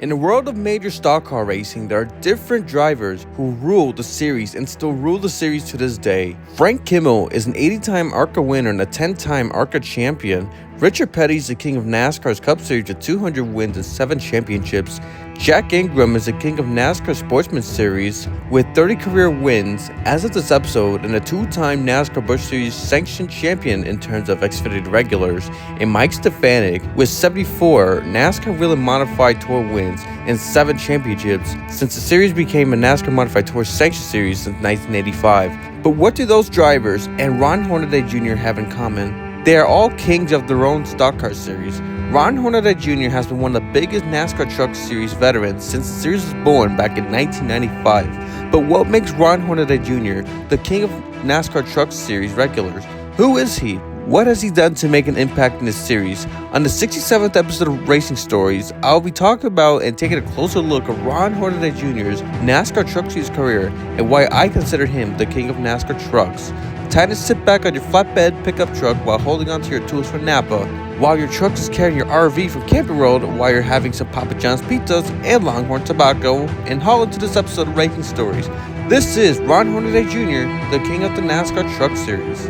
In the world of major stock car racing, there are different drivers who rule the series and still rule the series to this day. Frank Kimmel is an 80-time ARCA winner and a 10-time ARCA champion. Richard Petty is the king of NASCAR's Cup Series with 200 wins and 7 championships. Jack Ingram is the king of NASCAR Sportsman Series with 30 career wins as of this episode, and a 2-time NASCAR Busch Series sanctioned champion in terms of Xfinity regulars. And Mike Stefanik with 74 NASCAR Wheel and Modified Tour wins and 7 championships since the series became a NASCAR Modified Tour sanctioned series since 1985. But what do those drivers and Ron Hornaday Jr. have in common? They are all kings of their own stock car series. Ron Hornaday Jr. has been one of the biggest NASCAR Trucks Series veterans since the series was born back in 1995. But what makes Ron Hornaday Jr. the king of NASCAR Trucks Series regulars? Who is he? What has he done to make an impact in this series? On the 67th episode of Racing Stories, I'll be talking about and taking a closer look at Ron Hornaday Jr.'s NASCAR Truck Series career and why I consider him the king of NASCAR trucks. Time to sit back on your flatbed pickup truck while holding onto your tools for Napa, while your truck is carrying your RV from Camping Road, while you're having some Papa John's pizzas and Longhorn tobacco, and haul into this episode of Racing Stories. This is Ron Hornaday Jr., the king of the NASCAR Truck Series.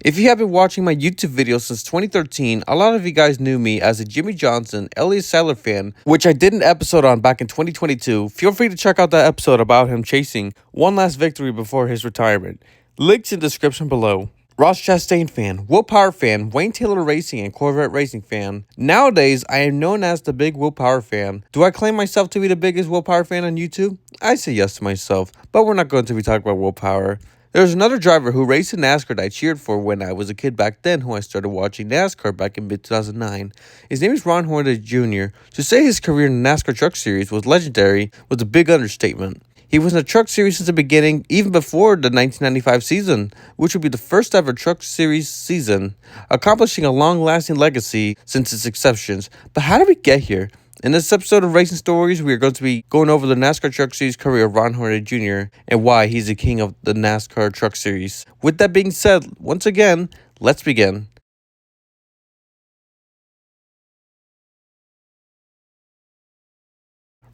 If you have been watching my YouTube videos since 2013, a lot of you guys knew me as a Jimmy Johnson, Elliott Sadler fan, which I did an episode on back in 2022. Feel free to check out that episode about him chasing one last victory before his retirement. Links in the description below. Ross Chastain fan, Will Power fan, Wayne Taylor Racing and Corvette Racing fan. Nowadays, I am known as the big Will Power fan. Do I claim myself to be the biggest Will Power fan on YouTube? I say yes to myself, but we're not going to be talking about Will Power. There's another driver who raced in NASCAR that I cheered for when I was a kid back then, who I started watching NASCAR back in mid-2009. His name is Ron Hornaday Jr. To say his career in the NASCAR Truck Series was legendary was a big understatement. He was in the Truck Series since the beginning, even before the 1995 season, which would be the first ever Truck Series season, accomplishing a long-lasting legacy since its inception. But how did we get here? In this episode of Racing Stories, we are going to be going over the NASCAR Truck Series career of Ron Hornaday Jr. and why he's the king of the NASCAR Truck Series. With that being said, once again, let's begin.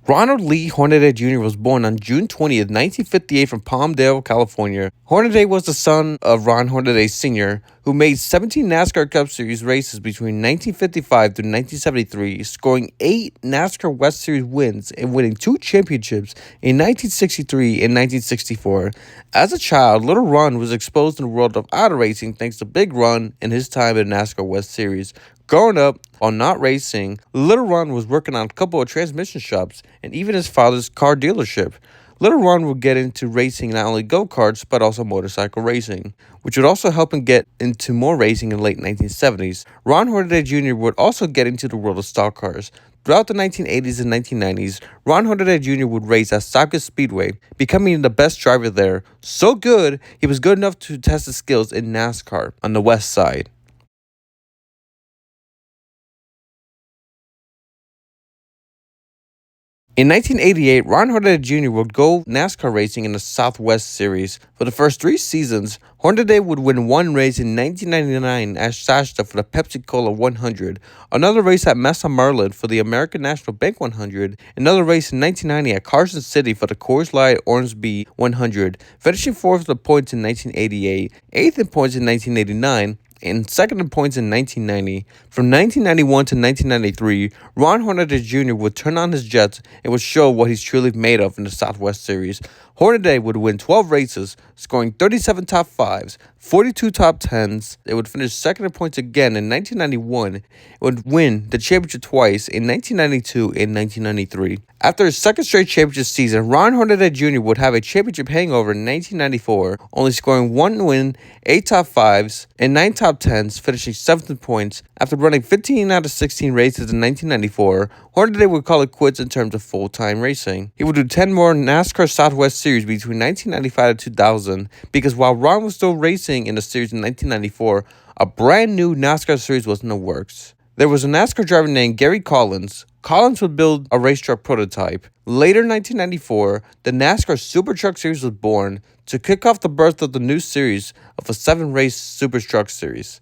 Ronald Lee Hornaday Jr. was born on June 20th, 1958 from Palmdale, California. Hornaday was the son of Ron Hornaday Sr., who made 17 NASCAR Cup Series races between 1955 to 1973, scoring 8 NASCAR West Series wins and winning 2 championships in 1963 and 1964. As a child, Little Ron was exposed in the world of auto racing thanks to Big Ron and his time in NASCAR West Series. Growing up, while not racing, Little Ron was working on a couple of transmission shops and even his father's car dealership. Little Ron would get into racing not only go-karts, but also motorcycle racing, which would also help him get into more racing in the late 1970s. Ron Hornaday Jr. would also get into the world of stock cars. Throughout the 1980s and 1990s, Ron Hornaday Jr. would race at Saugus Speedway, becoming the best driver there. So good, he was good enough to test his skills in NASCAR on the west side. In 1988, Ron Hornaday Jr. would go NASCAR racing in the Southwest Series. For the first 3 seasons, Hornaday would win 1 race in 1999 at Shasta for the Pepsi-Cola 100, another race at Mesa Maryland for the American National Bank 100, another race in 1990 at Carson City for the Coors Light Ormsby 100, finishing 4th in the points in 1988, 8th in points in 1989, and 2nd in points in 1990. From 1991 to 1993, Ron Hornaday Jr. would turn on his jets and would show what he's truly made of in the Southwest Series. Hornaday would win 12 races, scoring 37 top 5s, 42 top 10s. It would finish 2nd in points again in 1991. It would win the championship twice in 1992 and 1993. After his 2nd straight championship season, Ron Hornaday Jr. would have a championship hangover in 1994, only scoring 1 win, 8 top 5s, and 9 top 10s, finishing 7th in points. After running 15 out of 16 races in 1994, Hornaday would call it quits in terms of full-time racing. He would do 10 more NASCAR Southwest Series between 1995 and 2000, because while Ron was still racing in the series in 1994, a brand new NASCAR series was in the works. There was a NASCAR driver named Gary Collins, Collins would build a race truck prototype. Later in 1994, the NASCAR Super Truck Series was born to kick off the birth of the new series of a 7-race Super Truck Series.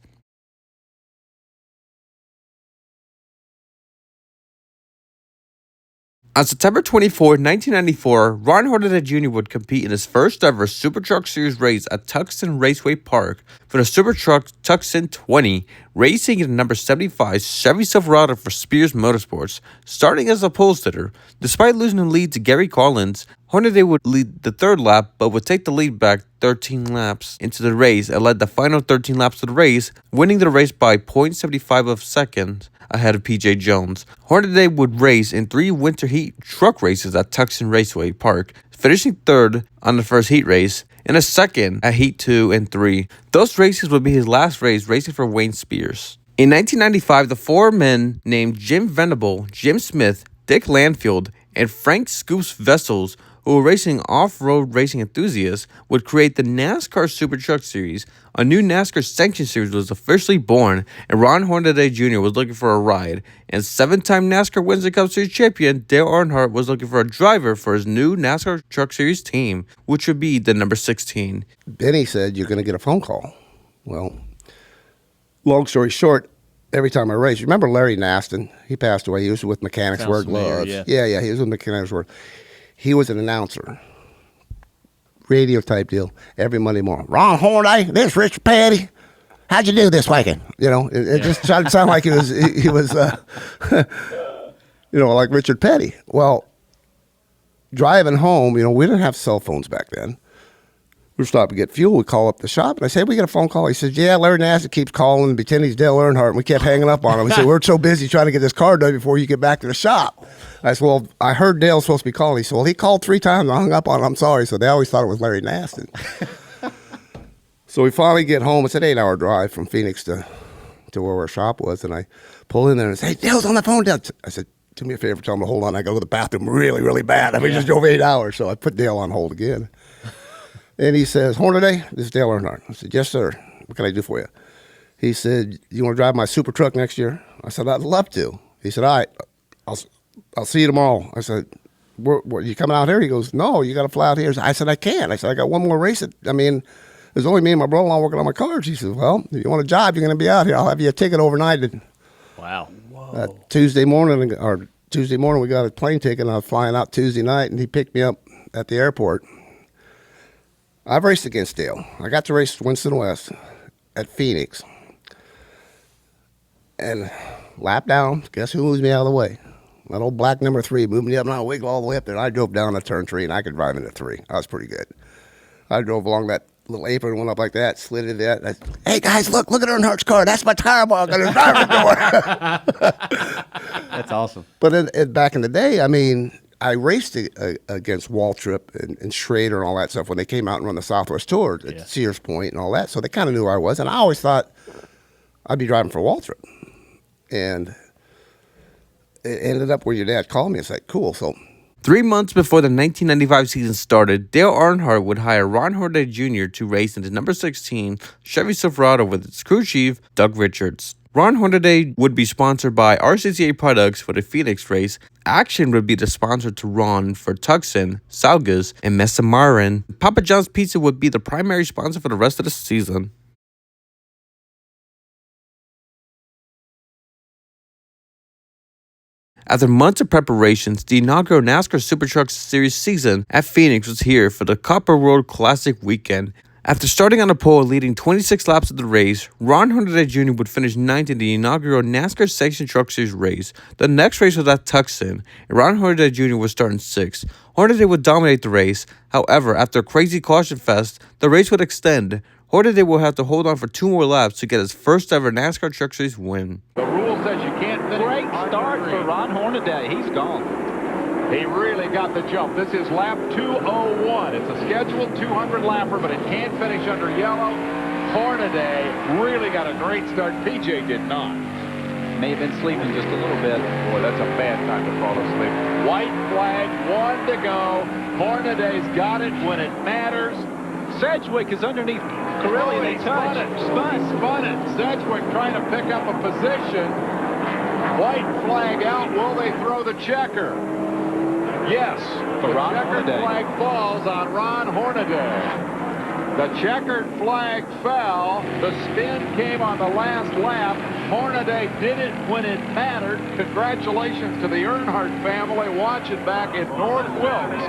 On September 24, 1994, Ron Hornaday Jr. would compete in his first ever Super Truck Series race at Tucson Raceway Park for the Super Truck Tucson 20, racing in the number 75 Chevy Silverado for Spears Motorsports, starting as a pole sitter. Despite losing the lead to Gary Collins, Hornaday would lead the third lap, but would take the lead back 13 laps into the race and led the final 13 laps of the race, winning the race by 0.75 of seconds ahead of P.J. Jones. Hornaday would race in 3 winter heat truck races at Tucson Raceway Park, finishing third on the first heat race and a second at Heat 2 and 3. Those races would be his last race racing for Wayne Spears. In 1995, the 4 men named Jim Venable, Jim Smith, Dick Landfield, and Frank Scoops Vessels, who were racing off-road racing enthusiasts, would create the NASCAR Super Truck Series. A new NASCAR Sanction Series was officially born, and Ron Hornaday Jr. was looking for a ride. And 7-time NASCAR Windsor Cup Series champion Dale Earnhardt was looking for a driver for his new NASCAR Truck Series team, which would be the number 16. Benny said, "You're going to get a phone call." Well, long story short, every time I race, remember Larry Naston? He passed away. He was with Mechanics Wear Gloves. Yeah, he was with Mechanics Wear. He was an announcer, radio type deal, every Monday morning. "Ron Hornaday, this Richard Petty. How'd you do this weekend?" It just tried to sound like he was like Richard Petty. Well, driving home, we didn't have cell phones back then. We were stopping to get fuel. We call up the shop, and I said, "We got a phone call." He says, "Yeah, Larry Nassar keeps calling and pretending he's Dale Earnhardt." And we kept hanging up on him. He said, "We're so busy trying to get this car done before you get back to the shop." I said, "Well, I heard Dale's supposed to be calling." He said, "Well, he called 3 times. I hung up on him. I'm sorry." So they always thought it was Larry Naston. So we finally get home. It's an 8-hour drive from Phoenix to where our shop was. And I pull in there and say, "Hey, Dale's on the phone." I said, "Do me a favor, tell him to hold on. I got to go to the bathroom really, really bad." We just drove 8 hours. So I put Dale on hold again. And he says, "Hornaday, this is Dale Earnhardt." I said, "Yes, sir. What can I do for you?" He said, "You want to drive my super truck next year?" I said, "I'd love to." He said, "All right, I'll see you tomorrow." I said, "What, you coming out here?" He goes, "No, you got to fly out here." I said, "I can't." I said, "I got one more race. There's only me and my brother-in-law working on my cars." He says, "Well, if you want a job, you're going to be out here. I'll have you a ticket overnight." Wow. Tuesday morning, we got a plane ticket, and I was flying out Tuesday night, and he picked me up at the airport. I've raced against Dale. I got to race Winston West at Phoenix. And lap down, guess who moves me out of the way? That old black number 3 moved me up, and I wiggled all the way up there. And I drove down to turn 3, and I could drive into 3. I was pretty good. I drove along that little apron, went up like that, slid into that. I said, "Hey, guys, look at Earnhardt's car. That's my tire mark on his driver's door." That's awesome. But back in the day, I raced against Waltrip and Schrader and all that stuff when they came out and run the Southwest Tour at Sears Point and all that. So they kind of knew who I was. And I always thought I'd be driving for Waltrip. And it ended up where your dad called me and said, "Cool." So 3 months before the 1995 season started, Dale Earnhardt would hire Ron Hornaday Jr. to race in the number 16 Chevy Silverado with its crew chief, Doug Richards. Ron Hornaday would be sponsored by RCCA Products for the Phoenix race. Action would be the sponsor to Ron for Tucson, Salgas, and Mesa Marin. Papa John's Pizza would be the primary sponsor for the rest of the season. After months of preparations, the inaugural NASCAR Super Trucks Series season at Phoenix was here for the Copper World Classic weekend. After starting on the pole and leading 26 laps of the race, Ron Hornaday Jr. would finish 9th in the inaugural NASCAR Sanction Truck Series race. The next race was at Tucson, and Ron Hornaday Jr. would start in 6th. Hornaday would dominate the race. However, after a crazy caution fest, the race would extend. Hornaday will have to hold on for 2 more laps to get his first ever NASCAR Truck Series win. The rule says you can't finish. Great start for Ron Hornaday. He's gone. He really got the jump. This is lap 201. It's a scheduled 200 lapper, but it can't finish under yellow. Hornaday really got a great start. PJ did not. May have been sleeping just a little bit. Boy, that's a bad time to fall asleep. White flag, 1 to go. Hornaday's got it when it matters. Sedgwick is underneath Corelli. He spun it. Sedgwick trying to pick up a position. White flag out. Will they throw the checker? Yes. The checkered flag falls on Ron Hornaday. The checkered flag fell. The spin came on the last lap. Hornaday did it when it mattered. Congratulations to the Earnhardt family watching back in North Wilkes.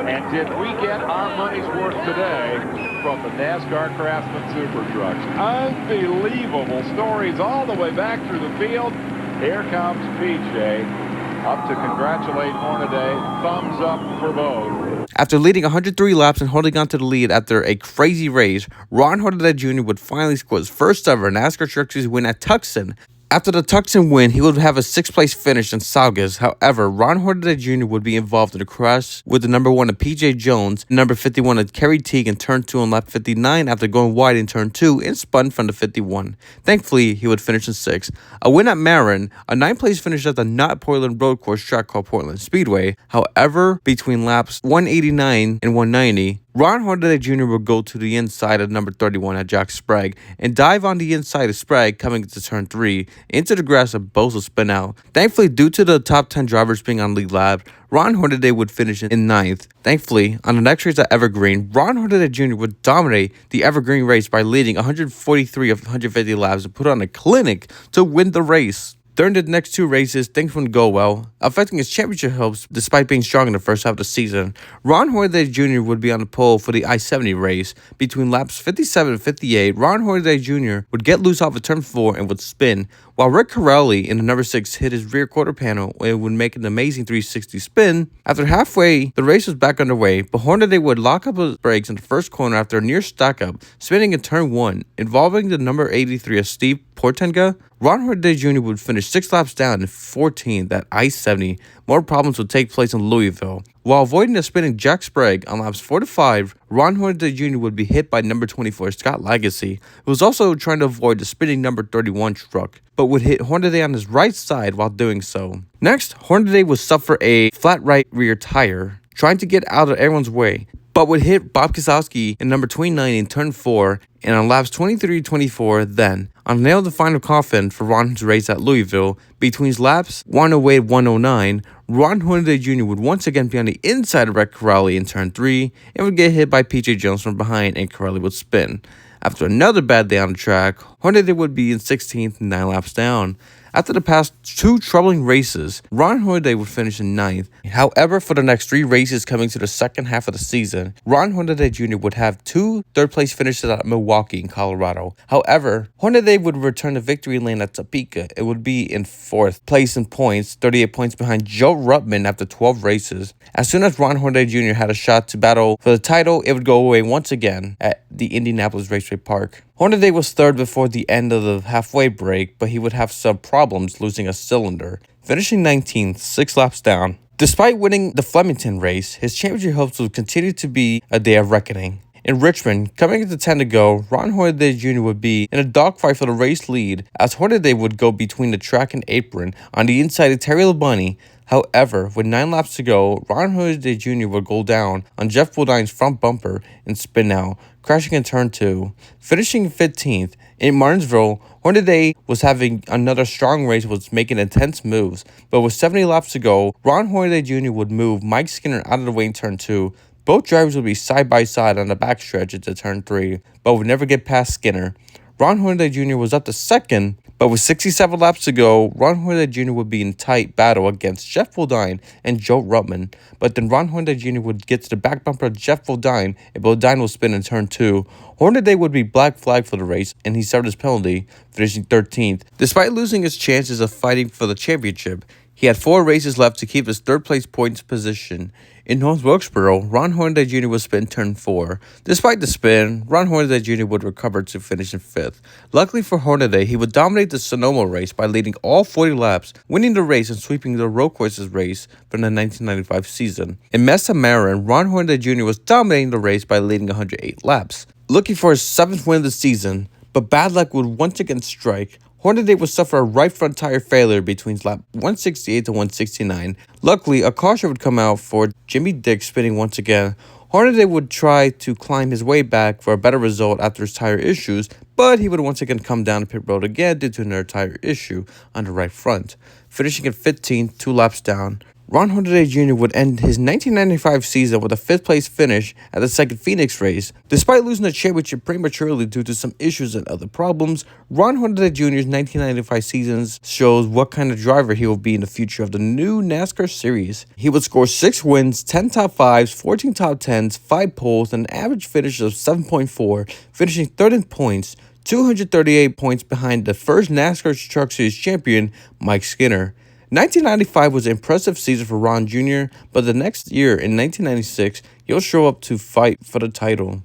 And did we get our money's worth today from the NASCAR Craftsman Super Trucks? Unbelievable stories all the way back through the field. Here comes PJ up to congratulate Hornaday. Thumbs up for both. After leading 103 laps and holding on to the lead after a crazy race, Ron Hornaday Jr. would finally score his first ever NASCAR Trucks Series win at Tucson. After the Tucson win, he would have a 6th place finish in Saugus. However, Ron Hornaday Jr. would be involved in a crash with the number 1 of PJ Jones, number 51 of Kerry Teague in turn 2 on lap 59 after going wide in turn 2 and spun from the 51. Thankfully, he would finish in 6th. A win at Marin, a 9th place finish at the not Portland road course track called Portland Speedway. However, between laps 189 and 190, Ron Hornaday Jr. will go to the inside of number 31 at Jack Sprague and dive on the inside of Sprague coming into turn 3 into the grass and both will spin out. Thankfully, due to the top 10 drivers being on lead lap, Ron Hornaday would finish in 9th. Thankfully, on the next race at Evergreen, Ron Hornaday Jr. would dominate the Evergreen race by leading 143 of 150 laps and put on a clinic to win the race. During the next 2 races, things wouldn't go well, affecting his championship hopes despite being strong in the first half of the season. Ron Hornaday Jr. would be on the pole for the I-70 race. Between laps 57 and 58, Ron Hornaday Jr. would get loose off of turn 4 and would spin, while Rick Corelli in the number 6 hit his rear quarter panel and would make an amazing 360 spin. After halfway, the race was back underway, but Hornaday would lock up his brakes in the first corner after a near stock-up, spinning in turn 1, involving the number 83 of Steve Portenga. Ron Hornaday Jr. would finish 6 laps down in 14th at I-70. More problems would take place in Louisville. While avoiding the spinning Jack Sprague on laps 4 to 5, Ron Hornaday Jr. would be hit by number 24 Scott Lagacy, who was also trying to avoid the spinning number 31 truck, but would hit Hornaday on his right side while doing so. Next, Hornaday would suffer a flat right rear tire, trying to get out of everyone's way, but would hit Bob Kosowski in number 29 in turn 4, and on laps 23-24 then. On nail the final coffin for Ron's race at Louisville, between laps 108 and 109, Ron Hornaday Jr. would once again be on the inside of Rick Corelli in turn 3 and would get hit by PJ Jones from behind and Corelli would spin. After another bad day on the track, Hornaday would be in 16th and 9 laps down. After the past 2 troubling races, Ron Hornaday would finish in 9th. However, for the next 3 races coming to the second half of the season, Ron Hornaday Jr. would have 2 third-place finishes at Milwaukee in Colorado. However, Hornaday would return to victory lane at Topeka. It would be in 4th place in points, 38 points behind Joe Ruttman after 12 races. As soon as Ron Hornaday Jr. had a shot to battle for the title, it would go away once again at the Indianapolis Raceway Park. Hornaday was 3rd before the end of the halfway break, but he would have some problems losing a cylinder, finishing 19th, 6 laps down. Despite winning the Flemington race, his championship hopes would continue to be a day of reckoning. In Richmond, coming into 10 to go, Ron Hornaday Jr. would be in a dogfight for the race lead, as Hornaday would go between the track and apron on the inside of Terry Labonte. However, with 9 laps to go, Ron Hornaday Jr. would go down on Jeff Bouldine's front bumper and spin out, crashing in turn 2, finishing 15th. In Martinsville, Hornaday was having another strong race, was making intense moves, but with 70 laps to go, Ron Hornaday Jr. would move Mike Skinner out of the way in turn 2. Both drivers would be side by side on the backstretch into turn 3, but would never get past Skinner. Ron Hornaday Jr. was up to 2nd, but with 67 laps to go, Ron Hornaday Jr. would be in tight battle against Jeff Boudin and Joe Ruttman. But then Ron Hornaday Jr. would get to the back bumper of Jeff Boudin, and Boudin will spin in turn 2. Hornaday would be black flagged for the race, and he served his penalty, finishing 13th. Despite losing his chances of fighting for the championship, he had 4 races left to keep his 3rd place points position. In North Wilkesboro, Ron Hornaday Jr. would spin turn 4. Despite the spin, Ron Hornaday Jr. would recover to finish in 5th. Luckily for Hornaday, he would dominate the Sonoma race by leading all 40 laps, winning the race and sweeping the road courses race from the 1995 season. In Mesa Marin, Ron Hornaday Jr. was dominating the race by leading 108 laps, looking for his 7th win of the season, but bad luck would once again strike. Hornaday would suffer a right front tire failure between lap 168 to 169. Luckily, a caution would come out for Jimmy Dick spinning once again. Hornaday would try to climb his way back for a better result after his tire issues, but he would once again come down the pit road again due to another tire issue on the right front. finishing in 15th, 2 laps down. Ron Hornaday Jr. would end his 1995 season with a 5th place finish at the second Phoenix race. Despite losing the championship prematurely due to some issues and other problems, Ron Hornaday Jr.'s 1995 season shows what kind of driver he will be in the future of the new NASCAR series. He would score 6 wins, 10 top 5s, 14 top 10s, 5 poles, and an average finish of 7.4, finishing 3rd in points, 238 points behind the first NASCAR Trucks Series champion, Mike Skinner. 1995 was an impressive season for Ron Jr., but the next year, in 1996, he'll show up to fight for the title.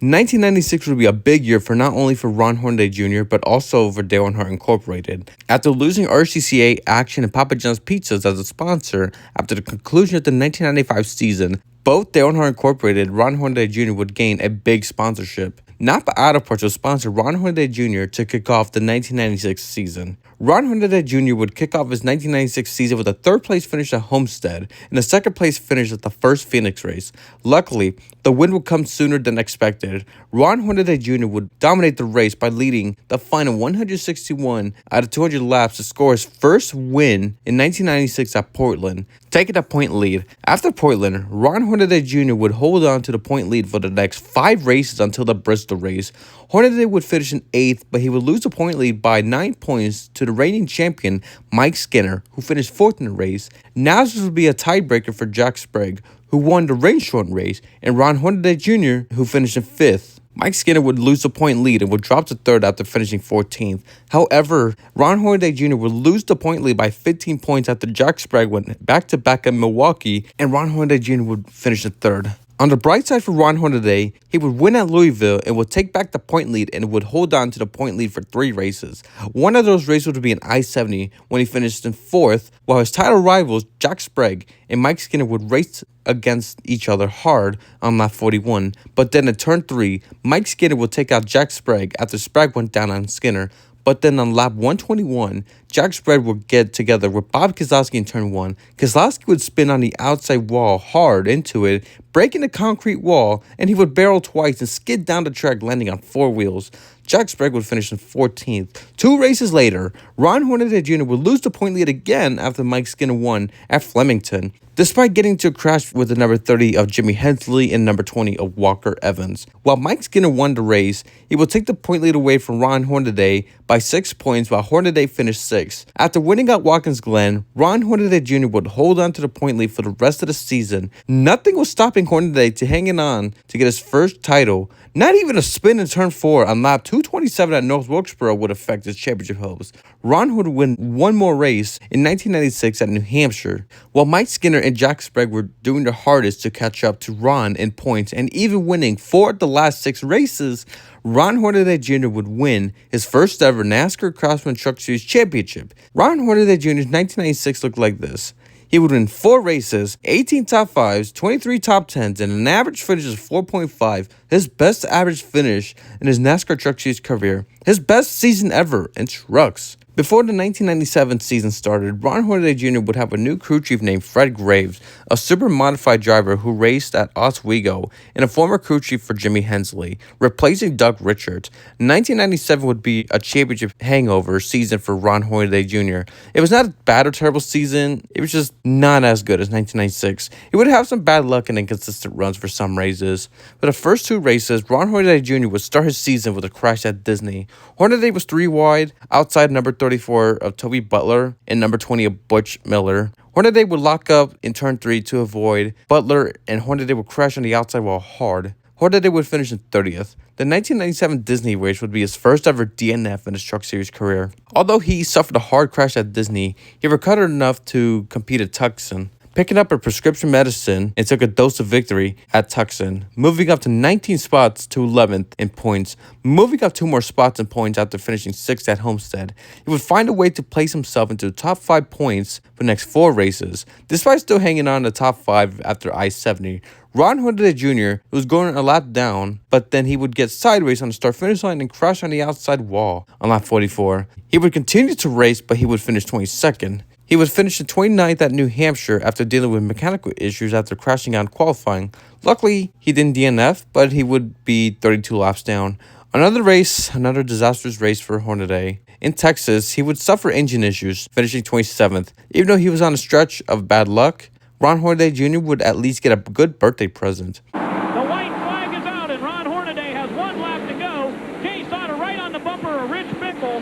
"1996 would be a big year for not only for Ron Hornaday Jr., but also for Dale Earnhardt Incorporated. After losing RCCA, Action, and Papa John's Pizzas as a sponsor after the conclusion of the 1995 season, both Dale Earnhardt Incorporated and Ron Hornaday Jr. would gain a big sponsorship. Napa Auto Parts will sponsor Ron Hornaday Jr. to kick off the 1996 season. Ron Hornaday Jr. would kick off his 1996 season with a 3rd place finish at Homestead and a 2nd place finish at the first Phoenix race. Luckily, the win would come sooner than expected. Ron Hornaday Jr. would dominate the race by leading the final 161 out of 200 laps to score his first win in 1996 at Portland, taking a point lead. After Portland, Ron Hornaday Jr. would hold on to the point lead for the next 5 races until the Bristol race. Hornaday would finish in 8th, but he would lose the point lead by 9 points to the reigning champion, Mike Skinner, who finished 4th in the race. Now this would be a tiebreaker for Jack Sprague, who won the rain-shortened race, and Ron Hornaday Jr., who finished in 5th. Mike Skinner would lose the point lead and would drop to 3rd after finishing 14th. However, Ron Hornaday Jr. would lose the point lead by 15 points after Jack Sprague went back-to-back at Milwaukee, and Ron Hornaday Jr. would finish in 3rd. On the bright side for Ron Hornaday, he would win at Louisville and would take back the point lead and would hold on to the point lead for 3 races. One of those races would be in I-70 when he finished in 4th, while his title rivals, Jack Sprague and Mike Skinner, would race against each other hard on lap 41. But then in turn 3, Mike Skinner would take out Jack Sprague after Sprague went down on Skinner. But then on lap 121, Jack Sprague would get together with Bob Keselowski in turn 1. Keselowski would spin on the outside wall hard into it, breaking the concrete wall, and he would barrel twice and skid down the track, landing on 4 wheels. Jack Sprague would finish in 14th. 2 races later, Ron Hornaday Jr. would lose the point lead again after Mike Skinner won at Flemington, despite getting into a crash with the number 30 of Jimmy Hensley and number 20 of Walker Evans. While Mike Skinner won the race, he would take the point lead away from Ron Hornaday by 6 points, while Hornaday finished 6th. After winning at Watkins Glen, Ron Hornaday Jr. would hold on to the point lead for the rest of the season. Nothing was stopping Hornaday to hanging on to get his first title. Not even a spin in turn 4 on lap 227 at North Wilkesboro would affect his championship hopes. Ron would win one more race in 1996 at New Hampshire, while Mike Skinner and Jack Sprague were doing their hardest to catch up to Ron in points and even winning 4 of the last 6 races. Ron Hornaday Jr. would win his first ever NASCAR Craftsman Truck Series championship. Ron Hornaday Jr.'s 1996 looked like this. He would win 4 races, 18 top 5s, 23 top 10s, and an average finish of 4.5, his best average finish in his NASCAR Truck Series career, his best season ever in trucks. Before the 1997 season started, Ron Hornaday Jr. would have a new crew chief named Fred Graves, a super modified driver who raced at Oswego and a former crew chief for Jimmy Hensley, replacing Doug Richards. 1997 would be a championship hangover season for Ron Hornaday Jr. It was not a bad or terrible season, it was just not as good as 1996. He would have some bad luck and inconsistent runs for some races. For the first 2 races, Ron Hornaday Jr. would start his season with a crash at Disney. Hornaday was 3 wide, outside number 34 of Toby Butler and number 20 of Butch Miller. Hornaday would lock up in turn 3 to avoid Butler, and Hornaday would crash on the outside wall hard. Hornaday would finish in 30th. The 1997 Disney race would be his first ever DNF in his Truck Series career. Although he suffered a hard crash at Disney, he recovered enough to compete at Tucson, picking up a prescription medicine and took a dose of victory at Tucson, moving up to 19 spots to 11th in points, moving up 2 more spots in points after finishing 6th at Homestead. He would find a way to place himself into the top 5 points for the next 4 races, despite still hanging on the top 5 after I-70. Ron Hornaday Jr. was going a lap down, but then he would get sideways on the start-finish line and crash on the outside wall on lap 44. He would continue to race, but he would finish 22nd. He would finish in 29th at New Hampshire after dealing with mechanical issues after crashing out qualifying. Luckily, he didn't DNF, but he would be 32 laps down. Another race, another disastrous race for Hornaday. In Texas, he would suffer engine issues, finishing 27th. Even though he was on a stretch of bad luck, Ron Hornaday Jr. would at least get a good birthday present. The white flag is out, and Ron Hornaday has one lap to go. Jay Sauter right on the bumper of Rich Bickle.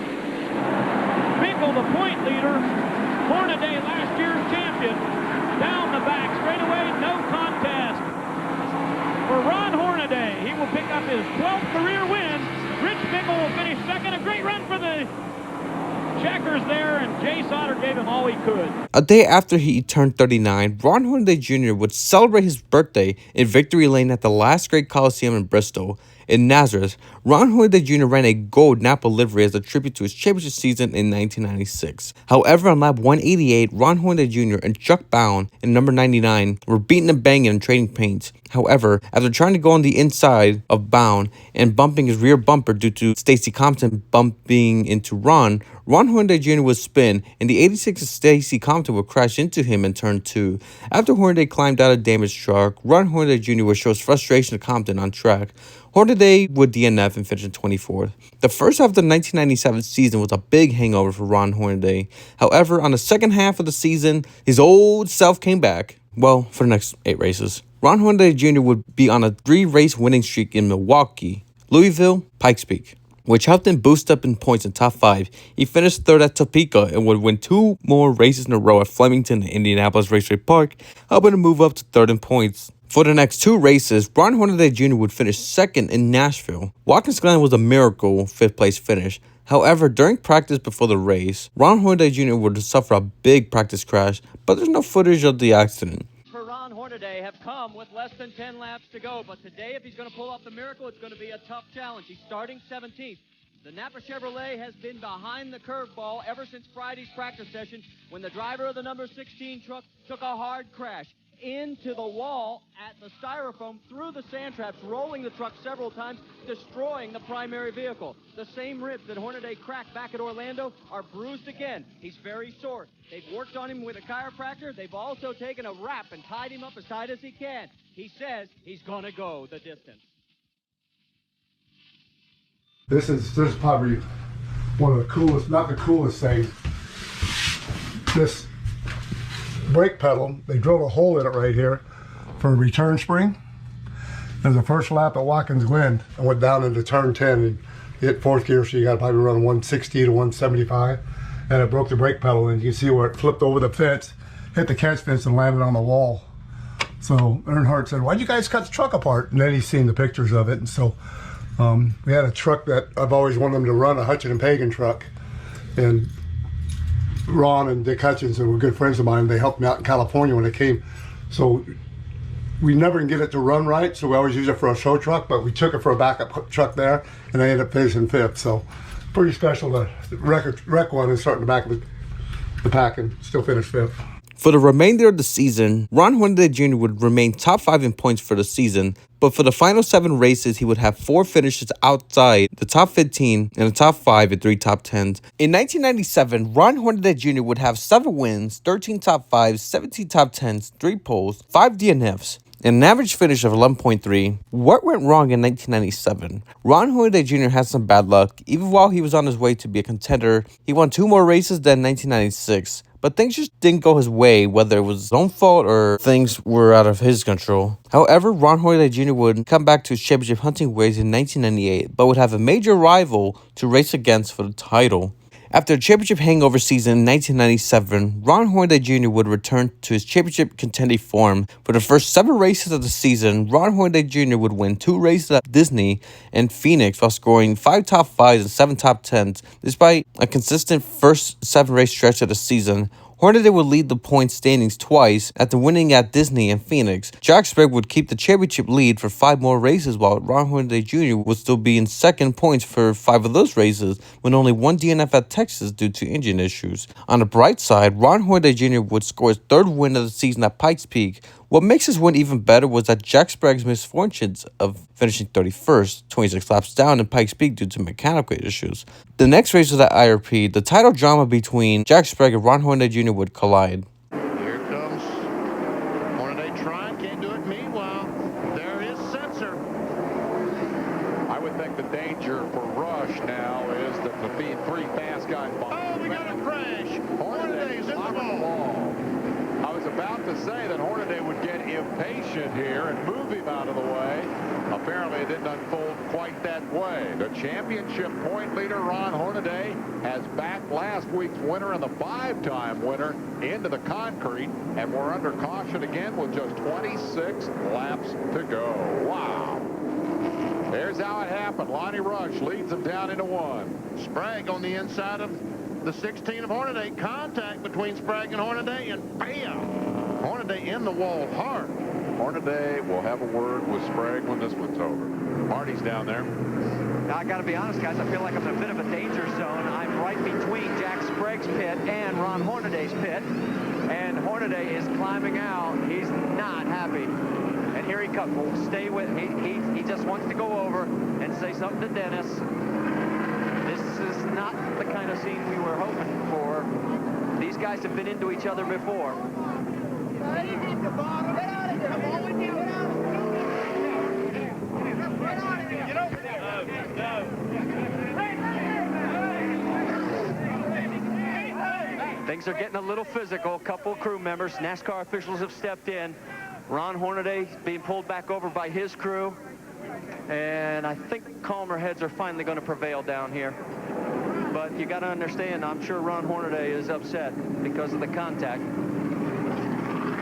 Bickle, the point leader. Hornaday, last year's champion. Down the back, straightaway, no contest. For Ron Hornaday, he will pick up his 12th career win. Rich Bickle will finish second. A great run for the checkers there, and Jay Sauter gave him all he could. A day after he turned 39, Ron Hornaday Jr. would celebrate his birthday in Victory Lane at the last great Coliseum in Bristol. In Nazareth, Ron Hornaday Jr. ran a gold Napa livery as a tribute to his championship season in 1996. However, on lap 188, Ron Hornaday Jr. and Chuck Bown in number 99 were beating and banging and trading paints. However, after trying to go on the inside of Bown and bumping his rear bumper due to Stacy Compton bumping into Ron Hornaday Jr. would spin, and the 86 of Stacy Compton would crash into him in turn 2. After Hornaday climbed out of the damaged truck, Ron Hornaday Jr. would show his frustration to Compton on track. Hornaday would DNF and finish in 24th. The first half of the 1997 season was a big hangover for Ron Hornaday. However, on the second half of the season, his old self came back. Well, for the next 8 races. Ron Hornaday Jr. would be on a 3-race winning streak in Milwaukee, Louisville, Pikes Peak, which helped him boost up in points in top 5. He finished 3rd at Topeka and would win 2 more races in a row at Flemington and Indianapolis Raceway Park, helping him move up to 3rd in points. For the next 2 races, Ron Hornaday Jr. would finish 2nd in Nashville. Watkins Glen was a miracle 5th place finish. However, during practice before the race, Ron Hornaday Jr. would suffer a big practice crash, but there's no footage of the accident. For Ron Hornaday have come with less than 10 laps to go, but today if he's going to pull off the miracle, it's going to be a tough challenge. He's starting 17th. The Napa Chevrolet has been behind the curveball ever since Friday's practice session when the driver of the number 16 truck took a hard crash into the wall at the styrofoam, through the sand traps, rolling the truck several times, destroying the primary vehicle. The same ribs that Hornaday cracked back at Orlando are bruised again. He's very sore. They've worked on him with a chiropractor. They've also taken a wrap and tied him up as tight as he can. He says he's going to go the distance. This is probably one of the coolest, not the coolest things. This brake pedal, they drilled a hole in it right here for a return spring. There's the first lap at Watkins Glen. I went down into turn 10 and hit 4th gear, so you got to probably run 160 to 175. And it broke the brake pedal, and you can see where it flipped over the fence, hit the catch fence, and landed on the wall. So Earnhardt said, "Why'd you guys cut the truck apart?" And then he's seen the pictures of it, and so we had a truck that I've always wanted them to run, a Hutchin and Pagan truck. And Ron and Dick Hutchinson were good friends of mine. They helped me out in California when it came. So we never can get it to run right, so we always use it for a show truck, but we took it for a backup truck there, and I ended up finishing 5th. So pretty special to wreck one and start in the back of the pack and still finish 5th. For the remainder of the season, Ron Hornaday Jr. would remain top 5 in points for the season, but for the final 7 races, he would have 4 finishes outside the top 15 and the top 5 and 3 top 10s. In 1997, Ron Hornaday Jr. would have 7 wins, 13 top 5s, 17 top 10s, 3 poles, 5 DNFs, and an average finish of 11.3. What went wrong in 1997? Ron Hornaday Jr. had some bad luck. Even while he was on his way to be a contender, he won 2 more races than 1996. But things just didn't go his way, whether it was his own fault or things were out of his control. However, Ron Hornaday Jr. would come back to his championship hunting ways in 1998, but would have a major rival to race against for the title. After a championship hangover season in 1997, Ron Hornaday Jr. would return to his championship contending form. For the first 7 races of the season, Ron Hornaday Jr. would win 2 races at Disney and Phoenix while scoring 5 top 5s and 7 top 10s. Despite a consistent first 7 race stretch of the season, Hornaday would lead the point standings twice after winning at Disney and Phoenix. Jack Sprague would keep the championship lead for 5 more races, while Ron Hornaday Jr. would still be in second points for 5 of those races, with only 1 DNF at Texas due to engine issues. On the bright side, Ron Hornaday Jr. would score his 3rd win of the season at Pikes Peak. What makes his win even better was that Jack Sprague's misfortunes of finishing 31st, 26 laps down in Pikes Peak due to mechanical issues. The next race was at IRP. The title drama between Jack Sprague and Ron Hornaday Jr. would collide. Here comes Hornaday trying, can't do it. Meanwhile, there is Sensor. I would think the danger for Rush now is that the three fast guys behind. Oh, we got a crash. Hornaday's in the ball. I was about to say that Hornaday would get impatient here and move him out of the way. Apparently, it didn't unfold quite that way. The championship point leader, Ron Hornaday, has backed last week's winner and the 5-time winner into the concrete, and we're under caution again with just 26 laps to go. Wow. Here's how it happened. Lonnie Rush leads him down into 1. Sprague on the inside of the 16 of Hornaday. Contact between Sprague and Hornaday, and bam! Hornaday in the wall hard. Hornaday will have a word with Sprague when this one's over. Marty's down there. Now, I got to be honest, guys, I feel like I'm in a bit of a danger zone. I'm right between Jack Sprague's pit and Ron Hornaday's pit. And Hornaday is climbing out. He's not happy. And here he comes. We'll stay with he just wants to go over and say something to Dennis. This is not the kind of scene we were hoping for. These guys have been into each other before. Things are getting a little physical. A couple crew members, NASCAR officials have stepped in. Ron Hornaday being pulled back over by his crew. And I think calmer heads are finally going to prevail down here. But you got to understand, I'm sure Ron Hornaday is upset because of the contact.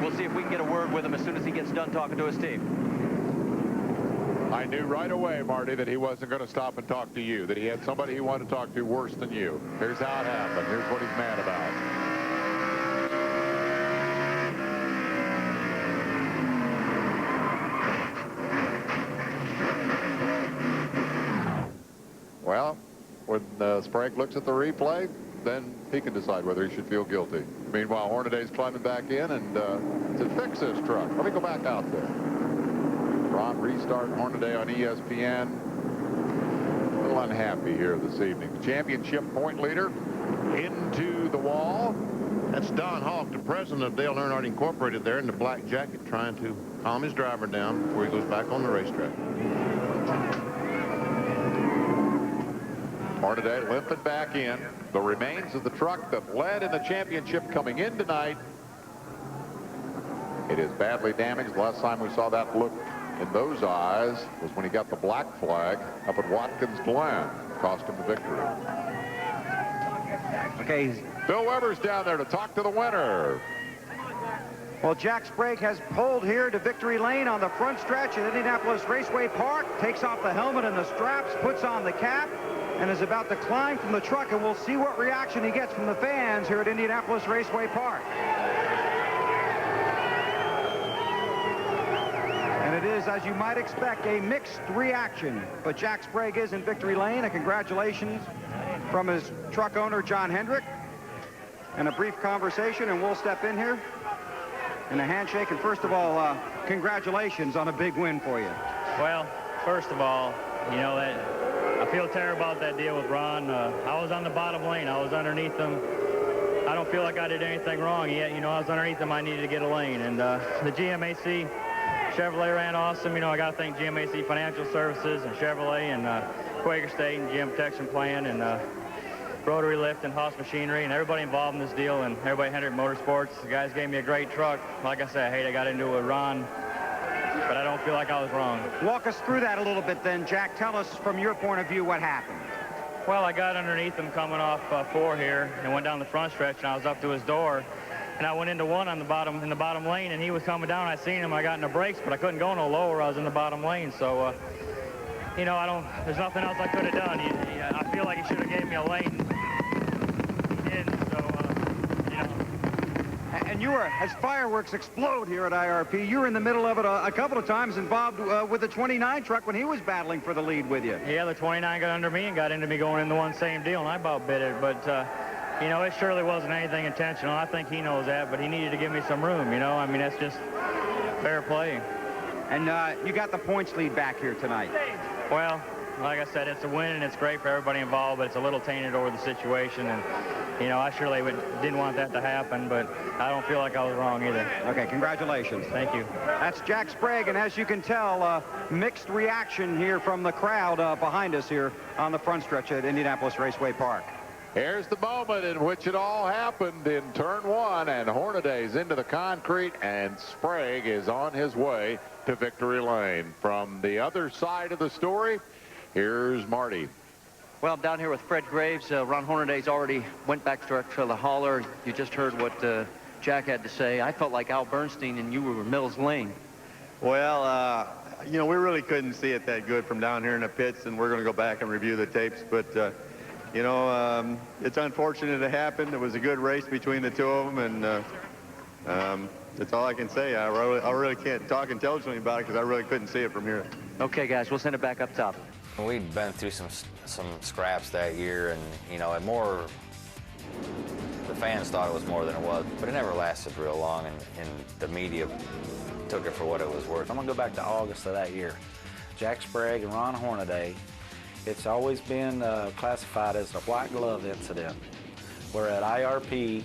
We'll see if we can get a word with him as soon as he gets done talking to his team. I knew right away, Marty, that he wasn't going to stop and talk to you, that he had somebody he wanted to talk to worse than you. Here's how it happened. Here's what he's mad about. Well, when Sprague looks at the replay, then he can decide whether he should feel guilty. Meanwhile, Hornaday's climbing back in and to fix this truck. Let me go back out there. Ron restart Hornaday on ESPN. A little unhappy here this evening. The championship point leader into the wall. That's Don Hawk, the president of Dale Earnhardt Incorporated, there in the black jacket, trying to calm his driver down before he goes back on the racetrack. Hornaday limping back in. The remains of the truck that led in the championship coming in tonight. It is badly damaged. The last time we saw that look in those eyes was when he got the black flag up at Watkins Glen. Cost him the victory. Okay. Bill Weber's down there to talk to the winner. Well, Jack Sprague has pulled here to victory lane on the front stretch at Indianapolis Raceway Park, takes off the helmet and the straps, puts on the cap, and is about to climb from the truck, and we'll see what reaction he gets from the fans here at Indianapolis Raceway Park. And it is, as you might expect, a mixed reaction. But Jack Sprague is in victory lane, and congratulations from his truck owner, John Hendrick. And a brief conversation, and we'll step in here. And a handshake, and first of all, congratulations on a big win for you. Well, first of all, you know, that I feel terrible about that deal with Ron. I was on the bottom lane. I was underneath him. I don't feel like I did anything wrong yet. You know, I was underneath him. I needed to get a lane. And the GMAC Chevrolet ran awesome. You know, I got to thank GMAC Financial Services and Chevrolet and Quaker State and GM Protection Plan and Rotary Lift and Haas Machinery and everybody involved in this deal, and everybody at Hendrick Motorsports. The guys gave me a great truck. Like I said, I hate I got into it with Ron, but I don't feel like I was wrong. Walk us through that a little bit then, Jack. Tell us from your point of view what happened. Well, I got underneath him coming off 4 here and went down the front stretch, and I was up to his door, and I went into 1 on the bottom in the bottom lane, and he was coming down. I seen him. I got in the brakes, but I couldn't go no lower. I was in the bottom lane, so you know, there's nothing else I could have done. I feel like he should have gave me a lane. And you were, as fireworks explode here at IRP, you were in the middle of it a couple of times, involved with the 29 truck when he was battling for the lead with you. Yeah, the 29 got under me and got into me going in the one same deal, and I about bit it. But, you know, it surely wasn't anything intentional. I think he knows that, but he needed to give me some room, you know. I mean, that's just fair play. And you got the points lead back here tonight. Well, like I said, it's a win and it's great for everybody involved, but it's a little tainted over the situation. And, you know, I surely didn't want that to happen, but I don't feel like I was wrong either. Okay, congratulations. Thank you. That's Jack Sprague, and as you can tell, mixed reaction here from the crowd behind us here on the front stretch at Indianapolis Raceway Park. Here's the moment in which it all happened in turn 1, and Hornaday's into the concrete, and Sprague is on his way to victory lane. From the other side of the story, here's Marty. Well, I'm down here with Fred Graves. Ron Hornaday's already went back to the hauler. You just heard what Jack had to say. I felt like Al Bernstein and you were Mills Lane. Well, you know, we really couldn't see it that good from down here in the pits, and we're going to go back and review the tapes. But, you know, it's unfortunate it happened. It was a good race between the two of them, and that's all I can say. I really can't talk intelligently about it because I really couldn't see it from here. Okay, guys, we'll send it back up top. We'd been through some scraps that year, and, you know, and more, the fans thought it was more than it was, but it never lasted real long, and the media took it for what it was worth. I'm going to go back to August of that year. Jack Sprague and Ron Hornaday, it's always been classified as a white glove incident, where at IRP,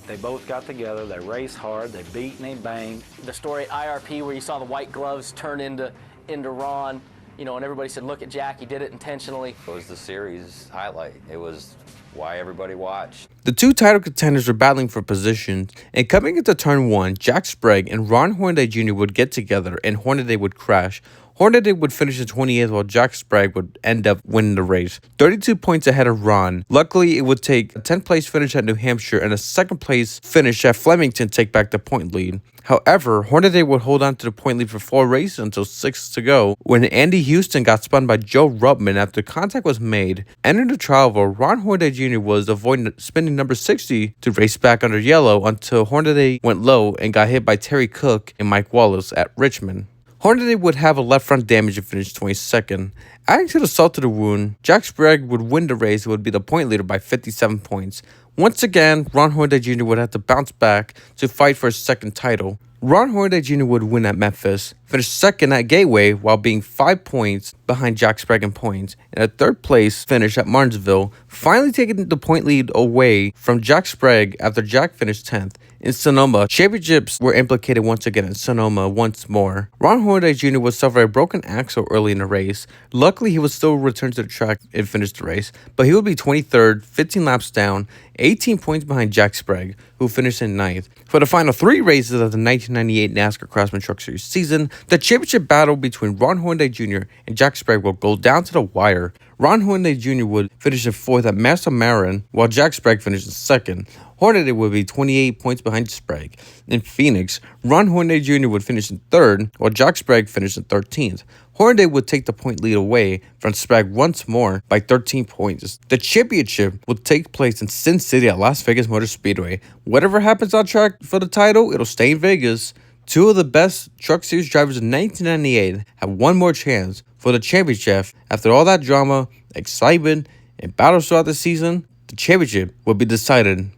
they both got together, they raced hard, they beat and they banged. The story at IRP where you saw the white gloves turn into Ron, you know, and everybody said, look at Jack, he did it intentionally. It was the series highlight. It was why everybody watched. The two title contenders were battling for positions, and coming into turn 1, Jack Sprague and Ron Hornaday Jr. would get together and Hornaday would crash. Hornaday would finish in 28th while Jack Sprague would end up winning the race, 32 points ahead of Ron. Luckily, it would take a 10th place finish at New Hampshire and a 2nd place finish at Flemington to take back the point lead. However, Hornaday would hold on to the point lead for 4 races until 6 to go, when Andy Houston got spun by Joe Rutman after contact was made. Entering the trial, Ron Hornaday Jr. was avoiding spinning number 60 to race back under yellow until Hornaday went low and got hit by Terry Cook and Mike Wallace at Richmond. Hornaday would have a left front damage and finish 22nd. Adding to the salt to the wound, Jack Sprague would win the race and would be the point leader by 57 points. Once again, Ron Hornaday Jr. would have to bounce back to fight for his 2nd title. Ron Hornaday Jr. would win at Memphis, finish 2nd at Gateway while being 5 points behind Jack Sprague in points, and a 3rd place finish at Martinsville, finally taking the point lead away from Jack Sprague after Jack finished 10th. In Sonoma, championships were implicated once again in Sonoma once more. Ron Hornaday Jr. would suffer a broken axle early in the race. Luckily, he would still return to the track and finish the race, but he would be 23rd, 15 laps down, 18 points behind Jack Sprague, who finished in 9th. For the final 3 races of the 1998 NASCAR Craftsman Trucks Series season, the championship battle between Ron Hornaday Jr. and Jack Sprague will go down to the wire. Ron Hornaday Jr. would finish in 4th at Master Marin, while Jack Sprague finished in 2nd. Hornaday would be 28 points behind Sprague. In Phoenix, Ron Hornaday Jr. would finish in 3rd, while Jack Sprague finished in 13th. Hornaday would take the point lead away from Sprague once more by 13 points. The championship would take place in Sin City at Las Vegas Motor Speedway. Whatever happens on track for the title, it'll stay in Vegas. 2 of the best Truck Series drivers in 1998 have one more chance for the championship. After all that drama, excitement, and battles throughout the season, the championship will be decided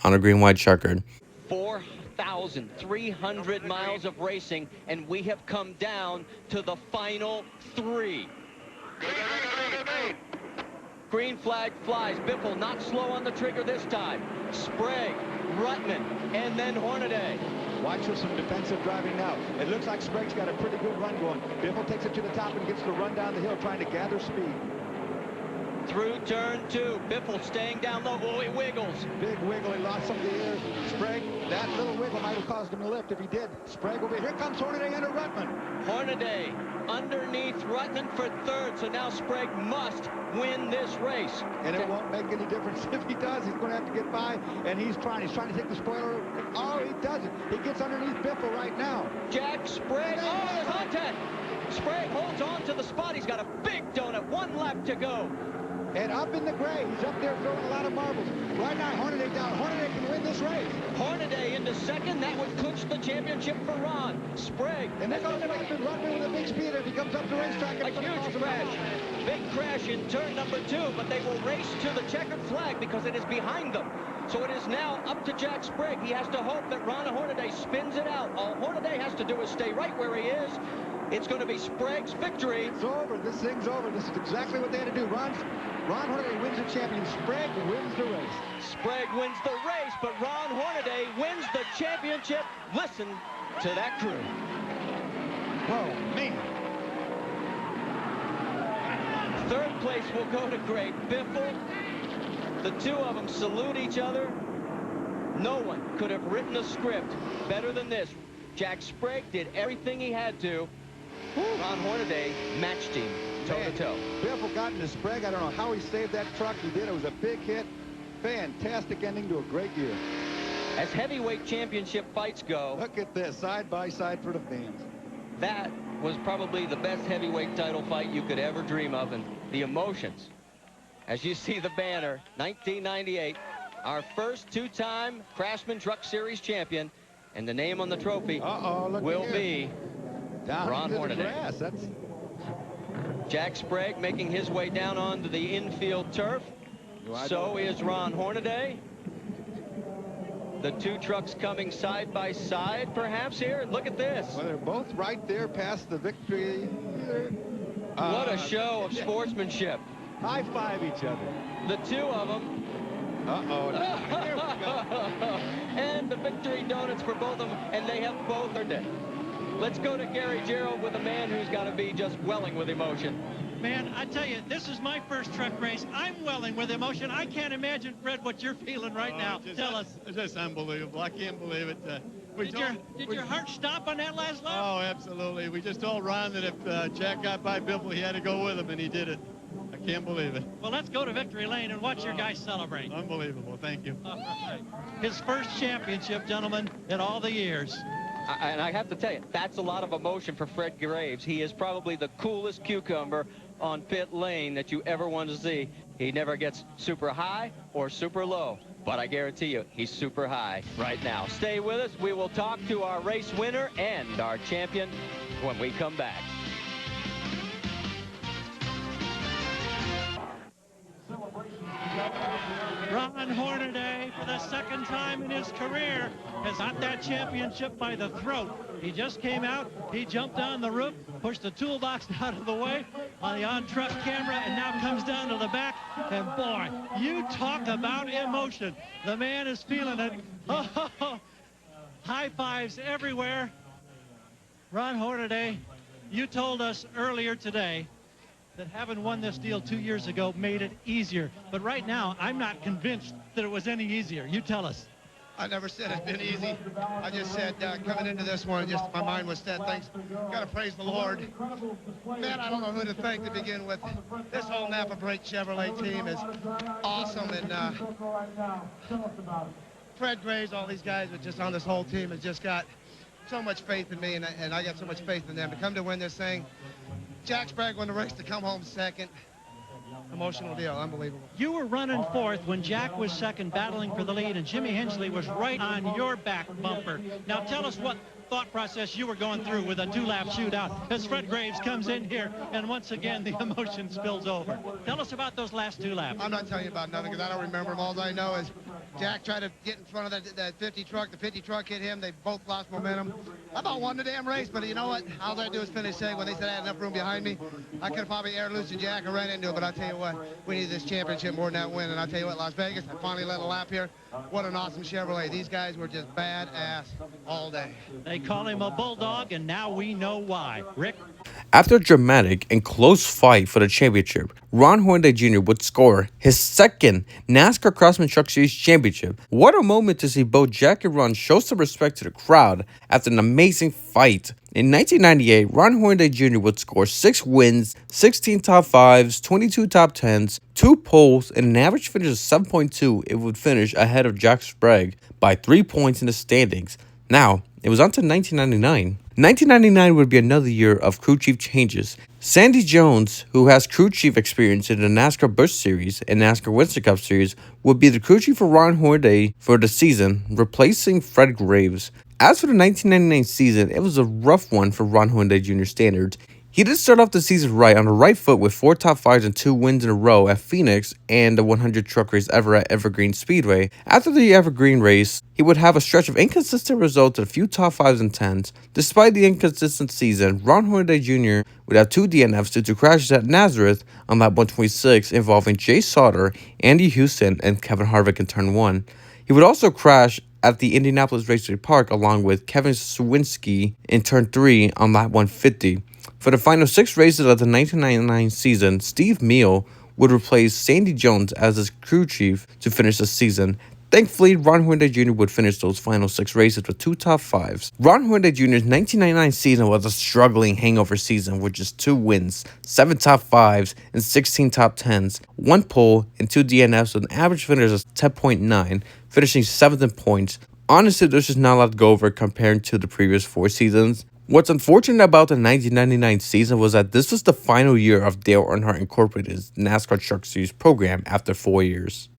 on a green-white checkered. 4,300 miles of racing, and we have come down to the final 3. Green flag flies. Biffle not slow on the trigger this time. Sprague, Rutman, and then Hornaday. Watch for some defensive driving now. It looks like Sprague's got a pretty good run going. Biffle takes it to the top and gets the run down the hill, trying to gather speed. Through turn 2, Biffle staying down low. Oh, he wiggles. Big wiggle. He lost some of the air. Sprague, that little wiggle might have caused him to lift if he did. Sprague over here comes Hornaday under Rutman. Hornaday underneath Rutman for 3rd. So now Sprague must win this race. And it won't make any difference if he does. He's going to have to get by, and he's trying to take the spoiler. Oh, he doesn't. He gets underneath Biffle right now. Jack Sprague. Oh, contact. Sprague holds on to the spot. He's got a big donut. 1 lap to go. And up in the gray, he's up there throwing a lot of marbles. Right now, Hornaday down. Hornaday can win this race. Hornaday into 2nd. That would clinch the championship for Ron. Sprague. And they're going to make him run with a big speed if he comes up the racetrack. A huge crash. Big crash in turn number 2, but they will race to the checkered flag because it is behind them. So it is now up to Jack Sprague. He has to hope that Ron Hornaday spins it out. Hornaday Hornaday has to do is stay right where he is. It's going to be Sprague's victory. It's over. This thing's over. This is exactly what they had to do. Ron Hornaday wins the championship. Sprague wins the race. Sprague wins the race, but Ron Hornaday wins the championship. Listen to that crew. Oh, man. Third place will go to Greg Biffle. The two of them salute each other. No one could have written a script better than this. Jack Sprague did everything he had to. Ron Hornaday matched him toe-to-toe. Biffle got into Sprague. I don't know how he saved that truck. He did. It was a big hit. Fantastic ending to a great year. As heavyweight championship fights go, look at this, side by side for the fans. That was probably the best heavyweight title fight you could ever dream of, and the emotions. As you see the banner, 1998, our first two-time Craftsman Truck Series champion, and the name on the trophy will be Ron Hornaday. Jack Sprague making his way down onto the infield turf. So is Ron Hornaday. The two trucks coming side by side, perhaps, here. Look at this. Well, they're both right there past the victory. What a show of sportsmanship. High five each other. The two of them. There we go. And the victory donuts for both of them, and they have both earned it. Let's go to Gary Gerald with a man who's got to be just welling with emotion. Man, I tell you, this is my first truck race. I'm welling with emotion. I can't imagine, Fred, what you're feeling right now. Tell us. It's just unbelievable. I can't believe it. Did your heart stop on that last lap? Oh, absolutely. We just told Ron that if Jack got by Biffle, he had to go with him, and he did it. I can't believe it. Well, let's go to Victory Lane and watch your guys celebrate. Unbelievable. Thank you. His first championship, gentlemen, in all the years. And I have to tell you, that's a lot of emotion for Fred Graves. He is probably the coolest cucumber on pit lane that you ever want to see. He never gets super high or super low, but I guarantee you he's super high right now. Stay with us. We will talk to our race winner and our champion when we come back. Ron Hornaday, for the second time in his career, has got that championship by the throat. He just came out, he jumped on the roof, pushed the toolbox out of the way on the on-truck camera, and now comes down to the back. And boy, you talk about emotion. The man is feeling it. Oh, high fives everywhere. Ron Hornaday, you told us earlier today that having won this deal 2 years ago made it easier. But right now, I'm not convinced that it was any easier. You tell us. I never said it's been easy. I just said coming into this one, just my mind was set. Thanks. Got to praise the Lord. Man, I don't know who to thank to begin with. This whole Napa Brake Chevrolet team is awesome. And Fred Graves, all these guys are just on this whole team has just got so much faith in me, and I got so much faith in them. To come to win this thing, Jack Sprague won the race to come home second. Emotional deal, unbelievable. You were running fourth when Jack was second, battling for the lead, and Jimmy Hensley was right on your back bumper. Now tell us what thought process you were going through with a two-lap shootout as Fred Graves comes in here, and once again the emotion spills over. Tell us about those last two laps. I'm not telling you about nothing because I don't remember them. All I know is Jack tried to get in front of that 50 truck. The 50 truck hit him. They both lost momentum. I about won the damn race, but you know what? All I had to do was finish second. When they said I had enough room behind me, I could have probably air loosed Jack or ran into it, but I'll tell you what, we need this championship more than that win. And I'll tell you what, Las Vegas, I finally led a lap here. What an awesome Chevrolet. These guys were just badass all day. They call him a bulldog, and now we know why. Rick? After a dramatic and close fight for the championship, Ron Hornaday Jr. would score his second NASCAR Craftsman Truck Series championship. What a moment to see both Jack and Ron show some respect to the crowd after an amazing fight. In 1998, Ron Hornaday Jr. would score 6 wins, 16 top 5s, 22 top 10s, 2 poles, and an average finish of 7.2. It would finish ahead of Jack Sprague by 3 points in the standings. Now, it was on to 1999. 1999 would be another year of crew chief changes. Sandy Jones, who has crew chief experience in the NASCAR Busch Series and NASCAR Winston Cup Series, would be the crew chief for Ron Hornaday for the season, replacing Fred Graves. As for the 1999 season, it was a rough one for Ron Hornaday Jr. standards. He did start off the season right on the right foot with 4 top 5s and 2 wins in a row at Phoenix and the 100 truck race ever at Evergreen Speedway. After the Evergreen race, he would have a stretch of inconsistent results and a few top 5s and 10s. Despite the inconsistent season, Ron Hornaday Jr. would have 2 DNFs due to crashes at Nazareth on lap 126 involving Jay Sauter, Andy Houston, and Kevin Harvick in turn 1. He would also crash at the Indianapolis Raceway Park along with Kevin Swinski in turn 3 on lap 150. For the final 6 races of the 1999 season, Steve Meal would replace Sandy Jones as his crew chief to finish the season. Thankfully, Ron Hornaday Jr. would finish those final 6 races with 2 top 5s. Ron Hornaday Jr.'s 1999 season was a struggling hangover season with just 2 wins, 7 top 5s, and 16 top 10s, 1 pole, and 2 DNFs with an average finish of 10.9, finishing 7th in points. Honestly, there's just not a lot to go over compared to the previous 4 seasons. What's unfortunate about the 1999 season was that this was the final year of Dale Earnhardt Incorporated's NASCAR Trucks Series program after 4 years.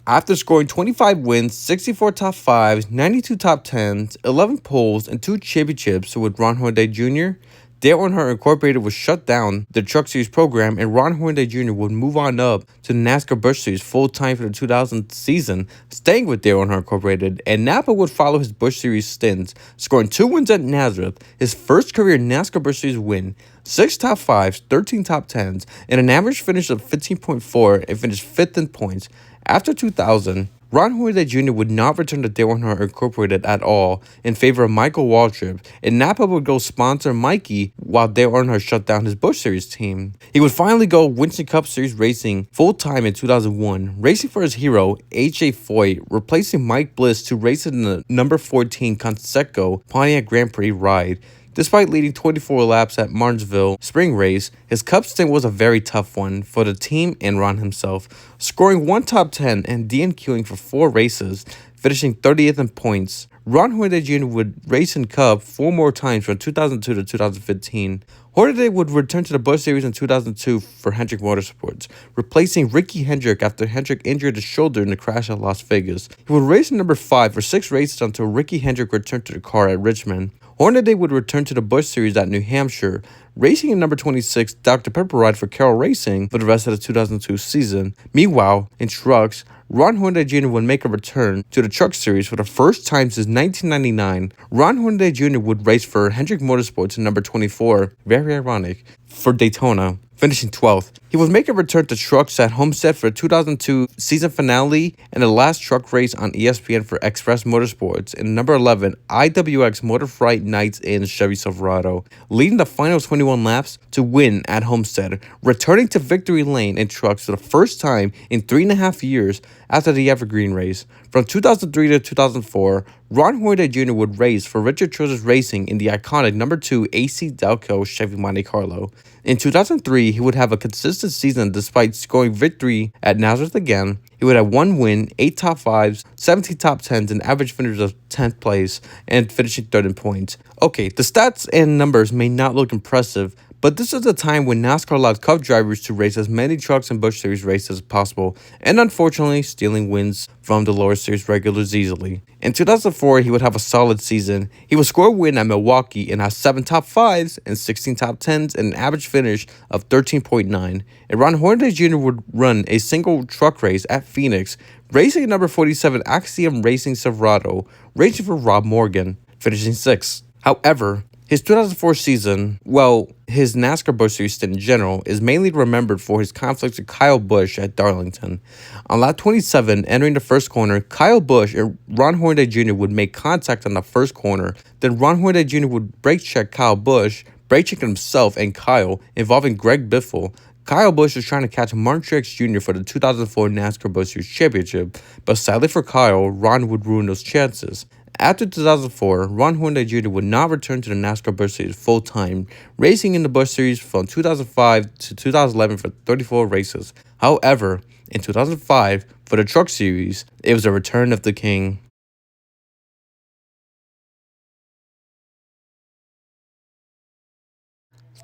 After scoring 25 wins, 64 top 5s, 92 top 10s, 11 poles, and 2 championships with Ron Hornaday Jr., Dale Earnhardt Incorporated would shut down the Truck Series program, and Ron Hornaday Jr. would move on up to the NASCAR Busch Series full-time for the 2000 season, staying with Dale Earnhardt Incorporated, and Napa would follow his Busch Series stints, scoring 2 wins at Nazareth, his first career NASCAR Busch Series win, 6 top 5s, 13 top 10s, and an average finish of 15.4, and finished 5th in points. After 2000, Ron Hornaday Jr. would not return to Dale Earnhardt Incorporated at all in favor of Michael Waltrip, and Napa would go sponsor Mikey while Dale Earnhardt shut down his Busch Series team. He would finally go Winston Cup Series racing full-time in 2001, racing for his hero, A.J. Foyt, replacing Mike Bliss to race in the number 14 Conseco Pontiac Grand Prix ride. Despite leading 24 laps at Martinsville spring race, his Cup stint was a very tough one for the team and Ron himself, scoring 1 top 10 and DNQing for 4 races, finishing 30th in points. Ron Hornaday Jr. would race in Cup 4 more times from 2002 to 2015. Hornaday would return to the Busch Series in 2002 for Hendrick Motorsports, replacing Ricky Hendrick after Hendrick injured his shoulder in the crash at Las Vegas. He would race in number 5 for 6 races until Ricky Hendrick returned to the car at Richmond. Hornaday would return to the Busch Series at New Hampshire, racing in number 26 Dr. Pepper ride for Carroll Racing for the rest of the 2002 season. Meanwhile, in trucks, Ron Hornaday Jr. would make a return to the Truck Series for the first time since 1999. Ron Hornaday Jr. would race for Hendrick Motorsports in number 24, very ironic, for Daytona, finishing 12th. He would make a return to trucks at Homestead for the 2002 season finale and the last truck race on ESPN for Express Motorsports in number 11 IWX Motor Fright Nights in Chevy Silverado, leading the final 21 laps to win at Homestead, returning to victory lane in trucks for the first time in 3.5 years after the Evergreen race. From 2003 to 2004, Ron Hornaday Jr. would race for Richard Childress Racing in the iconic number 2 AC Delco Chevy Monte Carlo. In 2003, he would have a consistent season despite scoring victory at Nazareth again. He would have 1 win, 8 top 5s, 17 top 10s, and average finish of 10th place, and finishing 3rd in points. Okay, the stats and numbers may not look impressive, but this is a time when NASCAR allowed Cup drivers to race as many trucks and Busch Series races as possible, and unfortunately stealing wins from the lower series regulars easily. In 2004, he would have a solid season. He would score a win at Milwaukee and have 7 top 5s and 16 top 10s and an average finish of 13.9. And Ron Hornaday Jr. would run a single truck race at Phoenix, racing at number 47 Axiom Racing Silverado, racing for Rob Morgan, finishing 6th. However, his 2004 season, well, his NASCAR Busch Series stint in general, is mainly remembered for his conflicts with Kyle Busch at Darlington. On lap 27, entering the first corner, Kyle Busch and Ron Hornaday Jr. would make contact on the first corner. Then Ron Hornaday Jr. would brake check Kyle Busch, brake checking himself and Kyle, involving Greg Biffle. Kyle Busch was trying to catch Martin Truex Jr. for the 2004 NASCAR Busch Series Championship, but sadly for Kyle, Ron would ruin those chances. After 2004, Ron Hornaday Jr. would not return to the NASCAR Busch Series full-time, racing in the Busch Series from 2005 to 2011 for 34 races. However, in 2005, for the Truck Series, it was a return of the king.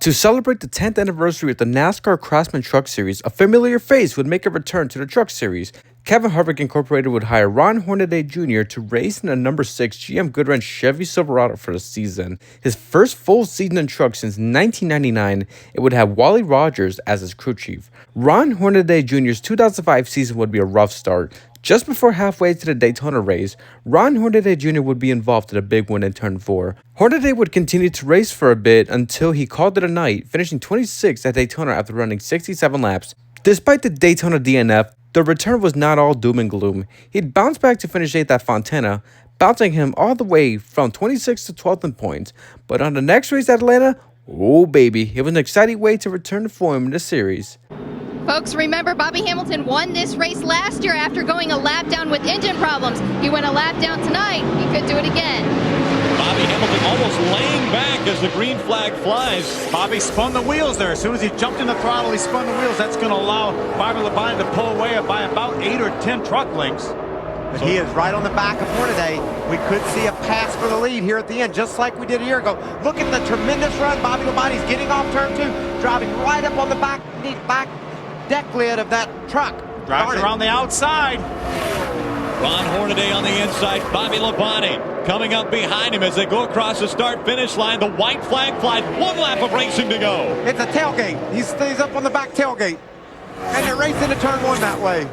To celebrate the 10th anniversary of the NASCAR Craftsman Truck Series, a familiar face would make a return to the Truck Series. Kevin Harvick Incorporated would hire Ron Hornaday Jr. to race in a number 6 GM Goodwrench Chevy Silverado for the season. His first full season in trucks since 1999, it would have Wally Rogers as his crew chief. Ron Hornaday Jr.'s 2005 season would be a rough start. Just before halfway to the Daytona race, Ron Hornaday Jr. would be involved in a big win in Turn 4. Hornaday would continue to race for a bit until he called it a night, finishing 26th at Daytona after running 67 laps. Despite the Daytona DNF, the return was not all doom and gloom. He'd bounce back to finish 8th at Fontana, bouncing him all the way from 26th to 12th in points. But on the next race at Atlanta, oh baby, it was an exciting way to return to form in the series. Folks, remember Bobby Hamilton won this race last year after going a lap down with engine problems. He went a lap down tonight. He could do it again. Bobby Hamilton almost laying back as the green flag flies. Bobby spun the wheels there. As soon as he jumped in the throttle, he spun the wheels. That's going to allow Bobby Labonte to pull away by about 8 or 10 truck lengths. But he is right on the back of Hornaday. We could see a pass for the lead here at the end, just like we did a year ago. Look at the tremendous run. Bobby Labonte's getting off turn 2, driving right up on the back deck lid of that truck. Drives around the outside. Ron Hornaday on the inside. Bobby Labonte coming up behind him as they go across the start-finish line. The white flag flies. 1 lap of racing to go. It's a tailgate. He stays up on the back tailgate. And they're racing to turn 1 that way.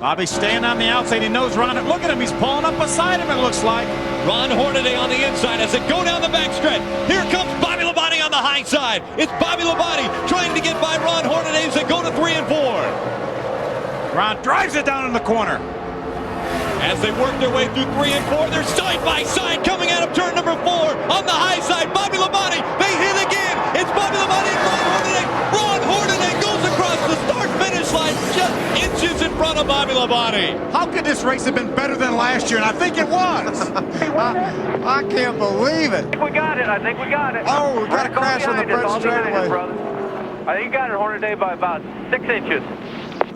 Bobby staying on the outside. He knows Ron. Look at him. He's pulling up beside him, it looks like. Ron Hornaday on the inside as they go down the backstretch. Here comes Bobby Labonte on the high side. It's Bobby Labonte trying to get by Ron Hornaday as they go to 3 and 4. Ron drives it down in the corner. As they work their way through 3 and 4, they're side by side coming out of turn number 4 on the high side. Bobby Labonte, they hit again. It's Bobby Labonte and Ron Hornaday. Ron Hornaday goes across the start-finish line just inches in front of Bobby Labonte. How could this race have been better than last year? And I think it was. I can't believe it. We got it. I think we got it. Oh, we got a crash on the first straightaway. I think you got it, Hornaday, by about 6 inches.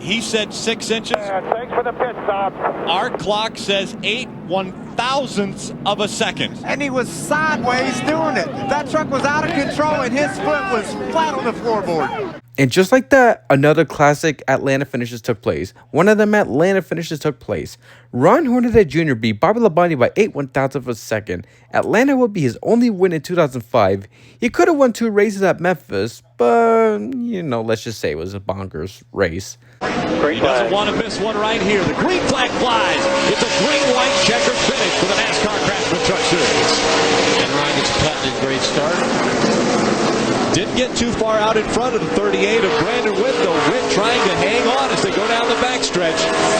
He said 6 inches. Thanks for the pit stop. Our clock says 8 1/1000ths of a second. And he was sideways doing it. That truck was out of control and his foot was flat on the floorboard. And just like that, another classic Atlanta finishes took place. One of them Atlanta finishes took place. Ron Hornaday Jr. beat Bobby Labonte by 8 1/1000 of a second. Atlanta would be his only win in 2005. He could have won 2 races at Memphis, but, let's just say it was a bonkers race. He doesn't want to miss one right here. The green flag flies. It's a green-white checkered finish for the NASCAR Trucks Series. And Ryan gets cut in a great start. Didn't get too far out in front of the 38 of Brandon Witt, though. Witt trying to hang on as they go down the backstretch.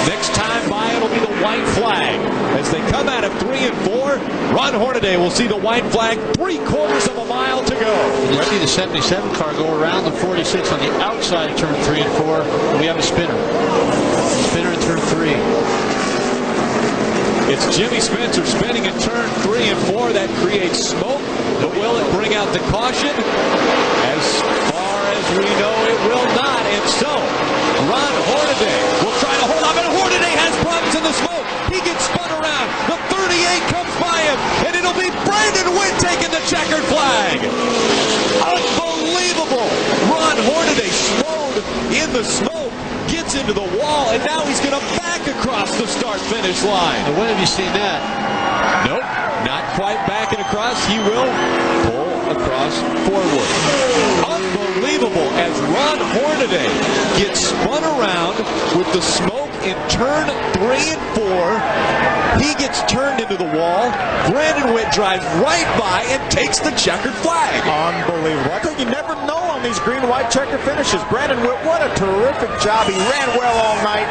Next time by, it'll be the white flag. As they come out of 3 and 4, Ron Hornaday will see the white flag 3/4 of a mile to go. You see the 77 car go around the 46 on the outside of turn 3 and 4. And we have a spinner. Spinner in turn 3. It's Jimmy Spencer spinning in turn 3 and 4. That creates smoke, but will it bring out the caution? As far as we know, it will not. And so, Ron Hornaday will try to hold on, but Hornaday has problems in the smoke. He gets spun around. The 38 comes by him, and it'll be Brandon Witt taking the checkered flag. Unbelievable. Ron Hornaday slowed in the smoke, gets into the wall, and now he's going to back across the start-finish line. And when have you seen that? Nope, not quite backing across. He will pull across forward. Unbelievable as Ron Hornaday gets spun around with the smoke in turn 3 and 4. He gets turned into the wall. Brandon Witt drives right by and takes the checkered flag. Unbelievable. I think you never know on these green-white checker finishes. Brandon Witt, what a terrific job. He ran well all night.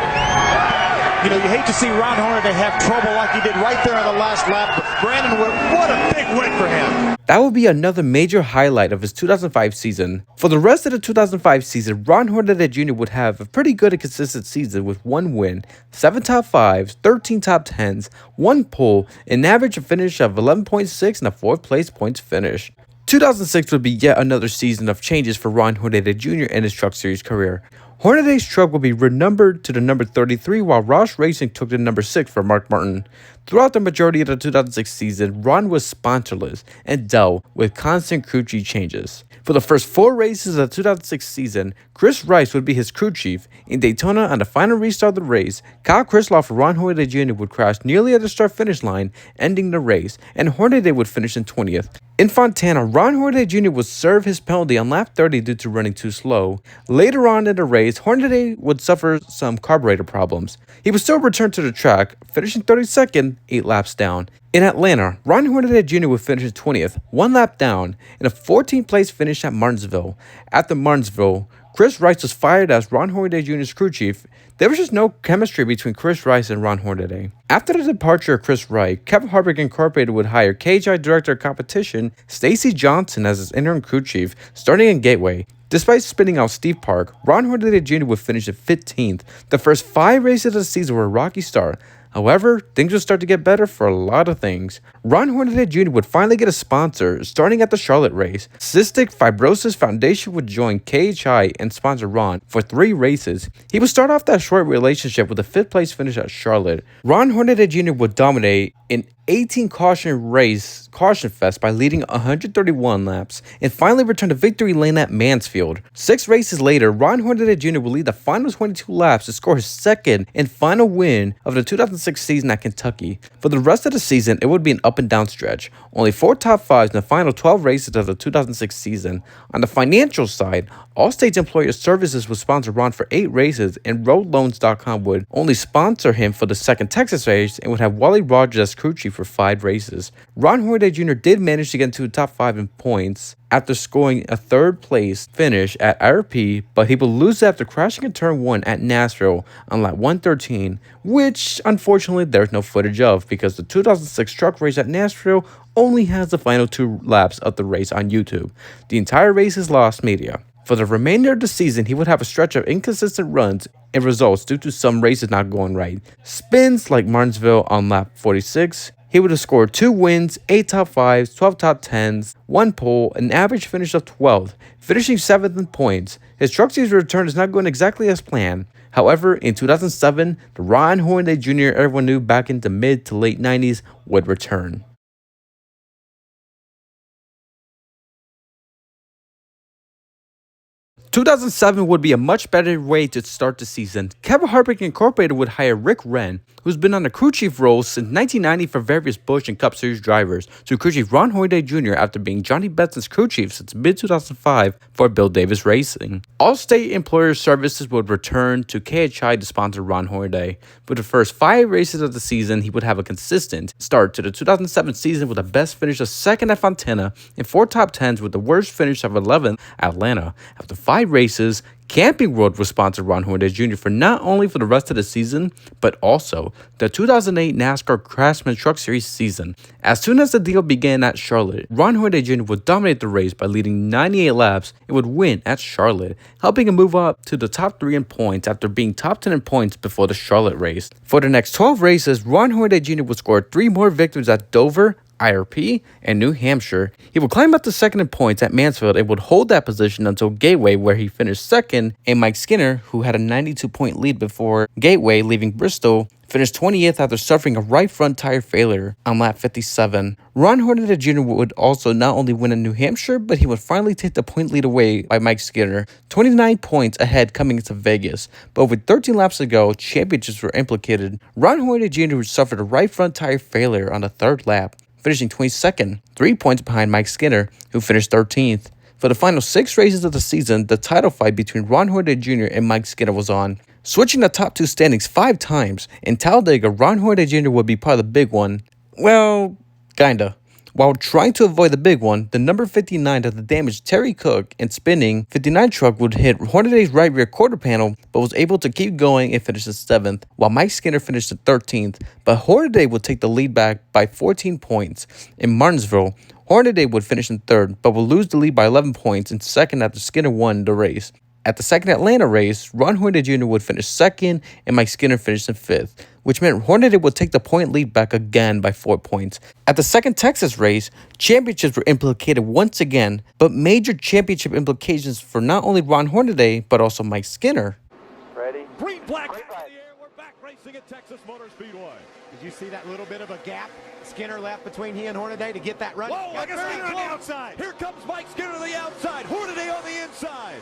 You hate to see Ron Hornaday have trouble like he did right there on the last lap, but Brandon Witt, what a big win for him. That will be another major highlight of his 2005 season. For the rest of the 2005 season, Ron Hornaday Jr. would have a pretty good and consistent season with 1 win, 7 top 5s, 13 top 10s, 1 pole, an average finish of 11.6, and a 4th place points finish. 2006 would be yet another season of changes for Ron Hornaday Jr. and his Truck Series career. Hornaday's truck will be renumbered to the number 33, while Roush Racing took the number 6 for Mark Martin. Throughout the majority of the 2006 season, Ron was sponsorless and dealt with constant crew chief changes. For the first 4 races of the 2006 season, Chris Rice would be his crew chief. In Daytona, on the final restart of the race, Kyle Krislav for Ron Hornaday Jr. would crash nearly at the start-finish line, ending the race, and Hornaday would finish in 20th. In Fontana, Ron Hornaday Jr. would serve his penalty on lap 30 due to running too slow. Later on in the race, Hornaday would suffer some carburetor problems. He would still return to the track, finishing 32nd, 8 laps down. In Atlanta, Ron Hornaday Jr. would finish in 20th, 1 lap down, in a 14th place finish at Martinsville. After Martinsville, Chris Rice was fired as Ron Hornaday Jr.'s crew chief. There was just no chemistry between Chris Rice and Ron Hornaday. After the departure of Chris Rice, Kevin Harvick Incorporated would hire KHI Director of Competition Stacy Johnson as his interim crew chief, starting in Gateway. Despite spinning out Steve Park, Ron Hornaday Jr. would finish at 15th. The first 5 races of the season were a rocky start. However, things would start to get better for a lot of things. Ron Hornaday Jr. would finally get a sponsor, starting at the Charlotte race. Cystic Fibrosis Foundation would join KHI and sponsor Ron for 3 races. He would start off that short relationship with a 5th place finish at Charlotte. Ron Hornaday Jr. would dominate in 18 caution fest by leading 131 laps and finally returned to victory lane at Mansfield. 6 races later, Ron Hornaday Jr. would lead the final 22 laps to score his second and final win of the 2006 season at Kentucky. For the rest of the season, it would be an up and down stretch. Only 4 top 5s in the final 12 races of the 2006 season. On the financial side, Allstate Employer Services would sponsor Ron for 8 races, and RoadLoans.com would only sponsor him for the second Texas race and would have Wally Rogers as crew chief for 5 races. Ron Hornaday Jr. did manage to get into the top 5 in points after scoring a 3rd place finish at IRP, but he would lose after crashing in turn 1 at Nashville on lap 113, which unfortunately there's no footage of because the 2006 truck race at Nashville only has the final 2 laps of the race on YouTube. The entire race is lost media. For the remainder of the season, he would have a stretch of inconsistent runs and results due to some races not going right. Spins like Martinsville on lap 46. He would have scored 2 wins, 8 top 5s, 12 top 10s, 1 pole, an average finish of 12th, finishing 7th in points. His truck season return is not going exactly as planned. However, in 2007, the Ron Hornaday Jr. everyone knew back in the mid to late 90s would return. 2007 would be a much better way to start the season. Kevin Harvick Incorporated would hire Rick Wren, who's been on the crew chief role since 1990 for various Busch and Cup Series drivers, to crew chief Ron Hornaday Jr. after being Johnny Benson's crew chief since mid-2005 for Bill Davis Racing. Allstate Employer Services would return to KHI to sponsor Ron Hornaday. For the first 5 races of the season, he would have a consistent start to the 2007 season with the best finish of 2nd at Fontana and 4 top 10s with the worst finish of 11th at Atlanta. After 5 races, Camping World would sponsor Ron Hornaday Jr. for not only for the rest of the season, but also the 2008 NASCAR Classics Trucks Series season. As soon as the deal began at Charlotte, Ron Hornaday Jr. would dominate the race by leading 98 laps and would win at Charlotte, helping him move up to the top 3 in points after being top 10 in points before the Charlotte race. For the next 12 races, Ron Hornaday Jr. would score 3 more victories at Dover, IRP, and New Hampshire. He would climb up to 2nd in points at Mansfield and would hold that position until Gateway, where he finished 2nd, and Mike Skinner, who had a 92-point lead before Gateway, leaving Bristol, finished 20th after suffering a right front tire failure on lap 57. Ron Hornaday Jr. would also not only win in New Hampshire, but he would finally take the point lead away by Mike Skinner, 29 points ahead coming into Vegas. But with 13 laps to go, championships were implicated. Ron Hornaday Jr. suffered a right front tire failure on the 3rd lap, finishing 22nd, 3 points behind Mike Skinner, who finished 13th. For the final 6 races of the season, the title fight between Ron Hornaday Jr. and Mike Skinner was on. Switching the top 2 standings 5 times, in Talladega, Ron Hornaday Jr. would be part of the big one. Well, kinda. While trying to avoid the big one, the number 59 of the damaged Terry Cook and spinning 59 truck would hit Hornaday's right rear quarter panel, but was able to keep going and finish in 7th, while Mike Skinner finished in 13th. But Hornaday would take the lead back by 14 points. In Martinsville, Hornaday would finish in 3rd, but would lose the lead by 11 points in 2nd after Skinner won the race. At the 2nd Atlanta race, Ron Hornaday Jr. would finish 2nd and Mike Skinner finished in 5th, which meant Hornaday would take the point lead back again by 4 points. At the 2nd Texas race, championships were implicated once again, but major championship implications for not only Ron Hornaday, but also Mike Skinner. flag in the air. We're back racing at Texas Motor Speedway. Did you see that little bit of a gap Skinner left between he and Hornaday to get that run? Whoa, I guess Skinner on the outside. Here comes Mike Skinner to the outside. Hornaday on the inside.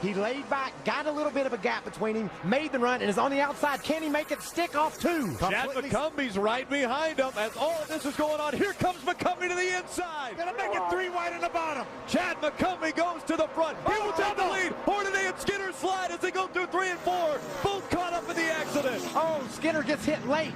He laid back, got a little bit of a gap between him, made the run, and is on the outside. Can he make it stick off two? Chad McCumbie's right behind him as all of this is going on. Here comes McCumbie to the inside. Gonna make it 3 wide in the bottom. Chad McCumbie goes to the front. He will take the lead. Hornaday and Skinner slide as they go through 3 and 4. Both caught up in the accident. Oh, Skinner gets hit late.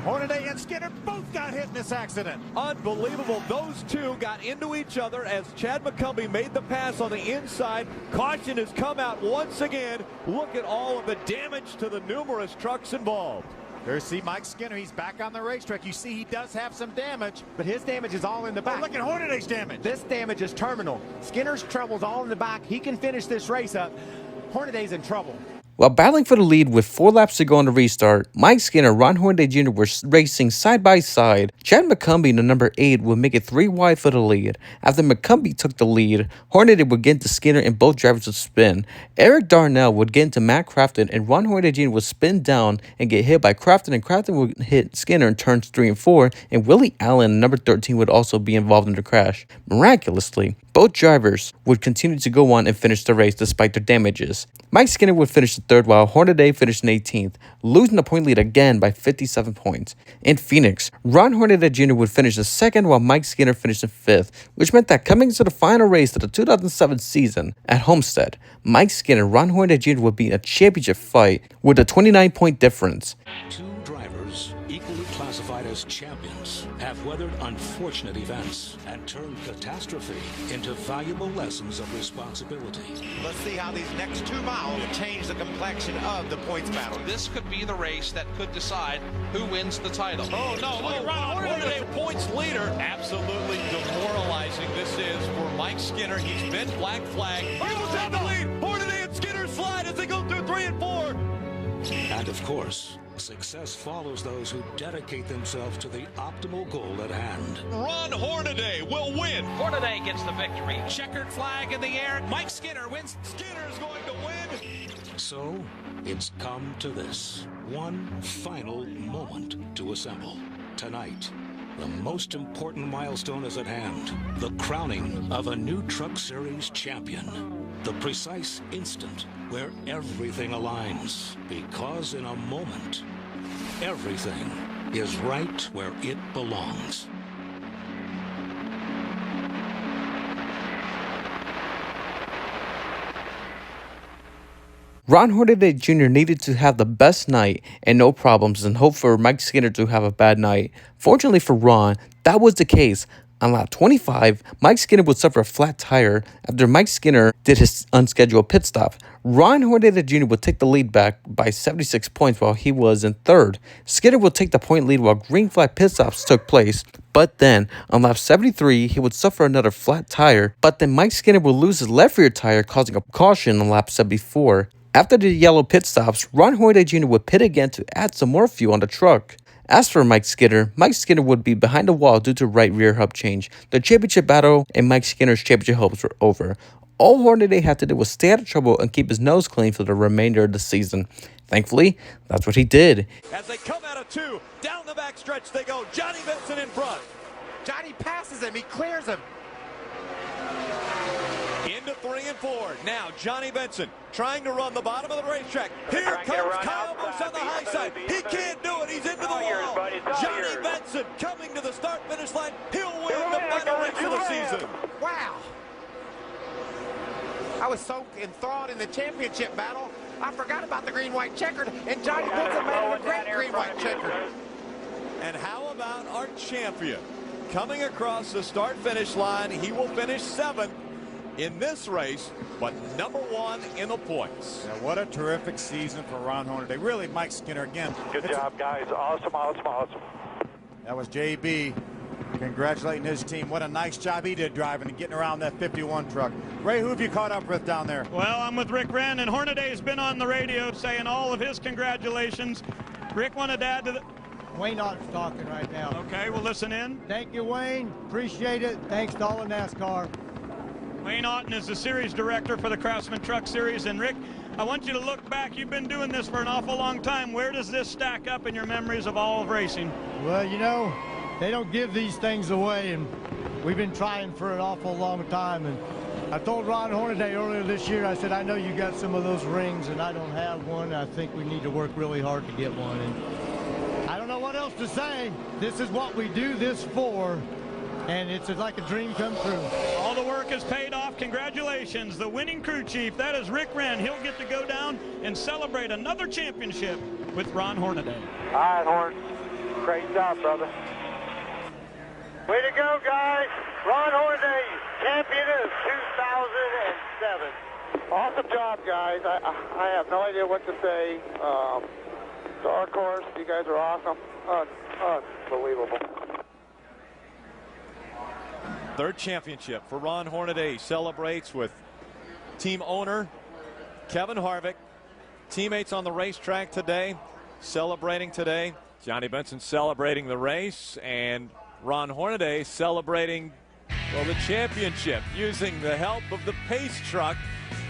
Hornaday and Skinner both got hit in this accident. Unbelievable. Those two got into each other as Chad McCumbie made the pass on the inside. Caution has come out once again. Look at all of the damage to the numerous trucks involved. There's Mike Skinner. He's back on the racetrack. You see he does have some damage, but his damage is all in the back. Look at Hornaday's damage. This damage is terminal. Skinner's trouble's all in the back. He can finish this race up. Hornaday's in trouble. While battling for the lead with 4 laps to go on the restart, Mike Skinner and Ron Hornaday Jr. were racing side by side. Chad McCumbie in the number 8 would make it 3 wide for the lead. After McCumbie took the lead, Hornaday would get into Skinner and both drivers would spin. Eric Darnell would get into Matt Crafton and Ron Hornaday Jr. would spin down and get hit by Crafton, and Crafton would hit Skinner in turns 3 and 4, and Willie Allen, number 13, would also be involved in the crash. Miraculously, both drivers would continue to go on and finish the race despite their damages. Mike Skinner would finish the 3rd while Hornaday finished in 18th, losing the point lead again by 57 points. In Phoenix, Ron Hornaday Jr. would finish the 2nd while Mike Skinner finished in 5th, which meant that coming to the final race of the 2007 season at Homestead, Mike Skinner and Ron Hornaday Jr. would be in a championship fight with a 29-point difference. Two drivers equally classified as champions have weathered unfortunate events and turned catastrophe into valuable lessons of responsibility. Let's see how these next 2 miles change the complexion of the points battle. This could be the race that could decide who wins the title. Oh no, look at Ron Hornaday, points leader. Absolutely demoralizing this is for Mike Skinner. He's been black flagged. He will have the lead. Hornaday and Skinner slide as they go through 3 and 4. And of course, success follows those who dedicate themselves to the optimal goal at hand. Ron Hornaday will win. Hornaday gets the victory. Checkered flag in the air. Mike Skinner wins. Skinner's going to win. So, it's come to this. One final moment to assemble. Tonight, the most important milestone is at hand. The crowning of a new Truck Series champion. The precise instant where everything aligns. Because in a moment, everything is right where it belongs. Ron Hornaday Jr. needed to have the best night and no problems and hope for Mike Skinner to have a bad night. Fortunately for Ron, that was the case. On lap 25, Mike Skinner would suffer a flat tire after Mike Skinner did his unscheduled pit stop. Ron Hornaday Jr. would take the lead back by 76 points while he was in 3rd. Skinner would take the point lead while green flag pit stops took place. But then, on lap 73, he would suffer another flat tire. But then Mike Skinner would lose his left rear tire, causing a caution on lap 74. After the yellow pit stops, Ron Hornaday Jr. would pit again to add some more fuel on the truck. As for Mike Skinner would be behind the wall due to right rear hub change. The championship battle and Mike Skinner's championship hopes were over. All Hornaday had to do was stay out of trouble and keep his nose clean for the remainder of the season. Thankfully, that's what he did. As they come out of 2, down the back stretch they go. Johnny Benson in front. Johnny passes him. He clears him. Into 3 and 4. Now Johnny Benson trying to run the bottom of the racetrack. Here comes Kyle Busch on the high side. He can't do it. He's into the wall. Johnny Benson coming to the start-finish line. He'll win the final race of the season. Wow. I was so enthralled in the championship battle, I forgot about the green-white checkered, and Johnny Benson made it a great green-white checkered. And how about our champion? Coming across the start-finish line, he will finish 7th in this race, but number 1 in the points. Yeah, what a terrific season for Ron Hornaday. Really, Mike Skinner again. Good job, guys. Awesome, awesome, awesome. That was JB congratulating his team. What a nice job he did driving and getting around that 51 truck. Ray, who have you caught up with down there? Well, I'm with Rick Wren, and Hornaday has been on the radio saying all of his congratulations. Rick wanted to add to the... Wayne Otter's talking right now. Okay, we'll listen in. Thank you, Wayne. Appreciate it. Thanks to all of NASCAR. Wayne Otten is the series director for the Craftsman Truck Series, and Rick, I want you to look back. You've been doing this for an awful long time. Where does this stack up in your memories of all of racing? Well, you know, they don't give these things away, and we've been trying for an awful long time. And I told Ron Hornaday earlier this year, I said, I know you got some of those rings, and I don't have one. I think we need to work really hard to get one. And I don't know what else to say. This is what we do this for, and it's like a dream come true. All the work has paid off. Congratulations. The winning crew chief, that is Rick Wren. He'll get to go down and celebrate another championship with Ron Hornaday. All right, Horn. Great job, brother. Way to go, guys. Ron Hornaday, champion of 2007. Awesome job, guys. I have no idea what to say. Dark horse, you guys are awesome. Unbelievable. Third championship for Ron Hornaday. Celebrates with team owner Kevin Harvick. Teammates on the racetrack today, celebrating today. Johnny Benson celebrating the race, and Ron Hornaday celebrating, well, the championship using the help of the pace truck.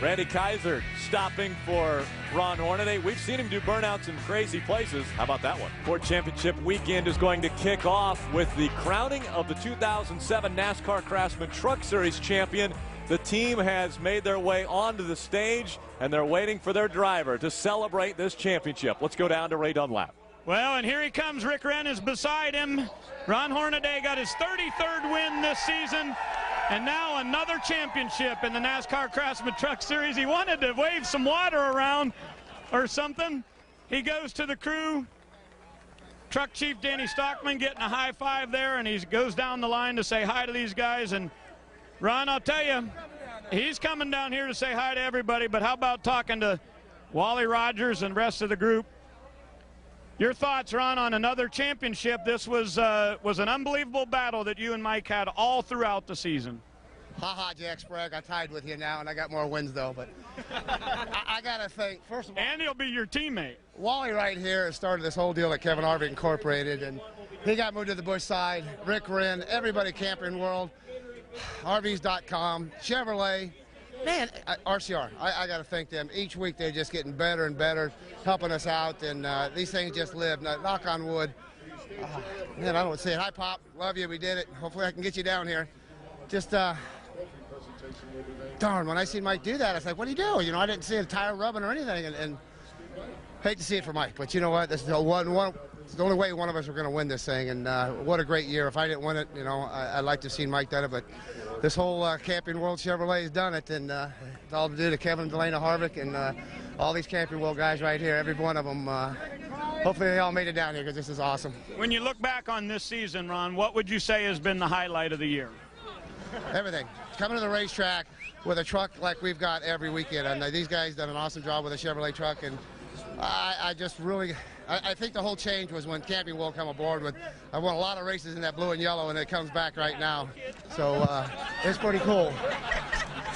Randy Kaiser stopping for Ron Hornaday. We've seen him do burnouts in crazy places. How about that one? Ford Championship weekend is going to kick off with the crowning of the 2007 NASCAR Craftsman Truck Series champion. The team has made their way onto the stage, and they're waiting for their driver to celebrate this championship. Let's go down to Ray Dunlap. Well, and here he comes. Rick Wren is beside him. Ron Hornaday got his 33rd win this season, and now another championship in the NASCAR Craftsman Truck Series. He wanted to wave some water around or something. He goes to the crew. Truck Chief Danny Stockman getting a high five there, and he goes down the line to say hi to these guys. And Ron, I'll tell you, he's coming down here to say hi to everybody, but how about talking to Wally Rogers and the rest of the group? Your thoughts, Ron, on another championship. This was an unbelievable battle that you and Mike had all throughout the season. Ha-ha, Jack Sprague, I tied with you now, and I got more wins, though. But I got to think, first of all... And he'll be your teammate. Wally right here started this whole deal at Kevin Harvick Incorporated, and he got moved to the Busch side. Rick Wren, everybody camping world, RVs.com, Chevrolet. Man, RCR, I got to thank them. Each week they're just getting better and better, helping us out, and these things just live. Knock on wood. Man, I don't want to say it. Hi, Pop. Love you. We did it. Hopefully I can get you down here. Just, darn, when I seen Mike do that, I was like, what do you do? You know, I didn't see a tire rubbing or anything, and hate to see it for Mike. But you know what? This is it's the only way one of us are going to win this thing, and what a great year. If I didn't win it, you know, I'd like to have seen Mike done it, but this whole Camping World Chevrolet has done it, and it's all to do to Kevin and Delana Harvick and all these Camping World guys right here, every one of them. Hopefully they all made it down here because this is awesome. When you look back on this season, Ron, what would you say has been the highlight of the year? Everything. Coming to the racetrack with a truck like we've got every weekend, and these guys done an awesome job with a Chevrolet truck, and I just really... I think the whole change was when Camping World come aboard with, I won a lot of races in that blue and yellow, and it comes back right now. So it's pretty cool.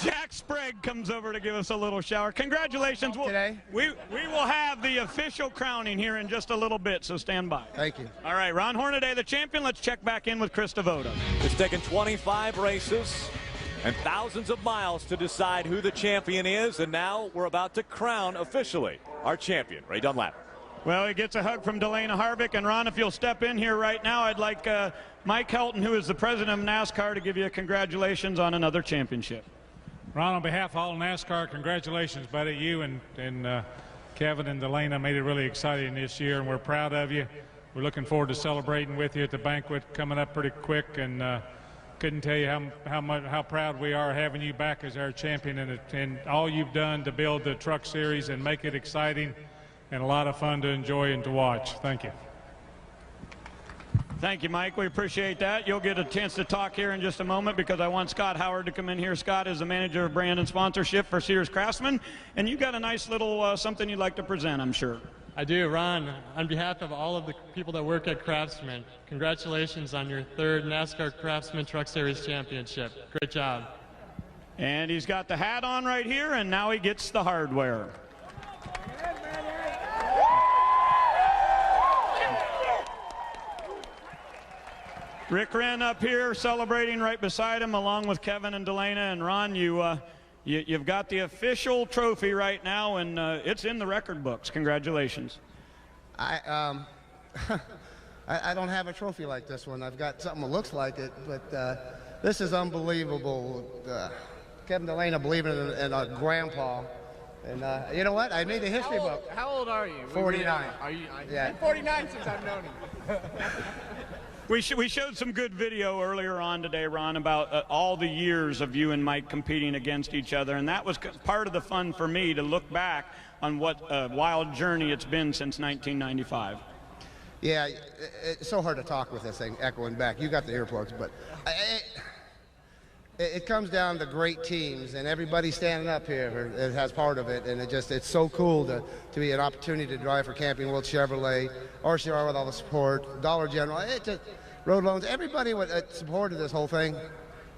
Jack Sprague comes over to give us a little shower. Congratulations. Today? We will have the official crowning here in just a little bit, so stand by. Thank you. All right, Ron Hornaday, the champion. Let's check back in with Chris Devoto. It's taken 25 races and thousands of miles to decide who the champion is, and now we're about to crown officially our champion, Ray Dunlap. Well, he gets a hug from Delana Harvick. And, Ron, if you'll step in here right now, I'd like Mike Helton, who is the president of NASCAR, to give you a congratulations on another championship. Ron, on behalf of all NASCAR, congratulations, buddy. You and Kevin and Delana made it really exciting this year, and we're proud of you. We're looking forward to celebrating with you at the banquet coming up pretty quick, and couldn't tell you how proud we are having you back as our champion and all you've done to build the Truck Series and make it exciting and a lot of fun to enjoy and to watch. Thank you. Thank you, Mike. We appreciate that. You'll get a chance to talk here in just a moment because I want Scott Howard to come in here. Scott is the manager of brand and sponsorship for Sears Craftsman, and you got a nice little something you'd like to present, I'm sure. I do. Ron, on behalf of all of the people that work at Craftsman, congratulations on your third NASCAR Craftsman Truck Series championship. Great job. And he's got the hat on right here, and now he gets the hardware. Rick Wren up here celebrating right beside him along with Kevin and Delana. And Ron, you You've got the official trophy right now, and it's in the record books. Congratulations. I don't have a trophy like this one. I've got something that looks like it, but this is unbelievable. Kevin Delana believing in a grandpa. And you know what? I made the history book. How old are you? 49. Are you? Yeah. Been 49 since I've known you. We showed some good video earlier on today, Ron, about all the years of you and Mike competing against each other, and that was part of the fun for me to look back on what a wild journey it's been since 1995. Yeah, it's so hard to talk with this thing echoing back. You got the earplugs, but it comes down to great teams, and everybody standing up here has part of it, and it's so cool to be an opportunity to drive for Camping World Chevrolet, RCR with all the support, Dollar General, Road Loans, everybody supported this whole thing.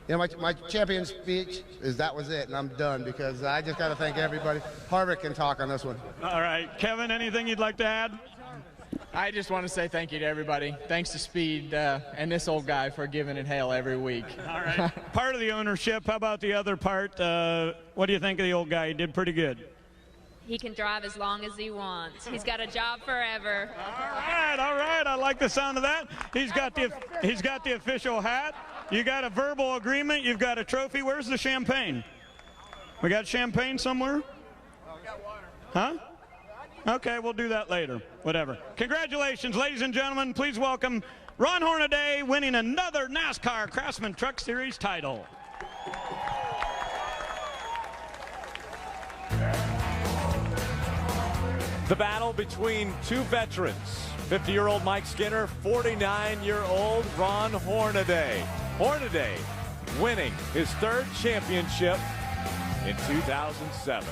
You know, my champion speech that was it, and I'm done because I just got to thank everybody. Harvick can talk on this one. All right, Kevin, anything you'd like to add? I just want to say thank you to everybody. Thanks to Speed and this old guy for giving it hell every week. All right. Part of the ownership. How about the other part? What do you think of the old guy? He did pretty good. He can drive as long as he wants. He's got a job forever. All right. I like the sound of that. He's got the official hat. You got a verbal agreement. You've got a trophy. Where's the champagne? We got champagne somewhere? Oh, we got water. Huh? Okay, we'll do that later. Whatever. Congratulations, ladies and gentlemen. Please welcome Ron Hornaday winning another NASCAR Craftsman Truck Series title. The battle between two veterans, 50-year-old Mike Skinner, 49-year-old Ron Hornaday. Hornaday winning his third championship in 2007.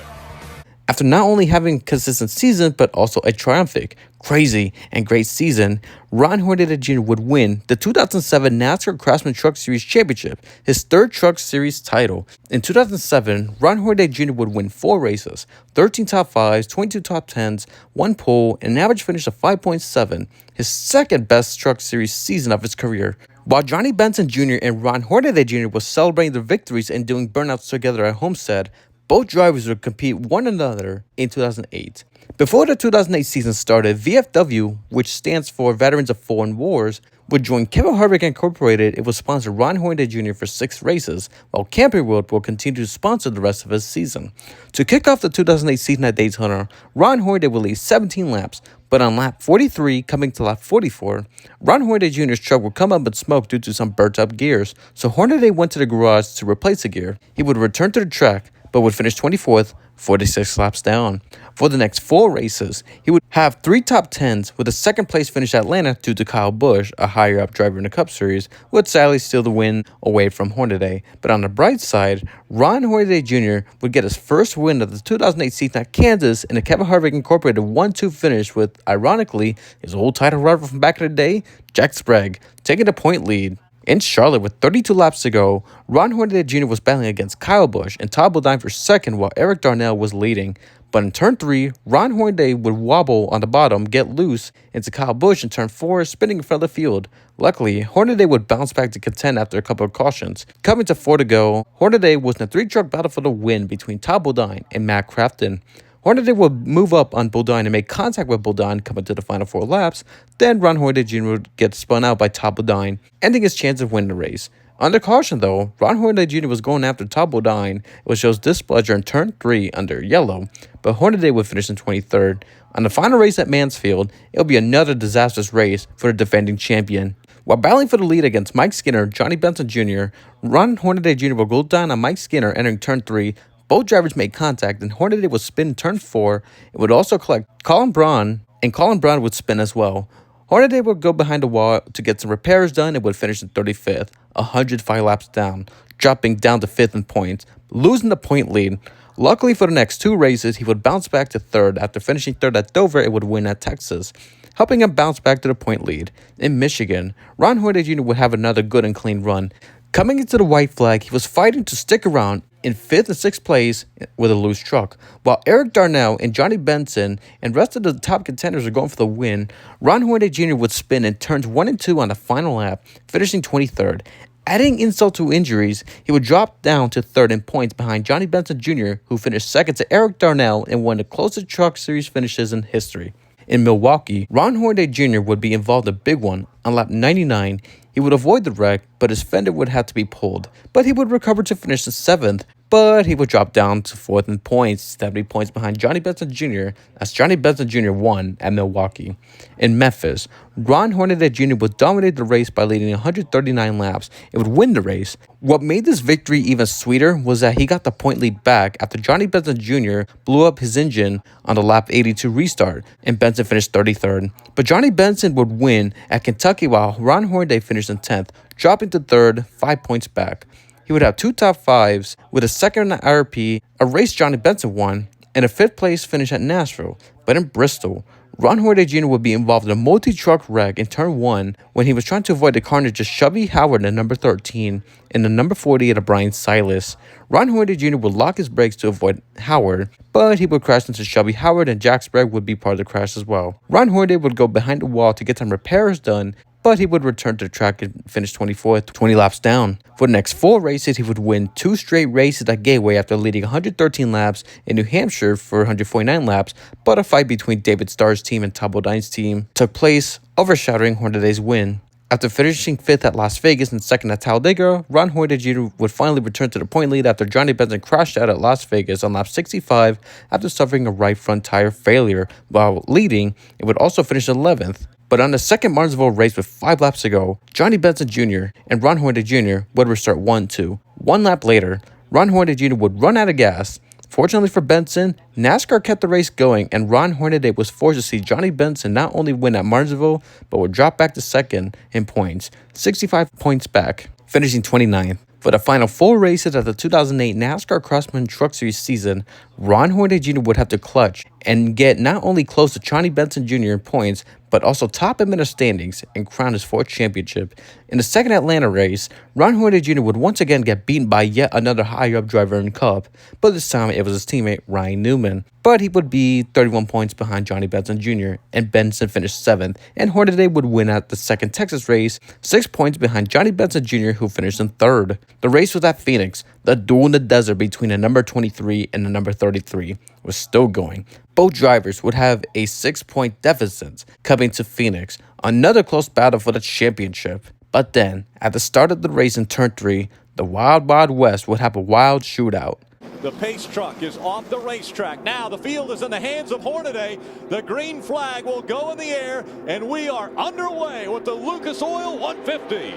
After not only having a consistent season, but also a triumphant, crazy, and great season, Ron Hornaday Jr. would win the 2007 NASCAR Craftsman Truck Series Championship, his third Truck Series title. In 2007, Ron Hornaday Jr. would win 4 races, 13 top 5s, 22 top 10s, 1 pole, and an average finish of 5.7, his second best Truck Series season of his career. While Johnny Benson Jr. and Ron Hornaday Jr. was celebrating their victories and doing burnouts together at Homestead, both drivers would compete one another in 2008. Before the 2008 season started, VFW, which stands for Veterans of Foreign Wars, would join Kevin Harvick Incorporated. It would sponsor Ron Hornaday Jr. for 6 races, while Camping World will continue to sponsor the rest of his season. To kick off the 2008 season at Daytona, Ron Hornaday would lead 17 laps, but on lap 43, coming to lap 44, Ron Hornaday Jr.'s truck would come up in smoke due to some burnt-up gears, so Hornaday went to the garage to replace the gear. He would return to the track, but would finish 24th, 46 laps down. For the next 4 races, he would have 3 top 10s with a second place finish at Atlanta due to Kyle Busch, a higher up driver in the Cup Series, would sadly steal the win away from Hornaday. But on the bright side, Ron Hornaday Jr. would get his first win of the 2008 season at Kansas in a Kevin Harvick Incorporated 1-2 finish with, ironically, his old title rival from back in the day, Jack Sprague, taking the point lead. In Charlotte, with 32 laps to go, Ron Hornaday Jr. was battling against Kyle Busch and Todd Bodine for second while Eric Darnell was leading. But in turn 3, Ron Hornaday would wobble on the bottom, get loose into Kyle Busch in turn 4, spinning in front of the field. Luckily, Hornaday would bounce back to contend after a couple of cautions. Coming to 4 to go, Hornaday was in a 3-truck battle for the win between Todd Bodine and Matt Crafton. Hornaday would move up on Bodine and make contact with Bodine coming to the final 4 laps. Then Ron Hornaday Jr. would get spun out by Todd Bodine, ending his chance of winning the race. Under caution though, Ron Hornaday Jr. was going after Todd Bodine, which shows displeasure in turn 3 under yellow, but Hornaday would finish in 23rd. On the final race at Mansfield, it would be another disastrous race for the defending champion. While battling for the lead against Mike Skinner, Johnny Benson Jr., Ron Hornaday Jr. would go down on Mike Skinner entering turn 3. Both drivers made contact, and Hornaday would spin turn 4. It would also collect Colin Braun, and Colin Braun would spin as well. Hornaday would go behind the wall to get some repairs done and would finish in 35th, 105 laps down, dropping down to 5th in points, losing the point lead. Luckily for the next 2 races, he would bounce back to 3rd. After finishing 3rd at Dover, it would win at Texas, helping him bounce back to the point lead. In Michigan, Ron Hornaday Jr. would have another good and clean run. Coming into the white flag, he was fighting to stick around in 5th and 6th place with a loose truck. While Eric Darnell and Johnny Benson and rest of the top contenders are going for the win, Ron Hornaday Jr. would spin in turns 1 and 2 on the final lap, finishing 23rd. Adding insult to injuries, he would drop down to third in points behind Johnny Benson Jr., who finished second to Eric Darnell in one of the closest Truck Series finishes in history. In Milwaukee, Ron Hornaday Jr. would be involved in a big one. On lap 99, he would avoid the wreck, but his fender would have to be pulled. But he would recover to finish in 7th, but he would drop down to 4th in points, 70 points behind Johnny Benson Jr., as Johnny Benson Jr. won at Milwaukee. In Memphis, Ron Hornaday Jr. would dominate the race by leading 139 laps. It would win the race. What made this victory even sweeter was that he got the point lead back after Johnny Benson Jr. blew up his engine on the lap 82 restart, and Benson finished 33rd. But Johnny Benson would win at Kentucky while Ron Hornaday finished in 10th, dropping to 3rd, 5 points back. He would have 2 top 5s with a second in the IRP, a race Johnny Benson won, and a 5th place finish at Nashville. But in Bristol, Ron Hornaday Jr. would be involved in a multi-truck wreck in turn 1 when he was trying to avoid the carnage of Chevy Howard in number 13 and the number 48 of Brian Silas. Ron Hornaday Jr. would lock his brakes to avoid Howard, but he would crash into Shelby Howard, and Jack Sprague would be part of the crash as well. Ron Hornaday would go behind the wall to get some repairs done, but he would return to the track and finish 24th, 20 laps down. For the next 4 races, he would win 2 straight races at Gateway after leading 113 laps in New Hampshire for 149 laps, but a fight between David Starr's team and Tom Bodine's team took place, overshadowing Hornaday's win. After finishing 5th at Las Vegas and 2nd at Talladega, Ron Hornaday Jr. would finally return to the point lead after Johnny Benson crashed out at Las Vegas on lap 65 after suffering a right front tire failure. While leading, it would also finish 11th. But on the second Martinsville race with 5 laps to go, Johnny Benson Jr. and Ron Hornaday Jr. would restart 1-2. 1 lap later, Ron Hornaday Jr. would run out of gas. Fortunately for Benson, NASCAR kept the race going, and Ron Hornaday was forced to see Johnny Benson not only win at Martinsville, but would drop back to second in points, 65 points back, finishing 29th. For the final 4 races of the 2008 NASCAR Craftsman Truck Series season, Ron Hornaday Jr. would have to clutch and get not only close to Johnny Benson Jr. in points, but also top him in the standings and crown his 4th championship. In the second Atlanta race, Ron Hornaday Jr. would once again get beaten by yet another higher-up driver in Cup, but this time it was his teammate Ryan Newman. But he would be 31 points behind Johnny Benson Jr., and Benson finished 7th, and Hornaday would win at the second Texas race, 6 points behind Johnny Benson Jr., who finished in 3rd. The race was at Phoenix. The duel in the desert between the number 23 and the number 33 was still going. Both drivers would have a 6-point deficit coming to Phoenix, another close battle for the championship. But then, at the start of the race in turn 3, the Wild Wild West would have a wild shootout. The pace truck is off the racetrack. Now the field is in the hands of Hornaday. The green flag will go in the air, and we are underway with the Lucas Oil 150.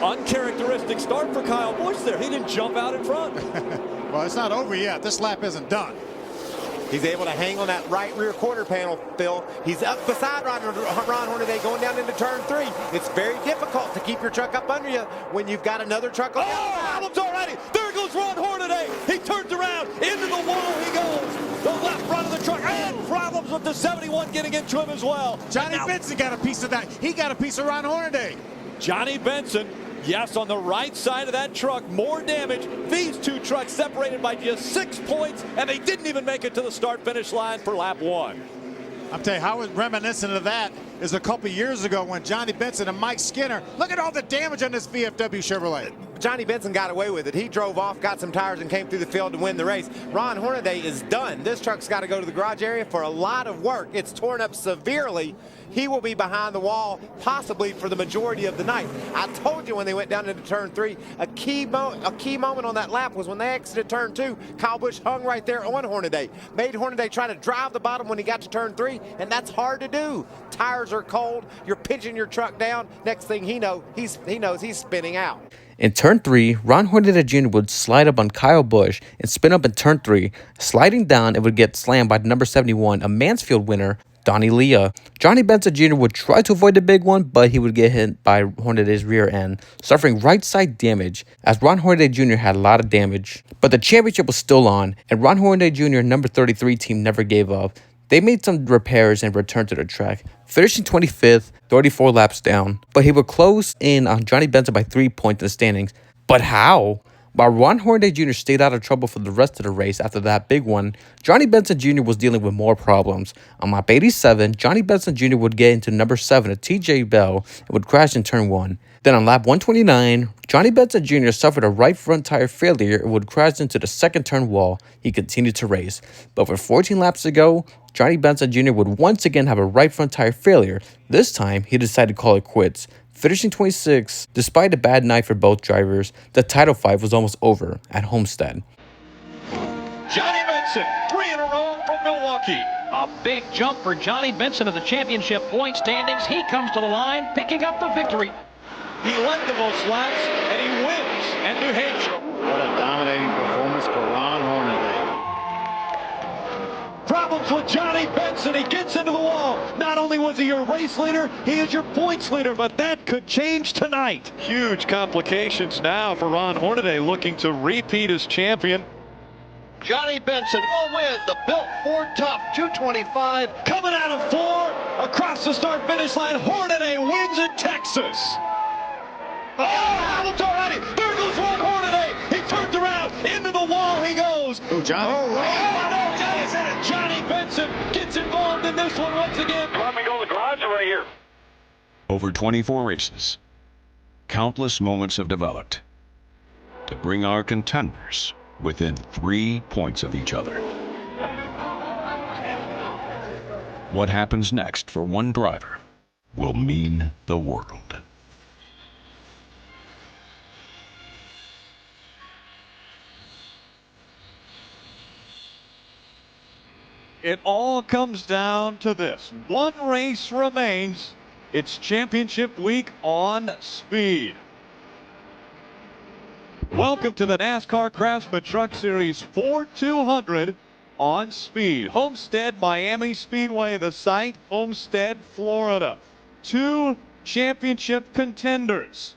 Uncharacteristic start for Kyle Busch there. He didn't jump out in front. Well, it's not over yet. This lap isn't done. He's able to hang on that right rear quarter panel, Phil. He's up beside Ron Hornaday going down into turn 3. It's very difficult to keep your truck up under you when you've got another truck on. Problems already. There goes Ron Hornaday. He turns around. Into the wall he goes. The left front of the truck. And problems with the 71 getting into him as well. Johnny Benson got a piece of that. He got a piece of Ron Hornaday. Johnny Benson, yes, on the right side of that truck, more damage. These 2 trucks separated by just 6 points, and they didn't even make it to the start-finish line for lap 1. I'm telling you, how reminiscent of that is a couple years ago when Johnny Benson and Mike Skinner, look at all the damage on this VFW Chevrolet. Johnny Benson got away with it. He drove off, got some tires, and came through the field to win the race. Ron Hornaday is done. This truck's got to go to the garage area for a lot of work. It's torn up severely. He will be behind the wall possibly for the majority of the night. I told you when they went down into turn 3, a key moment on that lap was when they exited turn 2. Kyle Busch hung right there on Hornaday. Made Hornaday try to drive the bottom when he got to turn 3, and that's hard to do. Tires are cold. You're pitching your truck down. Next thing he knows he's spinning out. In turn 3, Ron Hornaday Jr. would slide up on Kyle Busch and spin up in turn 3. Sliding down, it would get slammed by the number 71, a Mansfield winner, Donnie Leah. Johnny Benson Jr. would try to avoid the big one, but he would get hit by Hornaday's rear end, suffering right side damage, as Ron Hornaday Jr. had a lot of damage. But the championship was still on, and Ron Hornaday Jr. number 33 team never gave up. They made some repairs and returned to the track, finishing 25th, 34 laps down. But he would close in on Johnny Benson by 3 points in the standings. But how? While Ron Hornaday Jr. stayed out of trouble for the rest of the race after that big one, Johnny Benson Jr. was dealing with more problems. On lap 87, Johnny Benson Jr. would get into number 7 at TJ Bell and would crash in turn 1. Then on lap 129, Johnny Benson Jr. suffered a right front tire failure and would crash into the second turn wall. He continued to race, but with 14 laps to go, Johnny Benson Jr. would once again have a right front tire failure. This time, he decided to call it quits. Finishing 26th, despite a bad night for both drivers, the title fight was almost over at Homestead. Johnny Benson, 3 in a row from Milwaukee. A big jump for Johnny Benson of the championship point standings. He comes to the line, picking up the victory. He led the most laps, and he wins at New Hampshire. What a dominating performance for Ron Hornaday. Problems with Johnny Benson. He gets into the wall. Not only was he your race leader, he is your points leader, but that could change tonight. Huge complications now for Ron Hornaday, looking to repeat as champion. Johnny Benson will win the Built Ford Tough 225. Coming out of 4, across the start-finish line, Hornaday wins at Texas. Oh, Hamilton already. There goes Ron Hornaday. He turns around. Into the wall he goes. Oh, Johnny. Oh, no, Johnny's in it. Johnny Benson gets involved in this one once again. Let me go to the garage right here. Over 24 races, countless moments have developed to bring our contenders within 3 points of each other. What happens next for one driver will mean the world. It all comes down to this. One race remains. It's championship week on speed. Welcome to the NASCAR Craftsman Truck Series 4200 on speed. Homestead, Miami Speedway, the site, Homestead, Florida. 2 championship contenders.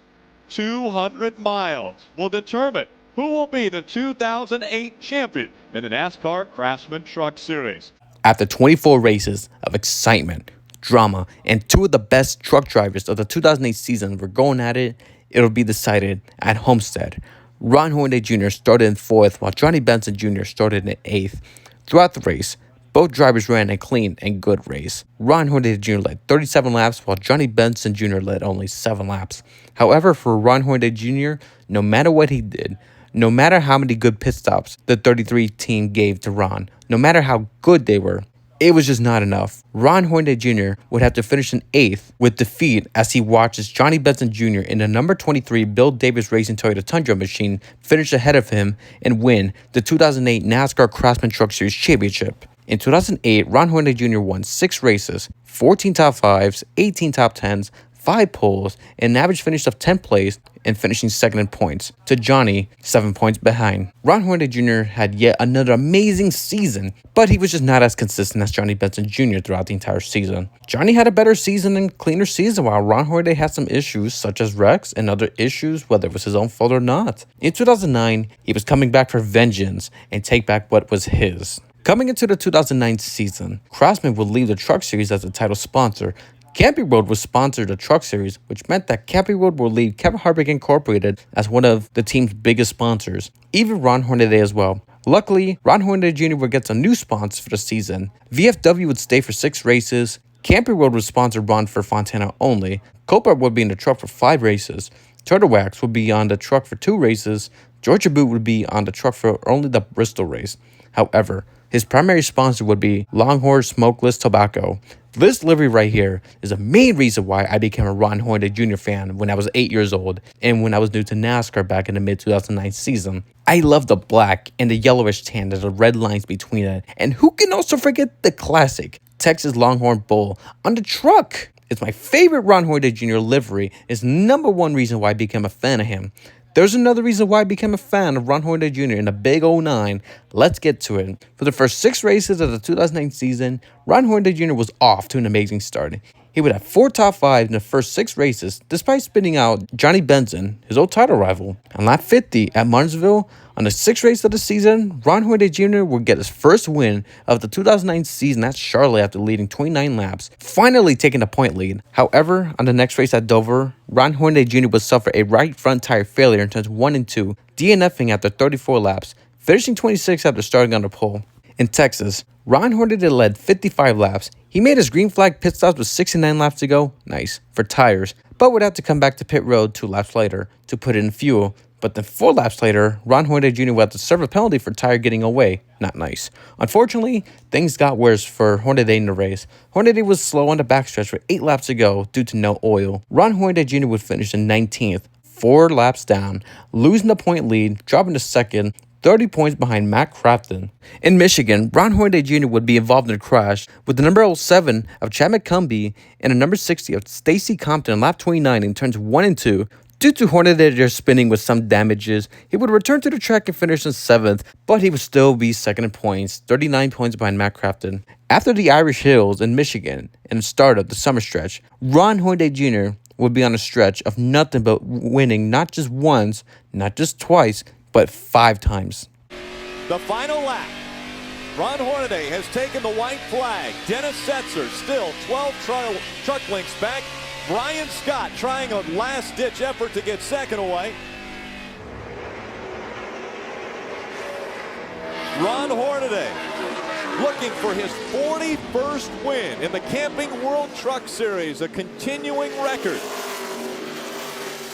200 miles will determine who will be the 2008 champion in the NASCAR Craftsman Truck Series. After 24 races of excitement, drama, and 2 of the best truck drivers of the 2008 season were going at it, it'll be decided at Homestead. Ron Hornaday Jr. started in 4th, while Johnny Benson Jr. started in 8th. Throughout the race, both drivers ran a clean and good race. Ron Hornaday Jr. led 37 laps, while Johnny Benson Jr. led only 7 laps. However, for Ron Hornaday Jr., no matter what he did, no matter how many good pit stops the 33 team gave to Ron, no matter how good they were, it was just not enough. Ron Hornaday Jr. would have to finish in 8th with defeat as he watches Johnny Benson Jr. in the number 23 Bill Davis Racing Toyota Tundra machine finish ahead of him and win the 2008 NASCAR Craftsman Truck Series Championship. In 2008, Ron Hornaday Jr. won 6 races, 14 top 5s, 18 top 10s, 5 poles, and an average finish of 10th place, and finishing 2nd in points, to Johnny 7 points behind. Ron Hornaday Jr. had yet another amazing season, but he was just not as consistent as Johnny Benson Jr. throughout the entire season. Johnny had a better season and cleaner season, while Ron Hornaday had some issues such as wrecks and other issues, whether it was his own fault or not. In 2009, he was coming back for vengeance and take back what was his. Coming into the 2009 season, Craftsman would leave the Truck Series as the title sponsor. Camping World would sponsor the Truck Series, which meant that Camping World would leave Kevin Harvick Incorporated as one of the team's biggest sponsors, even Ron Hornaday as well. Luckily, Ron Hornaday Jr. would get some new sponsors for the season. VFW would stay for 6 races, Camping World would sponsor Ron for Fontana only, Copart would be in the truck for 5 races, Turtle Wax would be on the truck for 2 races, Georgia Boot would be on the truck for only the Bristol race. However, his primary sponsor would be Longhorn Smokeless Tobacco. This livery right here is the main reason why I became a Ron Hornaday Jr. fan when I was 8 years old and when I was new to NASCAR back in the mid-2009 season. I love the black and the yellowish tan and the red lines between it. And who can also forget the classic Texas Longhorn Bull on the truck? It's my favorite Ron Hornaday Jr. livery. It's #1 reason why I became a fan of him. There's another reason why I became a fan of Ron Hornaday Jr. in the big 09. Let's get to it. For the first 6 races of the 2009 season, Ron Hornaday Jr. was off to an amazing start. He would have 4 top 5 in the first 6 races, despite spinning out Johnny Benson, his old title rival. On lap 50 at Martinsville, On the 6th race of the season, Ron Hornaday Jr. would get his first win of the 2009 season at Charlotte after leading 29 laps, finally taking a point lead. However, on the next race at Dover, Ron Hornaday Jr. would suffer a right front tire failure in turns 1 and 2, DNFing after 34 laps, finishing 26 after starting on the pole. In Texas, Ron Hornaday led 55 laps. He made his green flag pit stops with 69 laps to go, nice, for tires, but would have to come back to pit road 2 laps later to put in fuel. But then 4 laps later, Ron Hornaday Jr. would have to serve a penalty for tire getting away. Not nice. Unfortunately, things got worse for Hornaday in the race. Hornaday was slow on the backstretch with 8 laps to go due to no oil. Ron Hornaday Jr. would finish in 19th, 4 laps down, losing the point lead, dropping to 2nd, 30 points behind Matt Crafton. In Michigan, Ron Hornaday Jr. would be involved in a crash with the number 07 of Chad McCumbee and the number 60 of Stacy Compton on lap 29 in turns 1 and 2. Due to Hornaday spinning with some damages, he would return to the track and finish in 7th, but he would still be 2nd in points, 39 points behind Matt Crafton. After the Irish Hills in Michigan and the start of the summer stretch, Ron Hornaday Jr. would be on a stretch of nothing but winning not just once, not just twice, but 5 times. The final lap. Ron Hornaday has taken the white flag. Dennis Setzer still 12 truck lengths back. Brian Scott trying a last-ditch effort to get second away. Ron Hornaday looking for his 41st win in the Camping World Truck Series, a continuing record.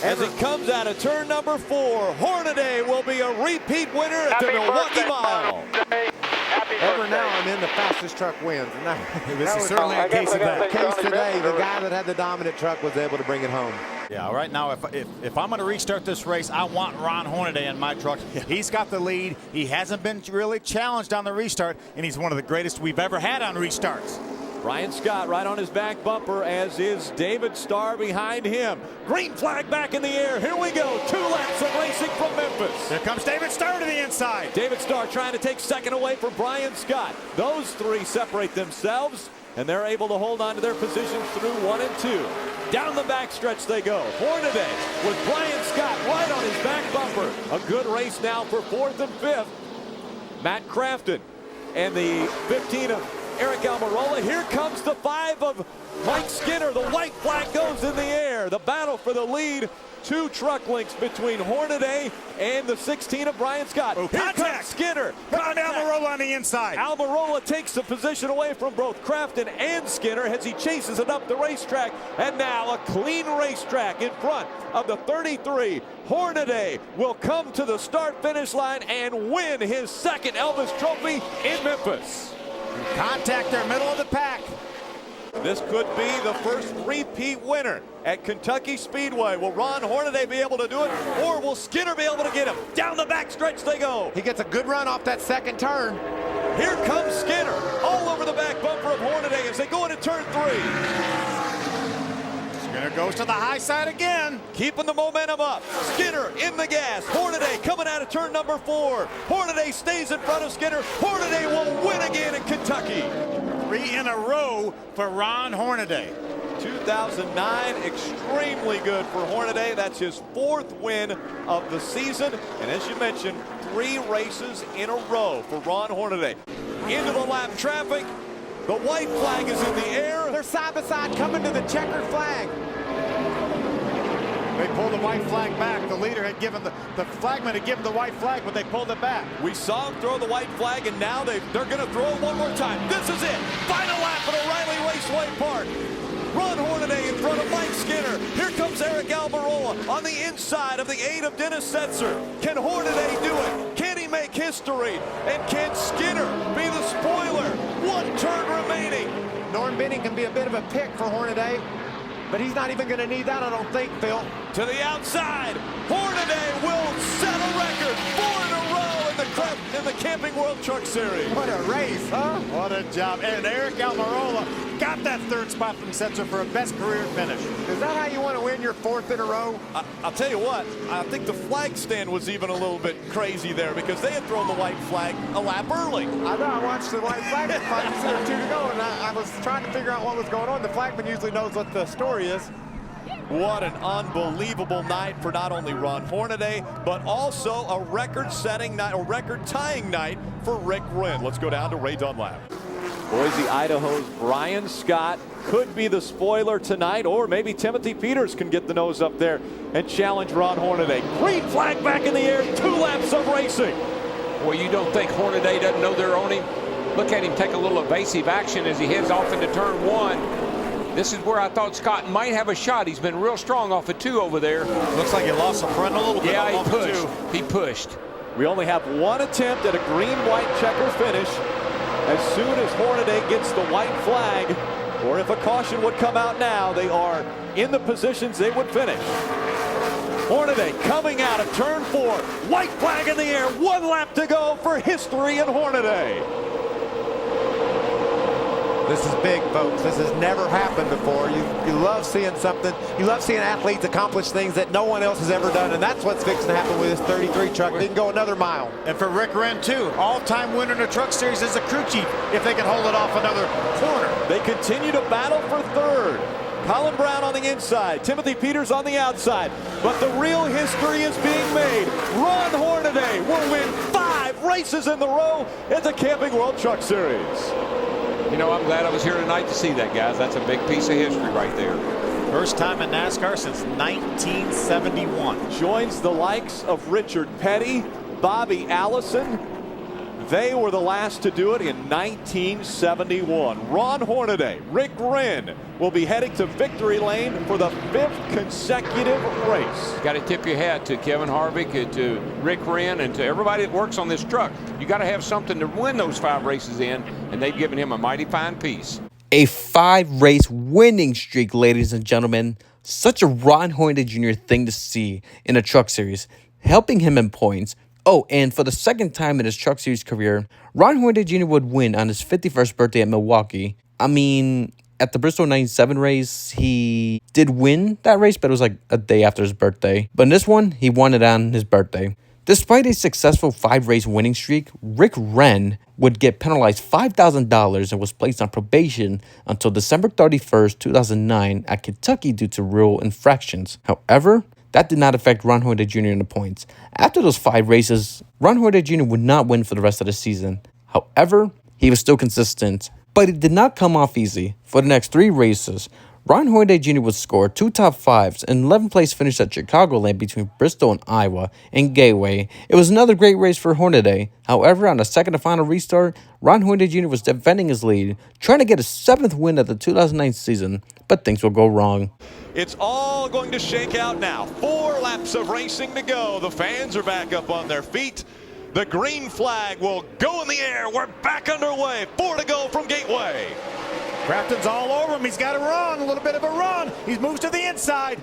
As he comes out of turn number 4, Hornaday will be a repeat winner at the Milwaukee Mile. Ever now I'm in the fastest truck wins. And this is certainly a case of that. Case today, the guy that had the dominant truck was able to bring it home. Yeah, right now, if I'm going to restart this race, I want Ron Hornaday in my truck. He's got the lead. He hasn't been really challenged on the restart, and he's one of the greatest we've ever had on restarts. Brian Scott right on his back bumper, as is David Starr behind him. Green flag back in the air. Here we go. 2 laps of racing from Memphis. Here comes David Starr to the inside. David Starr trying to take second away from Brian Scott. Those 3 separate themselves, and they're able to hold on to their positions through 1 and 2. Down the backstretch they go. Hornaday with Brian Scott right on his back bumper. A good race now for 4th and 5th. Matt Crafton and the 15 of Eric Almirola. Here comes the 5 of Mike Skinner. The white flag goes in the air. The battle for the lead. 2 truck lengths between Hornaday and the 16 of Brian Scott. Oh, here comes Skinner. Almirola on the inside. Almirola takes the position away from both Crafton and Skinner as he chases it up the racetrack. And now a clean racetrack in front of the 33. Hornaday will come to the start-finish line and win his 2nd Elvis Trophy in Memphis. Contact there, middle of the pack. This could be the first repeat winner at Kentucky Speedway. Will Ron Hornaday be able to do it, or will Skinner be able to get him? Down the backstretch they go. He gets a good run off that 2nd turn. Here comes Skinner all over the back bumper of Hornaday as they go into turn 3. Skinner goes to the high side again. Keeping the momentum up. Skinner in the gas. Hornaday coming out of turn number 4. Hornaday stays in front of Skinner. Hornaday will win again in Kentucky. 3 in a row for Ron Hornaday. 2009, extremely good for Hornaday. That's his 4th win of the season. And as you mentioned, 3 races in a row for Ron Hornaday. Into the lap traffic. The white flag is in the air. They're side by side coming to the checkered flag. They pulled the white flag back. The leader had given the flagman had given the white flag, but they pulled it back. We saw him throw the white flag, and now they're going to throw it one more time. This is it. Final lap at O'Reilly Raceway Park. Ron Hornaday in front of Mike Skinner. Here comes Eric Almirola on the inside of the 8 of Dennis Setzer. Can Hornaday do it? Can he make history? And can Skinner be the spoiler? 1 turn remaining. Norm Benning can be a bit of a pick for Hornaday, but he's not even going to need that, I don't think, Phil. To the outside, Hornaday will set a record. 4 in a row in the Camping World Truck Series. What a race, huh? What a job. And Eric Almirola got that 3rd spot from Setzer for a best career finish. Is that how you want to win your 4th in a row? I'll tell you what, I think the flag stand was even a little bit crazy there because they had thrown the white flag a lap early. I know, I watched the white flag fight. There were 2 to go, and I was trying to figure out what was going on. The flagman usually knows what the story is. What an unbelievable night for not only Ron Hornaday, but also a record-setting night, a record-tying night for Rick Wren. Let's go down to Ray Dunlap. Boise, Idaho's Brian Scott could be the spoiler tonight, or maybe Timothy Peters can get the nose up there and challenge Ron Hornaday. Green flag back in the air, 2 laps of racing. Well, you don't think Hornaday doesn't know they're on him? Look at him take a little evasive action as he heads off into turn 1. This is where I thought Scott might have a shot. He's been real strong off of 2 over there. Looks like he lost the front a little bit. Yeah, he pushed. He pushed. We only have 1 attempt at a green-white checker finish. As soon as Hornaday gets the white flag, or if a caution would come out now, they are in the positions they would finish. Hornaday coming out of turn 4. White flag in the air. 1 lap to go for history in Hornaday. This is big, folks. This has never happened before. You love seeing something. You love seeing athletes accomplish things that no one else has ever done, and that's what's fixing to happen with this 33 truck. They can go another mile. And for Rick Wren, too, all-time winner in the Truck Series is a crew chief if they can hold it off another corner. They continue to battle for 3rd. Colin Brown on the inside, Timothy Peters on the outside. But the real history is being made. Ron Hornaday will win 5 races in the row at the Camping World Truck Series. You know, I'm glad I was here tonight to see that, guys. That's a big piece of history right there. First time in NASCAR since 1971. Joins the likes of Richard Petty, Bobby Allison. They were the last to do it in 1971. Ron Hornaday, Rick Wren will be heading to victory lane for the 5th consecutive race. Got to tip your hat to Kevin Harvick, to Rick Wren, and to everybody that works on this truck. You got to have something to win those 5 races in, and they've given him a mighty fine piece. A 5-race winning streak, ladies and gentlemen. Such a Ron Hornaday Jr. thing to see in a Truck Series, helping him in points. Oh, and for the 2nd time in his Truck Series career, Ron Hornaday Jr. would win on his 51st birthday at Milwaukee. I mean, at the Bristol 97 race, he did win that race, but it was like a day after his birthday. But in this one, he won it on his birthday. Despite a successful 5-race winning streak, Rick Wren would get penalized $5,000 and was placed on probation until December 31st, 2009 at Kentucky due to rule infractions. However, that did not affect Ron Hornaday Jr. in the points. After those 5 races, Ron Hornaday Jr. would not win for the rest of the season. However, he was still consistent, but it did not come off easy. For the next 3 races, Ron Hornaday Jr. would score 2 top 5s and 11th place finish at Chicagoland between Bristol and Iowa and Gateway. It was another great race for Hornaday. However, on the 2nd and final restart, Ron Hornaday Jr. was defending his lead, trying to get his 7th win of the 2009 season, but things will go wrong. It's all going to shake out now. 4 laps of racing to go. The fans are back up on their feet. The green flag will go in the air. We're back underway. 4 to go from Gateway. Crafton's all over him. He's got a run, a little bit of a run. He moves to the inside.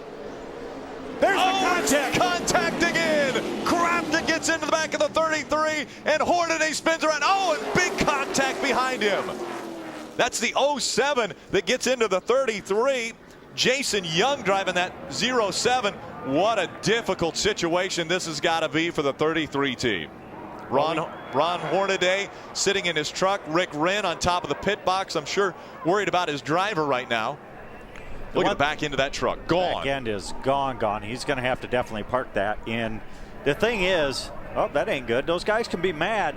There's the contact. Contact again. Crafton gets into the back of the 33, and Hornaday spins around. Oh, and big contact behind him. That's the 07 that gets into the 33. Jason Young driving that 07. What a difficult situation this has got to be for the 33 team. Ron Hornaday sitting in his truck. Rick Wren on top of the pit box. I'm sure worried about his driver right now. Look at the back end of that truck. Gone. Back end is gone. He's going to have to definitely park that in. The thing is, oh, that ain't good. Those guys can be mad.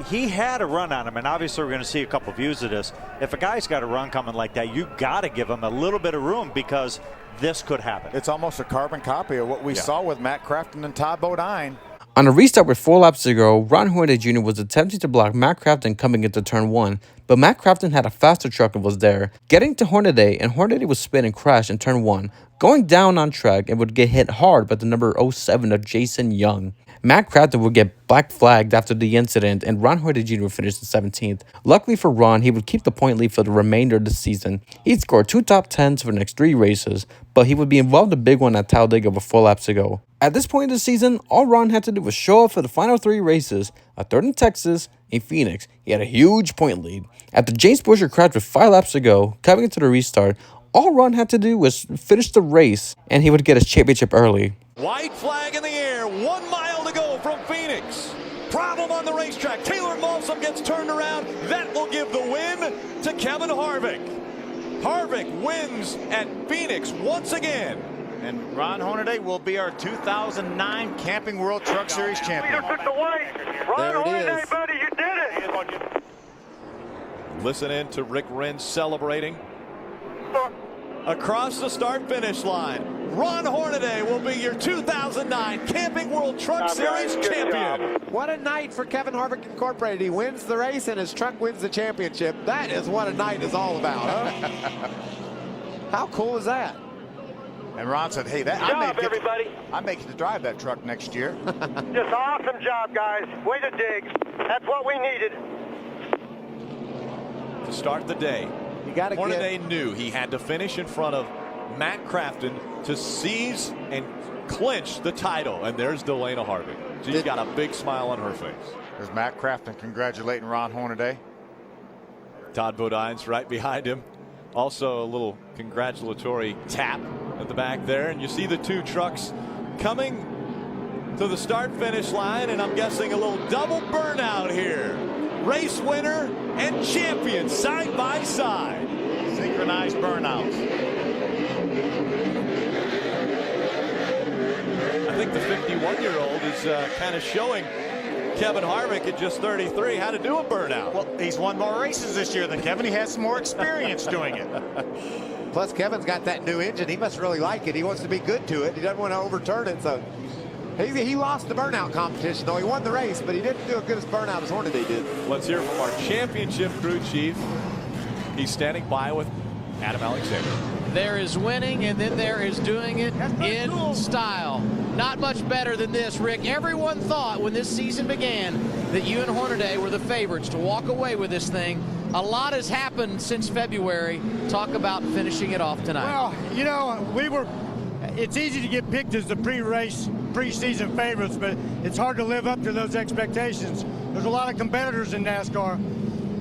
He had a run on him, and obviously we're going to see a couple views of this. If a guy's got a run coming like that, you got to give him a little bit of room because this could happen. It's almost a carbon copy of what we saw with Matt Crafton and Todd Bodine. On a restart with 4 laps to go, Ron Hornaday Jr. was attempting to block Matt Crafton coming into turn 1, but Matt Crafton had a faster truck and was there, getting to Hornaday, and Hornaday would spin and crash in turn 1, going down on track and would get hit hard by the number 07 of Jason Young. Matt Crafton would get black flagged after the incident, and Ron Hornaday Jr. would finish in 17th. Luckily for Ron, he would keep the point lead for the remainder of the season. He'd score 2 top 10s for the next 3 races, but he would be involved in a big one at Talladega with 4 laps to go. At this point in the season, all Ron had to do was show up for the final 3 races, a 3rd in Texas, in Phoenix. He had a huge point lead. After James Buescher crashed with 5 laps to go, coming into the restart, all Ron had to do was finish the race, and he would get his championship early. White flag in the air, 1 mile to go from Phoenix. Problem on the racetrack. Taylor Malsom gets turned around. That will give the win to Kevin Harvick. Harvick wins at Phoenix once again. And Ron Hornaday will be our 2009 Camping World Truck Series champion. Took the white. Ron Hornaday, buddy, you did it. Listen in to Rick Rinn celebrating. Across the start-finish line, Ron Hornaday will be your 2009 Camping World Truck Series champion. What a night for Kevin Harvick Incorporated. He wins the race and his truck wins the championship. That is what a night is all about. Huh? How cool is that? And Ron said, hey, that I may get to drive that truck next year. Just awesome job, guys. Way to dig. That's what we needed. To start the day, Hornaday knew he had to finish in front of Matt Crafton to seize and clinch the title. And there's Delana Harvick. She's got a big smile on her face. There's Matt Crafton congratulating Ron Hornaday. Todd Bodine's right behind him. Also a little congratulatory tap at the back there. And you see the two trucks coming to the start-finish line. And I'm guessing a little double burnout here. Race winner and champion side by side. Synchronized burnouts. I think the 51-year-old is kind of showing Kevin Harvick at just 33 how to do a burnout. Well, he's won more races this year than Kevin. He has some more experience doing it. Plus, Kevin's got that new engine. He must really like it. He wants to be good to it. He doesn't want to overturn it. So he lost the burnout competition, though. He won the race, but he didn't do a good as burnout as Hornaday did. Let's hear from our championship crew chief. He's standing by with Adam Alexander. There is winning, and then there is doing it in style. Not much better than this, Rick. Everyone thought when this season began that you and Hornaday were the favorites to walk away with this thing. A lot has happened since February. Talk about finishing it off tonight. Well, you know, it's easy to get picked as the preseason favorites, but it's hard to live up to those expectations. There's a lot of competitors in NASCAR.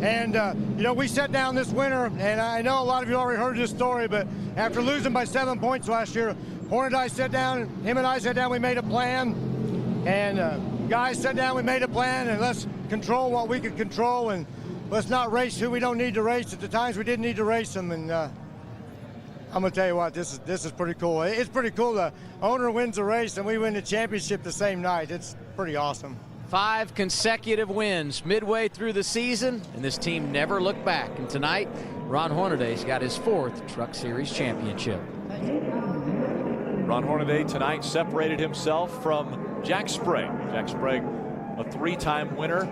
And, you know, we sat down this winter, and I know a lot of you already heard this story, but after losing by 7 points last year, Hornaday sat down, him and I sat down, we made a plan. And guys sat down, we made a plan, and let's control what we could control, and let's not race who we don't need to race at the times we didn't need to race them. And I'm going to tell you what, this is pretty cool. It's pretty cool. The owner wins the race, and we win the championship the same night. It's pretty awesome. 5 consecutive wins midway through the season, and this team never looked back. And tonight, Ron Hornaday's got his 4th Truck Series championship. Ron Hornaday tonight separated himself from Jack Sprague. Jack Sprague, a 3-time winner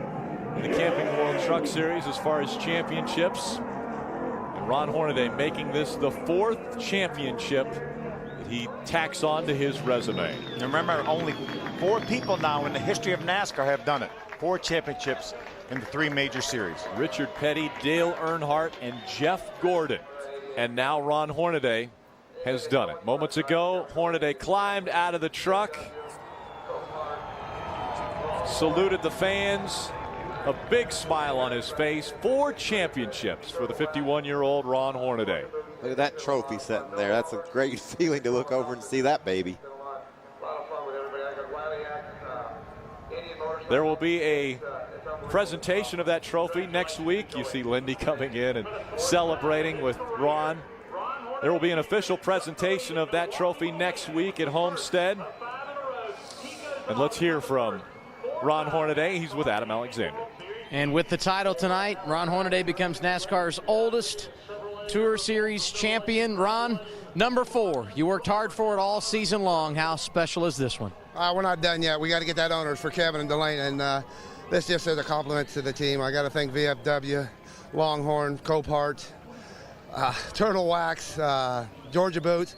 in the Camping World Truck Series as far as championships. And Ron Hornaday making this the 4th championship that he tacks on to his resume. And remember, only 4 people now in the history of NASCAR have done it. 4 championships in the 3 major series. Richard Petty, Dale Earnhardt, and Jeff Gordon. And now Ron Hornaday has done it. Moments ago, Hornaday climbed out of the truck, saluted the fans, a big smile on his face. 4 championships for the 51-year-old Ron Hornaday. Look at that trophy sitting there. That's a great feeling to look over and see that baby. There will be a presentation of that trophy next week. You see Lindy coming in and celebrating with Ron. There will be an official presentation of that trophy next week at Homestead. And let's hear from Ron Hornaday. He's with Adam Alexander. And with the title tonight, Ron Hornaday becomes NASCAR's oldest Tour Series champion. Ron, number 4. You worked hard for it all season long. How special is this one? We're not done yet. We got to get that honors for Kevin and Delana, and this just is a compliment to the team. I got to thank VFW, Longhorn, Copart, Turtle Wax, Georgia Boots,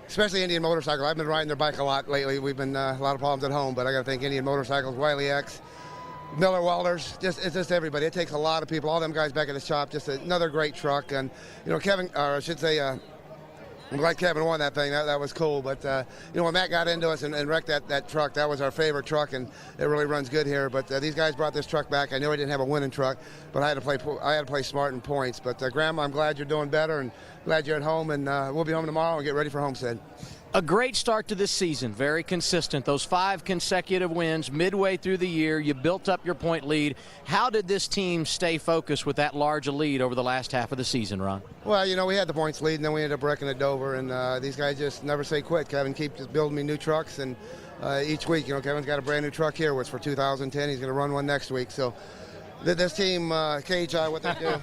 especially Indian Motorcycle. I've been riding their bike a lot lately. We've been a lot of problems at home, but I got to thank Indian Motorcycles, Wiley X, Miller Welders, it's just everybody. It takes a lot of people, all them guys back at the shop. Just another great truck. And you know, Kevin, or I should say, I'm glad Kevin won that thing. That was cool. But you know, when Matt got into us and wrecked that truck, that was our favorite truck, and it really runs good here. But these guys brought this truck back. I knew I didn't have a winning truck, but I had to play smart in points. But Grandma, I'm glad you're doing better, and glad you're at home. And we'll be home tomorrow and get ready for Homestead. A great start to this season, very consistent. Those 5 consecutive wins midway through the year. You built up your point lead. How did this team stay focused with that large a lead over the last half of the season, Ron? Well, you know, we had the points lead, and then we ended up wrecking at Dover, and these guys just never say quit. Kevin keeps just building me new trucks, and each week, you know, Kevin's got a brand new truck here, which for 2010, he's going to run one next week. So this team, KHI, what they do,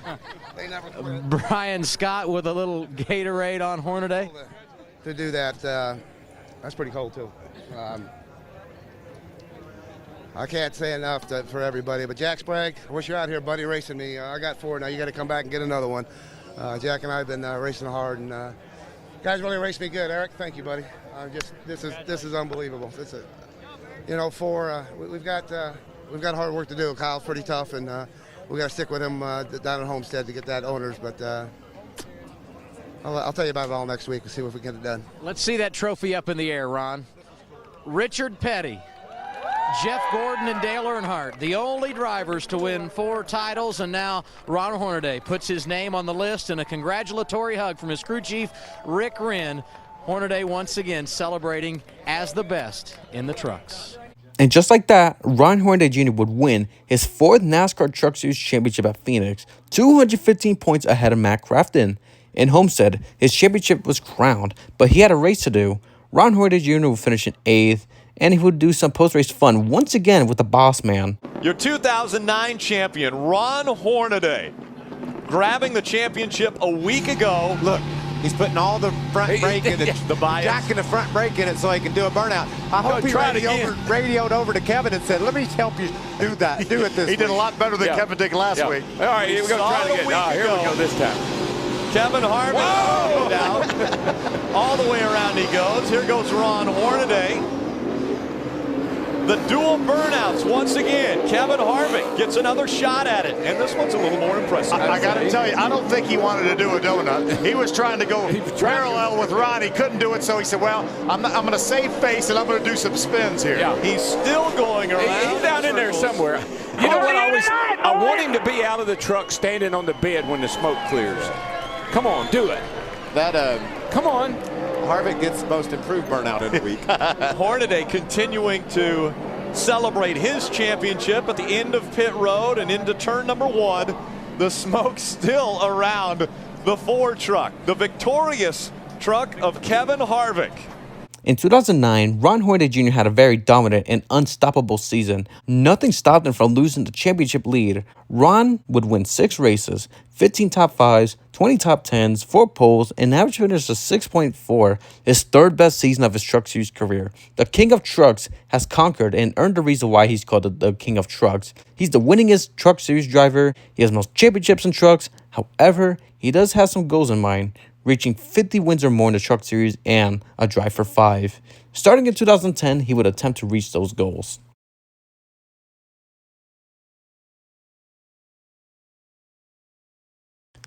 they never quit. Brian Scott with a little Gatorade on Hornaday. To do that, that's pretty cold too. I can't say enough for everybody, but Jack Sprague, I wish you're out here, buddy, racing me. I got 4 now. You got to come back and get another one. Jack and I have been racing hard, and guys really raced me good. Eric, thank you, buddy. This is unbelievable. It's a, you know, we've got hard work to do. Kyle's pretty tough, and we got to stick with him down at Homestead to get that owners, but. I'll tell you about it all next week and see if we can get it done. Let's see that trophy up in the air, Ron. Richard Petty, Jeff Gordon, and Dale Earnhardt, the only drivers to win 4 titles, and now Ron Hornaday puts his name on the list, and a congratulatory hug from his crew chief, Rick Wren. Hornaday once again celebrating as the best in the trucks. And just like that, Ron Hornaday Jr. would win his 4th NASCAR Truck Series championship at Phoenix, 215 points ahead of Matt Crafton. In Homestead, his championship was crowned, but he had a race to do. Ron Hornaday Jr. would finish in 8th, and he would do some post-race fun once again with the boss man. Your 2009 champion, Ron Hornaday, grabbing the championship a week ago. Look, he's putting all the front brake in it, the bias. jacking the front brake in it so he can do a burnout. I hope he radioed over to Kevin and said, let me help you do it this week. He did a lot better than Kevin did last week. All right, here we go. Try it again. Here we go this time. Kevin Harvick down. All the way around he goes. Here goes Ron Hornaday. The dual burnouts once again. Kevin Harvick gets another shot at it, and this one's a little more impressive. I got to tell you, I don't think he wanted to do a donut. He was trying to go parallel with Ron. He couldn't do it, so he said, well, I'm going to save face, and I'm going to do some spins here. Yeah. He's still going around. He's down in there somewhere. You know what? I want him to be out of the truck standing on the bed when the smoke clears. Come on, do it. Come on. Harvick gets the most improved burnout in the week. Hornaday continuing to celebrate his championship at the end of pit road and into turn number 1. The smoke still around the 4 truck, the victorious truck of Kevin Harvick. In 2009, Ron Hornaday Jr. had a very dominant and unstoppable season. Nothing stopped him from losing the championship lead. Ron would win 6 races, 15 top 5s, 20 top 10s, 4 poles, and an average finish of 6.4, his 3rd best season of his Truck Series career. The King of Trucks has conquered and earned the reason why he's called the King of Trucks. He's the winningest Truck Series driver. He has most championships in trucks. However, he does have some goals in mind, reaching 50 wins or more in the Truck Series and a drive for 5. Starting in 2010, he would attempt to reach those goals.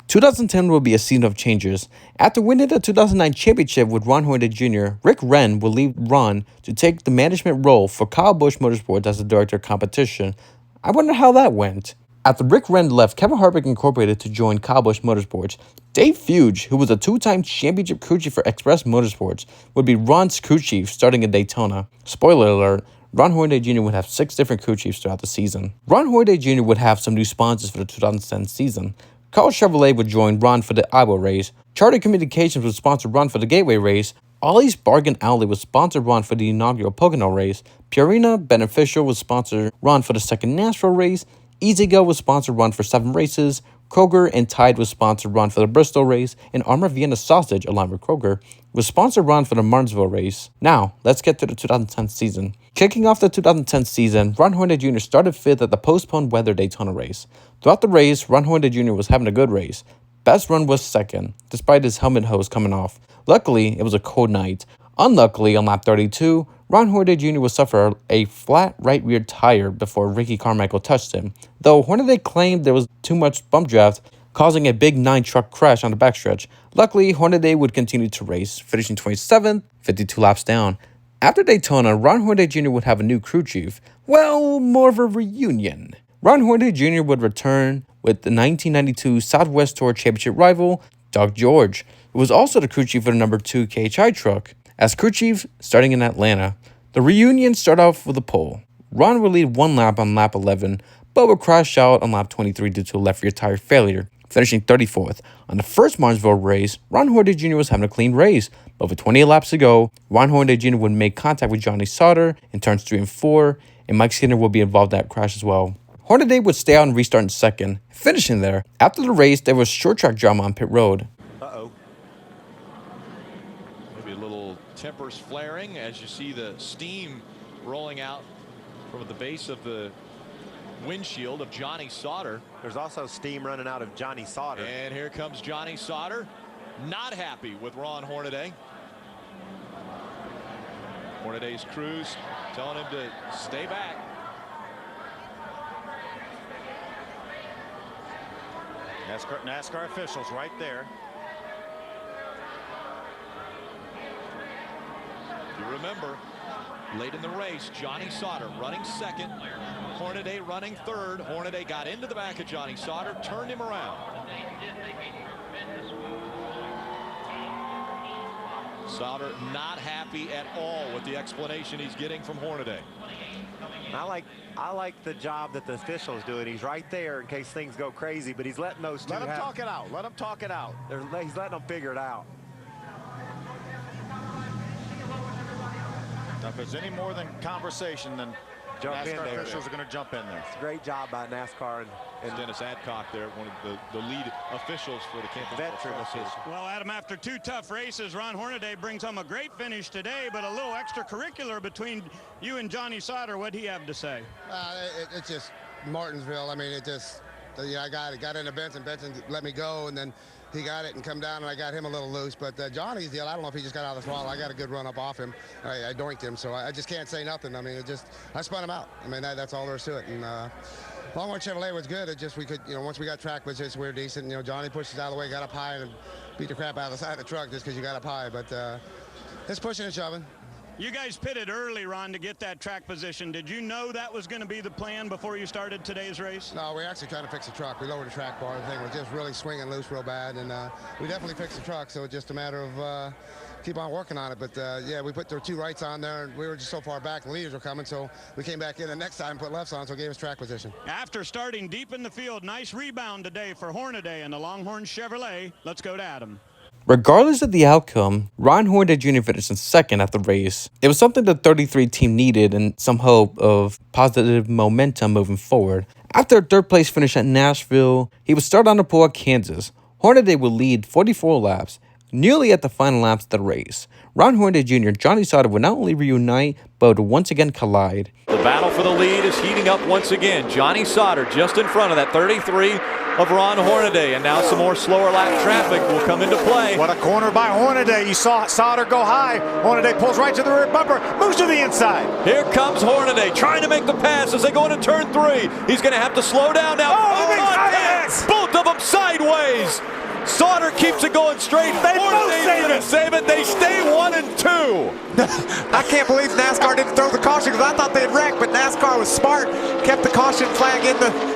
"2010 will be a season of changes. After winning the 2009 championship with Ron Hornaday Jr., Rick Wren will leave Ron to take the management role for Kyle Busch Motorsports as the director of competition. I wonder how that went. After Rick Wren left Kevin Harvick Incorporated to join Kyle Busch Motorsports, Dave Fuge, who was a 2-time championship crew chief for Express Motorsports, would be Ron's crew chief starting in Daytona. Spoiler alert, Ron Hornaday Jr. would have 6 different crew chiefs throughout the season. Ron Hornaday Jr. would have some new sponsors for the 2010 season. Carl Chevrolet would join Ron for the Iowa race. Charter Communications would sponsor Ron for the Gateway race. Ollie's Bargain Alley would sponsor Ron for the inaugural Pocono race. Purina Beneficial would sponsor Ron for the second Nashville race. EasyGo would sponsor Ron for 7 races. Kroger and Tide would sponsor Ron for the Bristol race. And Armour Vienna Sausage, along with Kroger, would sponsor Ron for the Martinsville race. Now, let's get to the 2010 season. Kicking off the 2010 season, Ron Hornaday Jr. started 5th at the postponed weather Daytona race. Throughout the race, Ron Hornaday Jr. was having a good race. Best run was 2nd, despite his helmet hose coming off. Luckily, it was a cold night. Unluckily, on lap 32, Ron Hornaday Jr. would suffer a flat right rear tire before Ricky Carmichael touched him, though Hornaday claimed there was too much bump draft, causing a big 9-truck crash on the backstretch. Luckily, Hornaday would continue to race, finishing 27th, 52 laps down. After Daytona, Ron Hornaday Jr. would have a new crew chief. Well, more of a reunion. Ron Hornaday Jr. would return with the 1992 Southwest Tour Championship rival, Doug George, who was also the crew chief for the number 2 KHI truck. As crew chief, starting in Atlanta, the reunion started off with a pole. Ron would lead one lap on lap 11, but would crash out on lap 23 due to a left rear tire failure, finishing 34th. On the first Martinsville race, Ron Hornaday Jr. was having a clean race, but with 28 laps to go, Ron Hornaday Jr. would make contact with Johnny Sauter in turns 3 and 4, and Mike Skinner would be involved in that crash as well. Hornaday would stay out and restart in second, finishing there. After the race, there was short track drama on pit road. Uh-oh. Maybe a little tempers flaring as you see the steam rolling out from the base of the windshield of Johnny Sauter. There's also steam running out of Johnny Sauter. And here comes Johnny Sauter. Not happy with Ron Hornaday. Hornaday's crews telling him to stay back. NASCAR officials right there. You remember, late in the race, Johnny Sauter running second, Hornaday running third. Hornaday got into the back of Johnny Sauter, turned him around. Sauter not happy at all with the explanation he's getting from Hornaday. I like the job that the official is doing. He's right there in case things go crazy, but he's letting those two Let him talk it out. Let him talk it out. He's letting them figure it out. Now, if there's any more than conversation, then NASCAR officials are going to jump in there. It's a great job by NASCAR and Dennis Adcock there, one of the lead officials for the campus. Veteran official. Well, Adam, after 2 tough races, Ron Hornaday brings home a great finish today, but a little extracurricular between you and Johnny Sauter. What'd he have to say? It's just Martinsville. I mean, it just, I got into Benson. Benson let me go, and then he got it and come down, and I got him a little loose. But Johnny's deal, I don't know if he just got out of the throttle. I got a good run up off him. I doinked him, so I just can't say nothing. I mean, I spun him out. I mean, that's all there is to it. And Longhorn Chevrolet was good. It just, we could, once we got track position, we were decent. Johnny pushed us out of the way, got up high, and beat the crap out of the side of the truck just because you got up high. But it's pushing and shoving. You guys pitted early, Ron, to get that track position. Did you know that was going to be the plan before you started today's race? No, we're actually trying to fix the truck. We lowered the track bar. The thing was just really swinging loose real bad, and we definitely fixed the truck, so it's just a matter of keep on working on it. But, yeah, we put the 2 rights on there, and we were just so far back, the leaders were coming, so we came back in the next time and put lefts on, so it gave us track position. After starting deep in the field, nice rebound today for Hornaday and the Longhorn Chevrolet. Let's go to Adam. Regardless of the outcome, Ron Hornaday Jr. finished in second at the race. It was something the 33 team needed and some hope of positive momentum moving forward. After a third place finish at Nashville, he would start on the pole at Kansas. Hornaday would lead 44 laps, nearly at the final laps of the race. Ron Hornaday Jr. and Johnny Sauter would not only reunite, but would once again collide. The battle for the lead is heating up once again. Johnny Sauter just in front of that 33 of Ron Hornaday, and now some more slower lap traffic will come into play. What a corner by Hornaday. You saw Sauter go high. Hornaday pulls right to the rear bumper, moves to the inside. Here comes Hornaday trying to make the pass as they go into turn 3. He's going to have to slow down now. Both of them sideways. Sauter keeps it going straight. They both save it. They stay 1 and 2. I can't believe NASCAR didn't throw the caution because I thought they'd wreck, but NASCAR was smart, kept the caution flag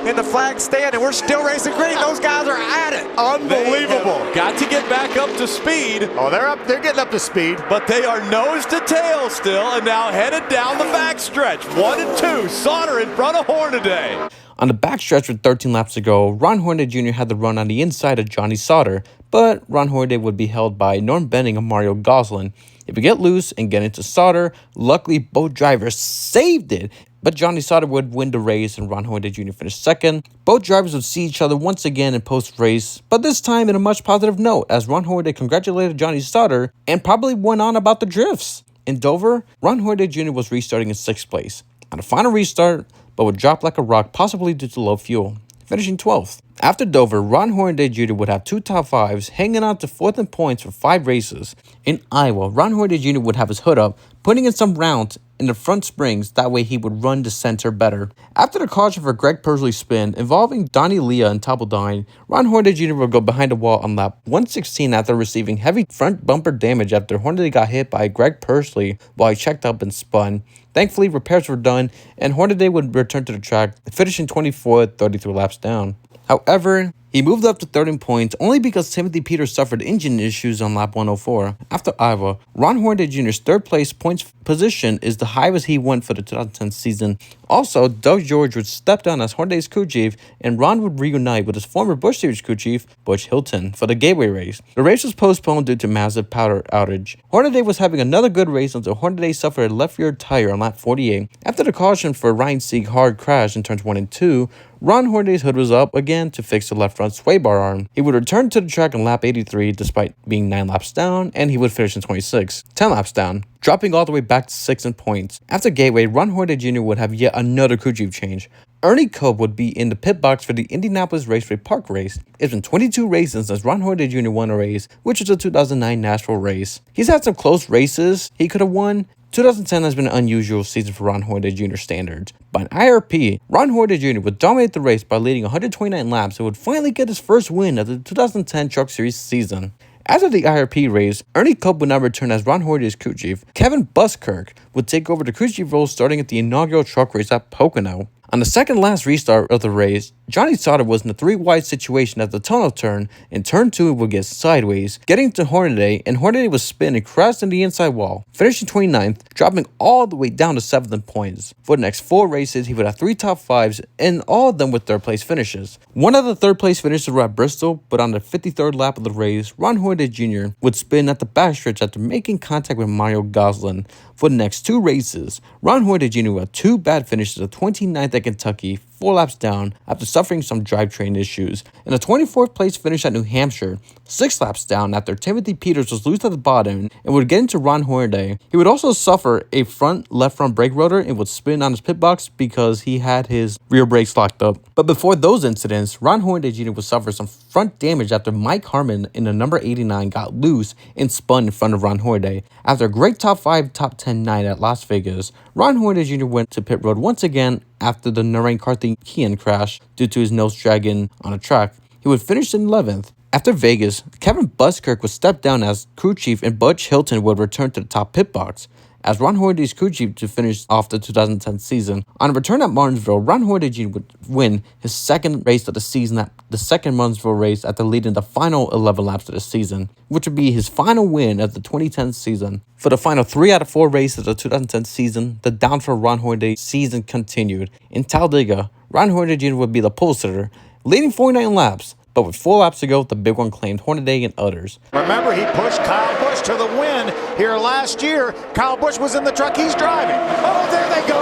in the flag stand, and we're still racing green. Those guys are at it. Unbelievable. Got to get back up to speed. Oh, they're getting up to speed. But they are nose to tail still, and now headed down the backstretch. 1 and 2. Sauter in front of Hornaday. On the backstretch with 13 laps to go, Ron Hornaday Jr. had the run on the inside of Johnny Sauter, but Ron Hornaday would be held by Norm Benning and Mario Gosselin. If you get loose and get into Sauter, luckily both drivers saved it, but Johnny Sauter would win the race and Ron Hornaday Jr. finished second. Both drivers would see each other once again in post-race, but this time in a much positive note, as Ron Hornaday congratulated Johnny Sauter and probably went on about the drifts. In Dover, Ron Hornaday Jr. was restarting in 6th place. On the final restart, but would drop like a rock, possibly due to low fuel, finishing 12th. After Dover, Ron Hornaday Jr. would have 2 top 5s, hanging on to 4th in points for 5 races. In Iowa, Ron Hornaday Jr. would have his hood up, putting in some rounds in the front springs, that way he would run the center better. After the caution for Greg Pursley's spin involving Donnie Leah and Toppledine, Ron Hornaday Jr. would go behind the wall on lap 116 after receiving heavy front bumper damage after Hornaday got hit by Greg Pursley while he checked up and spun. Thankfully, repairs were done, and Hornaday would return to the track, finishing 24th, 33 laps down. However, He moved up to third in points only because Timothy Peters suffered engine issues on lap 104. After Iowa, Ron Hornaday Jr.'s third place points position is the highest he went for the 2010 season. Also, Doug George would step down as Hornaday's crew chief, and Ron would reunite with his former Busch Series crew chief, Butch Hilton, for the Gateway race. The race was postponed due to massive powder outage. Hornaday was having another good race until Hornaday suffered a left rear tire on lap 48. After the caution for Ryan Sieg hard crash in turns 1 and 2, Ron Hornaday's hood was up again to fix the left front sway bar arm. He would return to the track on lap 83 despite being 9 laps down, and he would finish in 26, 10 laps down, dropping all the way back to 6 in points. After Gateway, Ron Hornaday Jr. would have yet another crew chief change. Ernie Cope would be in the pit box for the Indianapolis Raceway Park race. It's been 22 races since Ron Hornaday Jr. won a race, which was the 2009 Nashville race. He's had some close races he could have won. 2010 has been an unusual season for Ron Hornaday Jr. standards. By an IRP, Ron Hornaday Jr. would dominate the race by leading 129 laps and would finally get his first win of the 2010 Truck Series season. After the IRP race, Ernie Cope would now return as Ron Hornaday's crew chief. Kevin Buskirk would take over the crew chief role starting at the inaugural truck race at Pocono. On the second last restart of the race, Johnny Sauter was in a 3-wide situation at the tunnel turn, and turn 2 would get sideways, getting to Hornaday, and Hornaday would spin and crash into the inside wall, finishing 29th, dropping all the way down to 7th in points. For the next 4 races, he would have 3 top 5s, and all of them with third place finishes. One of the third place finishes were at Bristol, but on the 53rd lap of the race, Ron Hornaday Jr. would spin at the backstretch after making contact with Mario Gosselin. For the next 2 races, Ron Hornaday Jr. would have 2 bad finishes of 29th at Kentucky, 4 laps down after suffering some drivetrain issues, and a 24th place finish at New Hampshire, 6 laps down after Timothy Peters was loose at the bottom and would get into Ron Hornaday. He would also suffer a left front brake rotor and would spin on his pit box because he had his rear brakes locked up. But before those incidents, Ron Hornaday Jr. would suffer some front damage after Mike Harmon in the number 89 got loose and spun in front of Ron Hornaday. After a great top 5, top 10 night at Las Vegas, Ron Hornaday Jr. went to pit road once again after the Narain Karthikeyan crash due to his nose dragging on a track. He would finish in 11th. After Vegas, Kevin Buskirk would step down as crew chief and Butch Hilton would return to the top pit box as Ron Hornaday's crew chief to finish off the 2010 season. On return at Martinsville, Ron Hornaday Jr. would win his second race of the season at the second Martinsville race after leading the final 11 laps of the season, which would be his final win of the 2010 season. For the final 3 out of 4 races of the 2010 season, the down for Ron Hornaday season continued. In Talladega, Ron Hornaday Jr. would be the pole sitter, leading 49 laps. But with 4 laps to go, the big one claimed Hornaday and others. Remember, he pushed Kyle Busch to the win here last year. Kyle Busch was in the truck he's driving. Oh, there they go.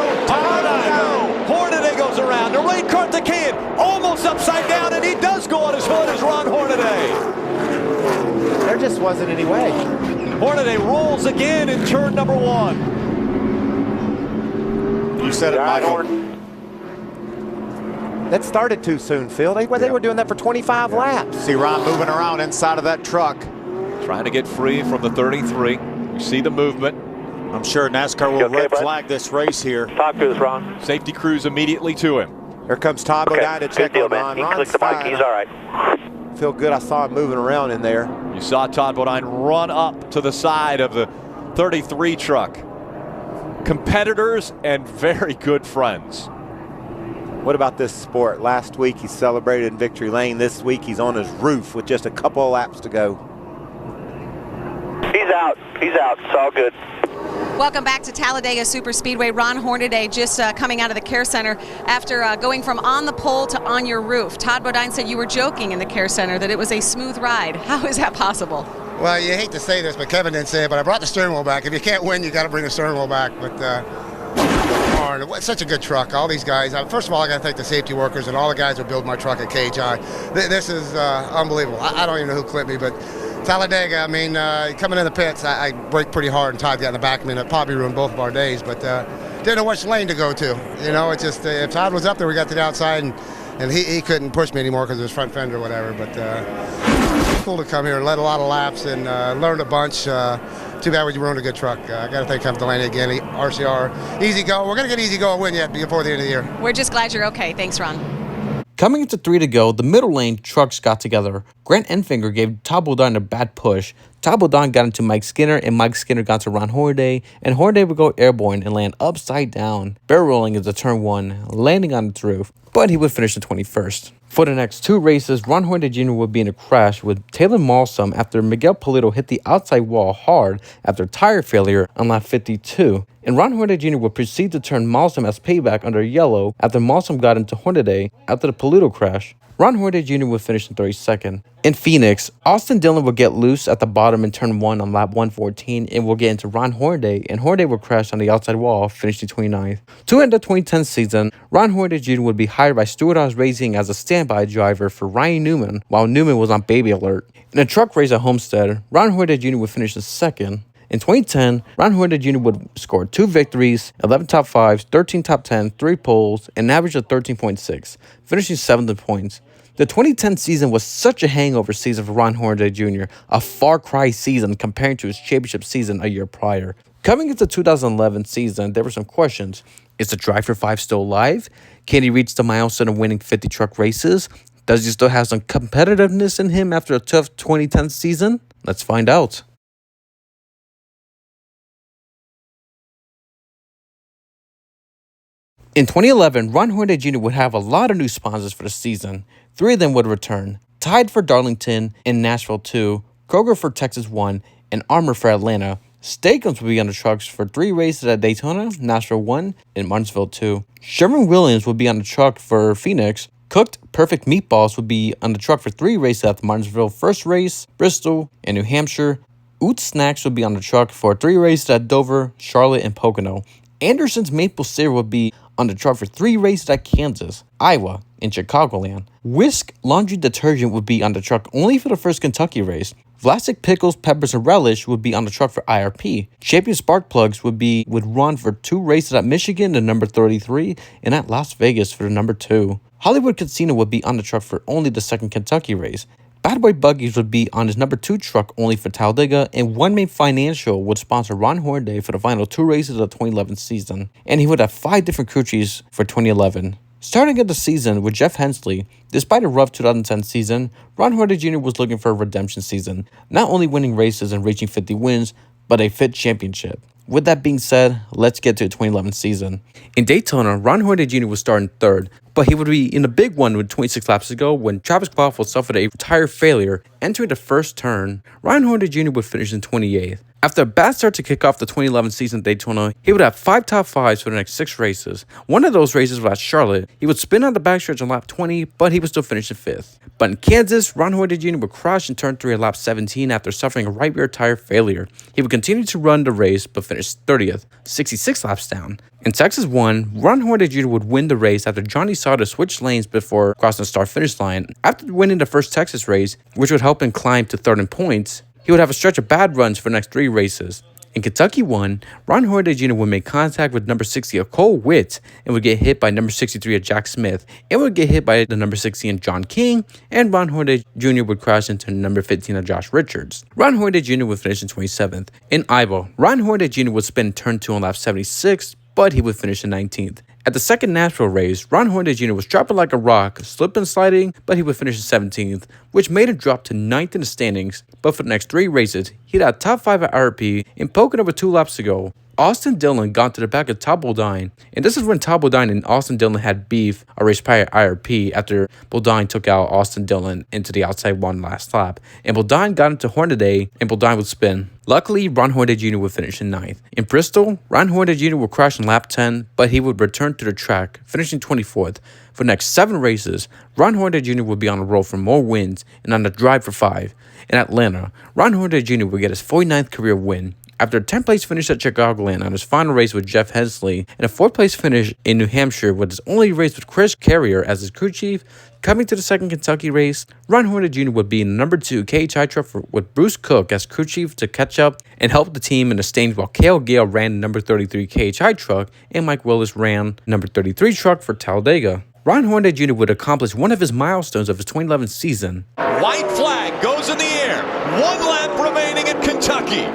Hornaday goes around. Narain Karthikeyan almost upside down, and he does go on his hood as Ron Hornaday. There just wasn't any way. Hornaday rolls again in turn number 1. You said it, Michael. That started too soon, Phil. They were doing that for 25 laps. See Ron moving around inside of that truck. Trying to get free from the 33. You see the movement. I'm sure NASCAR will red flag this race here. Talk to us, Ron. Safety crews immediately to him. Here comes Todd Bodine to check on Ron. He clicked the bike. He's all right. Feel good. I saw him moving around in there. You saw Todd Bodine run up to the side of the 33 truck. Competitors and very good friends. What about this sport? Last week he celebrated in Victory Lane. This week he's on his roof with just a couple of laps to go. He's out. He's out. It's all good. Welcome back to Talladega Superspeedway. Ron Hornaday just coming out of the Care Center after going from on the pole to on your roof. Todd Bodine said you were joking in the Care Center that it was a smooth ride. How is that possible? Well, you hate to say this, but Kevin didn't say it, but I brought the steering wheel back. If you can't win, you got to bring the steering wheel back. But it's such a good truck. All these guys, first of all, I got to thank the safety workers and all the guys who build my truck at KHI. This is unbelievable. I don't even know who clipped me, but Talladega, I mean, coming in the pits, I braked pretty hard, and Todd got in the back of me, and it probably ruined both of our days, but didn't know which lane to go to. You know, it's just, if Todd was up there, we got to the outside, and he couldn't push me anymore because of his front fender or whatever, but it's cool to come here and led a lot of laps and learned a bunch. Too bad we ruined a good truck. I got to thank Kevin Delaney again, RCR. Easy Go. We're going to get Easy Go a win yet before the end of the year. We're just glad you're okay. Thanks, Ron. Coming into 3 to go, the middle lane trucks got together. Grant Enfinger gave Todd Bodine a bad push. Todd Bodine got into Mike Skinner, and Mike Skinner got to Ron Hornaday, and Hornaday would go airborne and land upside down, barrel rolling into turn 1, landing on its roof, but he would finish in 21st. For the next 2 races, Ron Hornaday Jr. would be in a crash with Taylor Malsom after Miguel Polito hit the outside wall hard after tire failure on lap 52. And Ron Hornaday Jr. would proceed to turn Malsom as payback under yellow after Malsom got into Hornaday after the Polito crash. Ron Hornaday Jr. would finish in 32nd. In Phoenix, Austin Dillon would get loose at the bottom in turn 1 on lap 114 and will get into Ron Hornaday, and Hornaday would crash on the outside wall, finishing 29th. To end the 2010 season, Ron Hornaday Jr. would be hired by Stewart-Haas Racing as a standby driver for Ryan Newman while Newman was on baby alert. In a truck race at Homestead, Ron Hornaday Jr. would finish in 2nd. In 2010, Ron Hornaday Jr. would score 2 victories, 11 top 5s, 13 top 10, 3 poles, and an average of 13.6, finishing 7th in points. The 2010 season was such a hangover season for Ron Hornaday Jr., a far cry season compared to his championship season a year prior. Coming into the 2011 season, there were some questions. Is the Drive for 5 still alive? Can he reach the milestone of winning 50 truck races? Does he still have some competitiveness in him after a tough 2010 season? Let's find out. In 2011, Ron Hornaday Jr. would have a lot of new sponsors for the season. 3 of them would return. Tide for Darlington and Nashville 2, Kroger for Texas 1, and Armour for Atlanta. Steakums would be on the trucks for 3 races at Daytona, Nashville 1, and Martinsville 2. Sherwin-Williams would be on the truck for Phoenix. Cooked Perfect Meatballs would be on the truck for 3 races at the Martinsville first race, Bristol, and New Hampshire. Oot Snacks would be on the truck for 3 races at Dover, Charlotte, and Pocono. Anderson's Maple Syrup would be on the truck for 3 races at Kansas, Iowa, and Chicagoland. Whisk Laundry Detergent would be on the truck only for the first Kentucky race. Vlasic Pickles, Peppers, and Relish would be on the truck for IRP. Champion Spark Plugs would run for 2 races at Michigan, the number 33, and at Las Vegas for the number 2. Hollywood Casino would be on the truck for only the second Kentucky race. Bad Boy Buggies would be on his number 2 truck only for Talladega, and One Main Financial would sponsor Ron Hornaday for the final 2 races of the 2011 season, and he would have 5 different crew chiefs for 2011. Starting at the season with Jeff Hensley, despite a rough 2010 season, Ron Hornaday Jr. was looking for a redemption season, not only winning races and reaching 50 wins, but a fit championship. With that being said, let's get to the 2011 season. In Daytona, Ron Hornaday Jr. was starting 3rd, but he would be in a big one with 26 laps to go when Travis Kvapil suffered a tire failure. Entering the first turn, Ron Hornaday Jr. would finish in 28th. After a bad start to kick off the 2011 season at Daytona, he would have 5 top 5s for the next 6 races. One of those races was at Charlotte. He would spin on the backstretch on lap 20, but he would still finish in 5th. But in Kansas, Ron Hornaday Jr. would crash in turn 3 at lap 17 after suffering a right rear tire failure. He would continue to run the race, but finish 30th, 66 laps down. In Texas 1, Ron Hornaday Jr. would win the race after Johnny Sauter switched lanes before crossing the start-finish line. After winning the first Texas race, which would help him climb to 3rd in points, he would have a stretch of bad runs for the next 3 races. In Kentucky 1, Ron Hornaday Jr. would make contact with number 60 of Cole Witt and would get hit by number 63 of Jack Smith, and would get hit by the number 16 of John King, and Ron Hornaday Jr. would crash into number 15 of Josh Richards. Ron Hornaday Jr. would finish in 27th. In Iowa, Ron Hornaday Jr. would spin turn 2 on lap 76, but he would finish in 19th. At the second Nashville race, Ron Hornaday Jr. was dropping like a rock, slipping and sliding, but he would finish in 17th, which made him drop to 9th in the standings. But for the next 3 races, he'd have top 5 at IRP and Pocono with 2 laps to go. Austin Dillon got to the back of Todd Bodine, and this is when Todd Bodine and Austin Dillon had beef a race prior at IRP after Bodine took out Austin Dillon into the outside one last lap, and Bodine got into Hornaday, and Bodine would spin. Luckily, Ron Hornaday Jr. would finish in 9th. In Bristol, Ron Hornaday Jr. would crash in lap 10, but he would return to the track, finishing 24th. For the next 7 races, Ron Hornaday Jr. would be on a roll for more wins and on the drive for 5. In Atlanta, Ron Hornaday Jr. would get his 49th career win. After a 10th place finish at Chicagoland on his final race with Jeff Hensley, and a 4th place finish in New Hampshire with his only race with Chris Carrier as his crew chief, coming to the second Kentucky race, Ron Hornaday Jr. would be in the number 2 KHI truck with Bruce Cook as crew chief to catch up and help the team in the standings while Cale Gale ran the number 33 KHI truck and Mike Willis ran number 33 truck for Talladega. Ron Hornaday Jr. would accomplish one of his milestones of his 2011 season. White flag goes in the air. 1 lap remaining in Kentucky.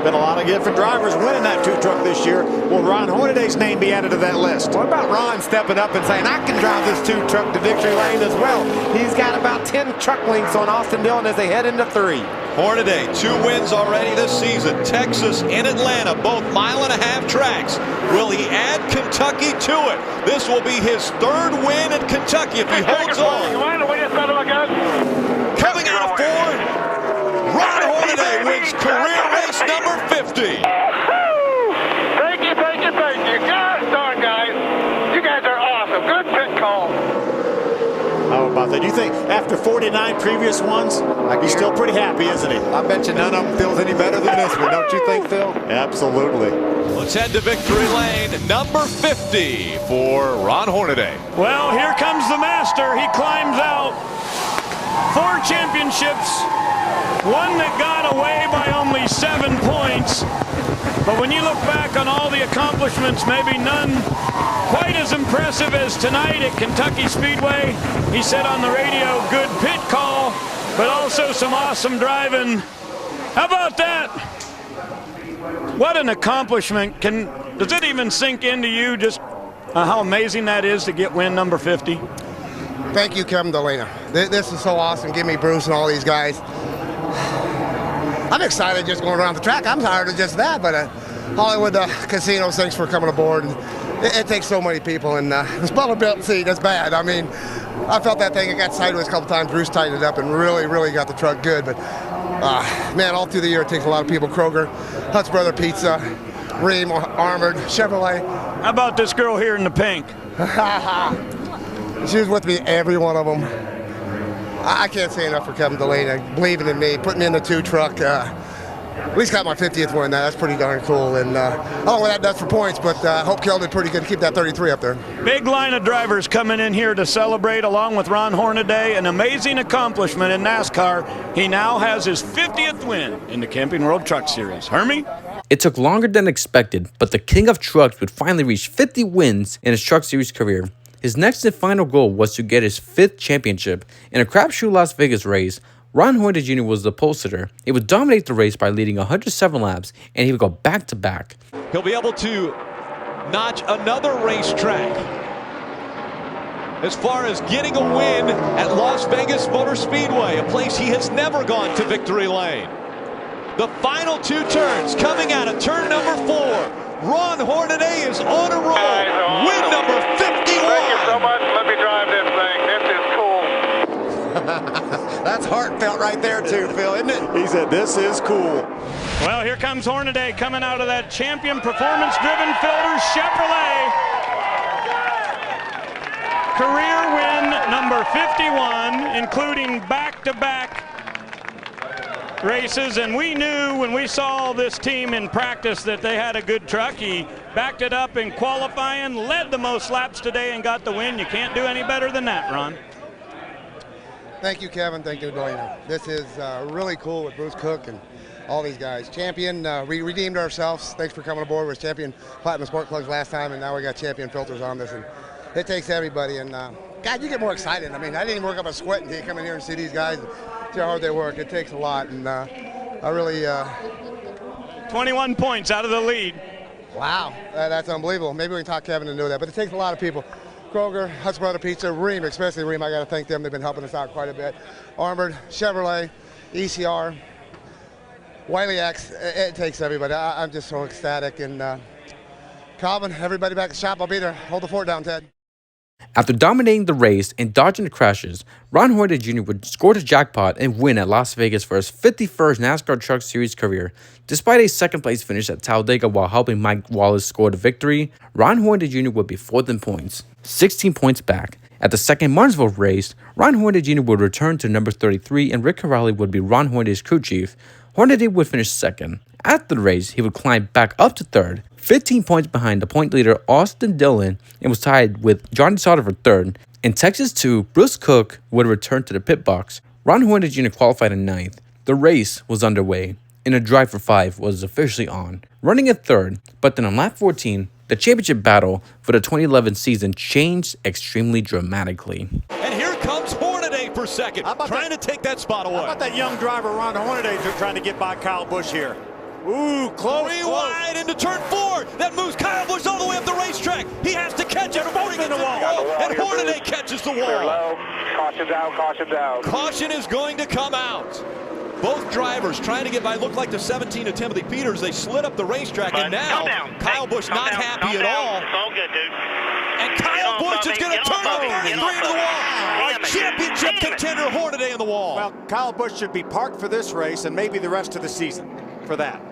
Been a lot of different drivers winning that 2 truck this year. Will Ron Hornaday's name be added to that list? What about Ron stepping up and saying, I can drive this 2 truck to victory lane as well? He's got about 10 truck lengths on Austin Dillon as they head into 3. Hornaday, 2 wins already this season. Texas and Atlanta, both mile-and-a-half tracks. Will he add Kentucky to it? This will be his 3rd win in Kentucky if he holds on. Coming out of 4, Ron Hornaday wins career race number 50. Thank you. Gosh darn, guys. You guys are awesome. Good pit call. How about that? Do you think after 49 previous ones, he's still pretty happy, isn't he? I bet you none of them feels any better than this one, don't you think, Phil? Absolutely. Let's head to victory lane, number 50 for Ron Hornaday. Well, here comes the master. He climbs out. 4 championships, one that got away by only 7 points. But when you look back on all the accomplishments, maybe none quite as impressive as tonight at Kentucky Speedway. He said on the radio, good pit call, but also some awesome driving. How about that? What an accomplishment. Does it even sink into you just how amazing that is to get win number 50? Thank you, Kevin Delana. This is so awesome. Give me Bruce and all these guys. I'm excited just going around the track. I'm tired of just that, but Hollywood Casinos, thanks for coming aboard. It takes so many people, and this bubble belt seat, that's bad. I mean, I felt that thing. It got sideways a couple times. Bruce tightened it up and really got the truck good. But, man, all through the year, it takes a lot of people. Kroger, Hunt's Brother Pizza, Ream, Armored, Chevrolet. How about this girl here in the pink? She was with me, every one of them. I can't say enough for Kevin Delana, believing in me, putting me in the 2 truck. At least got my 50th win. That's pretty darn cool. And I don't know what that does for points, but Hope Kell did pretty good to keep that 33 up there. Big line of drivers coming in here to celebrate along with Ron Hornaday. An amazing accomplishment in NASCAR. He now has his 50th win in the Camping World Truck Series. Hermie? It took longer than expected, but the king of trucks would finally reach 50 wins in his Truck Series career. His next and final goal was to get his 5th championship. In a crapshoot Las Vegas race, Ron Hornaday Jr. was the pole sitter. He would dominate the race by leading 107 laps, and he would go back-to-back. He'll be able to notch another racetrack as far as getting a win at Las Vegas Motor Speedway, a place he has never gone to victory lane. The final 2 turns coming out of turn number 4. Ron Hornaday is on a roll. Win number 51. Thank you so much. Let me drive this thing. This is cool. That's heartfelt right there too, Phil, isn't it? He said, this is cool. Well, here comes Hornaday coming out of that champion performance-driven Filters Chevrolet. Career win number 51, including back-to-back races, and we knew when we saw this team in practice that they had a good truck. He backed it up in qualifying, led the most laps today, and got the win. You can't do any better than that, Ron. Thank you, Kevin. Thank you, Delana. This is really cool with Bruce Cook and all these guys. Champion, we redeemed ourselves. Thanks for coming aboard. We was champion Platinum Sport Plugs last time, and now we got champion filters on this. And it takes everybody. And God, you get more excited. I mean, I didn't even work up a sweat until you come in here and see these guys, see how hard they work. It takes a lot, and I really 21 points out of the lead. Wow, that's unbelievable. Maybe we can talk Kevin into that, but it takes a lot of people. Kroger, Hunt's Brother Pizza, Ream, especially Ream, I got to thank them. They've been helping us out quite a bit. Armored, Chevrolet, ECR, Wiley X, it takes everybody. I'm just so ecstatic. And Calvin, everybody back at the shop, I'll be there. Hold the fort down, Ted. After dominating the race and dodging the crashes, Ron Hornaday Jr. would score the jackpot and win at Las Vegas for his 51st NASCAR Truck Series career. Despite a second-place finish at Talladega while helping Mike Wallace score the victory, Ron Hornaday Jr. would be 4th in points, 16 points back. At the second Martinsville race, Ron Hornaday Jr. would return to number 33 and Rick Corrali would be Ron Hornaday's crew chief. Hornaday would finish 2nd. After the race, he would climb back up to 3rd, 15 points behind the point leader Austin Dillon, and was tied with Johnny Sauter for 3rd. In Texas 2, Bruce Cook would return to the pit box. Ron Hornaday Jr. qualified in 9th. The race was underway, and a drive for 5 was officially on, running at 3rd, but then on lap 14, the championship battle for the 2011 season changed extremely dramatically. And here comes Hornaday for 2nd, trying to take that spot away. How about that young driver, Ron Hornaday, trying to get by Kyle Busch here? Ooh, close, wide into turn 4. That moves Kyle Busch all the way up the racetrack. He has to catch it. Voting in the wall. And Hornaday catches the wall. Caution's out, caution's out. Caution is going to come out. Both drivers trying to get by. Looked like the 17 of Timothy Peters. They slid up the racetrack, and now Kyle Busch not happy at all. It's all good, dude. And Kyle Busch is going to turn the 33 into the wall. Our championship contender Hornaday in the wall. Well, Kyle Busch should be parked for this race and maybe the rest of the season for that.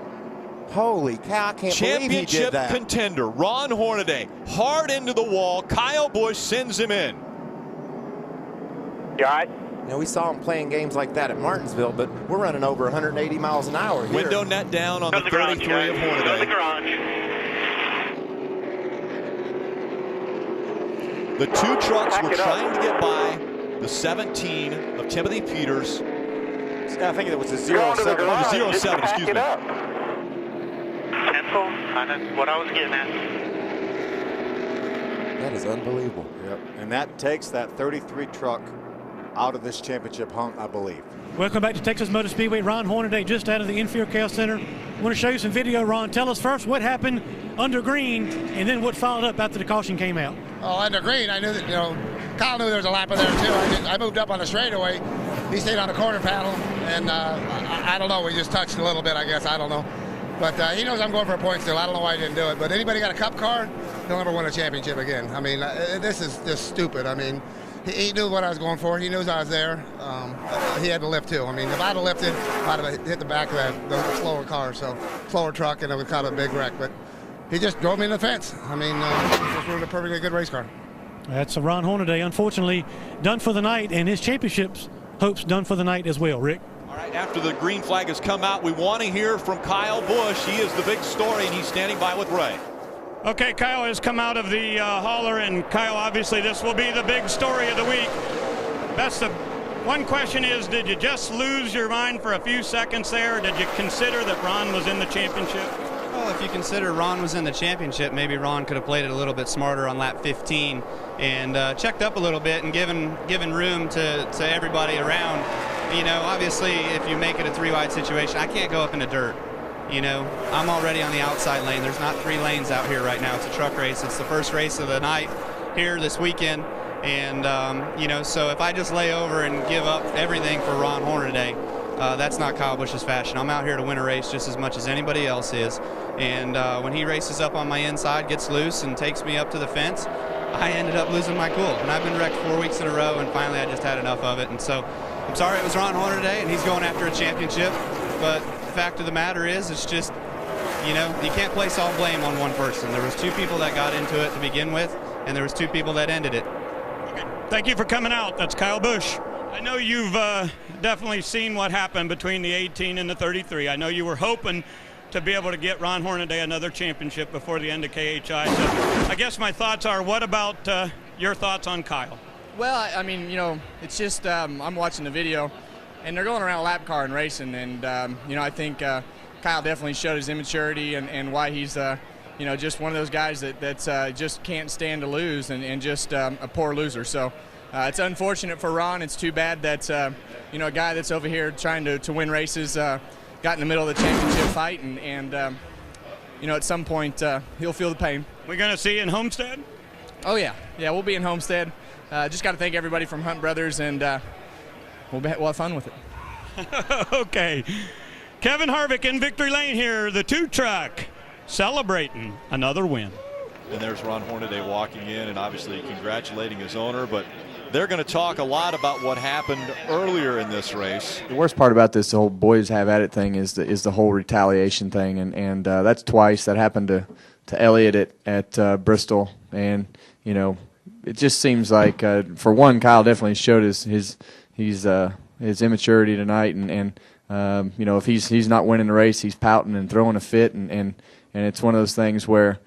Holy cow, I can't believe he did Championship that. contender Ron Hornaday hard into the wall. Kyle Busch sends him in. You all right? You know, we saw him playing games like that at Martinsville, but we're running over 180 miles an hour here. Window net down on the 33 of Hornaday. The two trucks were trying to get by the 17 of Timothy Peters. I think it was a 07. Oh, the 07, excuse me. Pencil, that's what I was getting at. That is unbelievable. Yep, and that takes that 33 truck out of this championship hunt, I believe. Welcome back to Texas Motor Speedway. Ron Hornaday just out of the Infield Chaos Center. I want to show you some video, Ron. Tell us first what happened under green and then what followed up after the caution came out. Oh, under green, I knew that, Kyle knew there was a lap in there too. I moved up on the straightaway. He stayed on the corner panel, and I don't know, we just touched a little bit, I guess. I don't know. But he knows I'm going for a point still. I don't know why he didn't do it. But anybody got a cup car, he'll never win a championship again. I mean, this is just stupid. I mean, he knew what I was going for. He knows I was there. He had to lift too. I mean, if I'd have lifted, I'd have hit the back of the slower car, slower truck, and it would cause a big wreck. But he just drove me in the fence. I mean, he just rode a perfectly good race car. That's a Ron Hornaday, unfortunately, done for the night, and his championships hopes done for the night as well. Rick? All right, after the green flag has come out, we want to hear from Kyle Busch. He is the big story, and he's standing by with Ray. Okay, Kyle has come out of the hauler, and Kyle, obviously this will be the big story of the week. That's the one question is, did you just lose your mind for a few seconds there, or did you consider that Ron was in the championship? Well, if you consider Ron was in the championship, maybe Ron could have played it a little bit smarter on lap 15 and checked up a little bit and given room to everybody around. Obviously, if you make it a three-wide situation, I can't go up in the dirt. I'm already on the outside lane. There's not 3 lanes out here right now. It's a truck race. It's the first race of the night here this weekend. And, so if I just lay over and give up everything for Ron Hornaday, that's not Kyle Busch's fashion. I'm out here to win a race just as much as anybody else is. And when he races up on my inside, gets loose, and takes me up to the fence, I ended up losing my cool. And I've been wrecked 4 weeks in a row, and finally I just had enough of it. And so I'm sorry it was Ron Hornaday, and he's going after a championship. But the fact of the matter is, it's just, you can't place all blame on one person. There was 2 people that got into it to begin with, and there was 2 people that ended it. Okay. Thank you for coming out. That's Kyle Busch. I know you've definitely seen what happened between the 18 and the 33. I know you were hoping to be able to get Ron Hornaday another championship before the end of KHI. So I guess my thoughts are, what about your thoughts on Kyle? Well, I mean, it's just I'm watching the video, and they're going around a lap car and racing, and I think Kyle definitely showed his immaturity and why he's just one of those guys that's just can't stand to lose and just a poor loser. So it's unfortunate for Ron. It's too bad that a guy that's over here trying to win races got in the middle of the championship fight, and at some point he'll feel the pain. We're going to see you in Homestead? Oh yeah, we'll be in Homestead. Just got to thank everybody from Hunt Brothers, and we'll have fun with it. Okay. Kevin Harvick in victory lane here, the 2 truck, celebrating another win. And there's Ron Hornaday walking in and obviously congratulating his owner, but they're going to talk a lot about what happened earlier in this race. The worst part about this, the whole boys have at it thing, is the whole retaliation thing, and that's twice. That happened to Elliott at Bristol, and it just seems like for one, Kyle definitely showed his immaturity tonight, and if he's not winning the race, he's pouting and throwing a fit, and it's one of those things where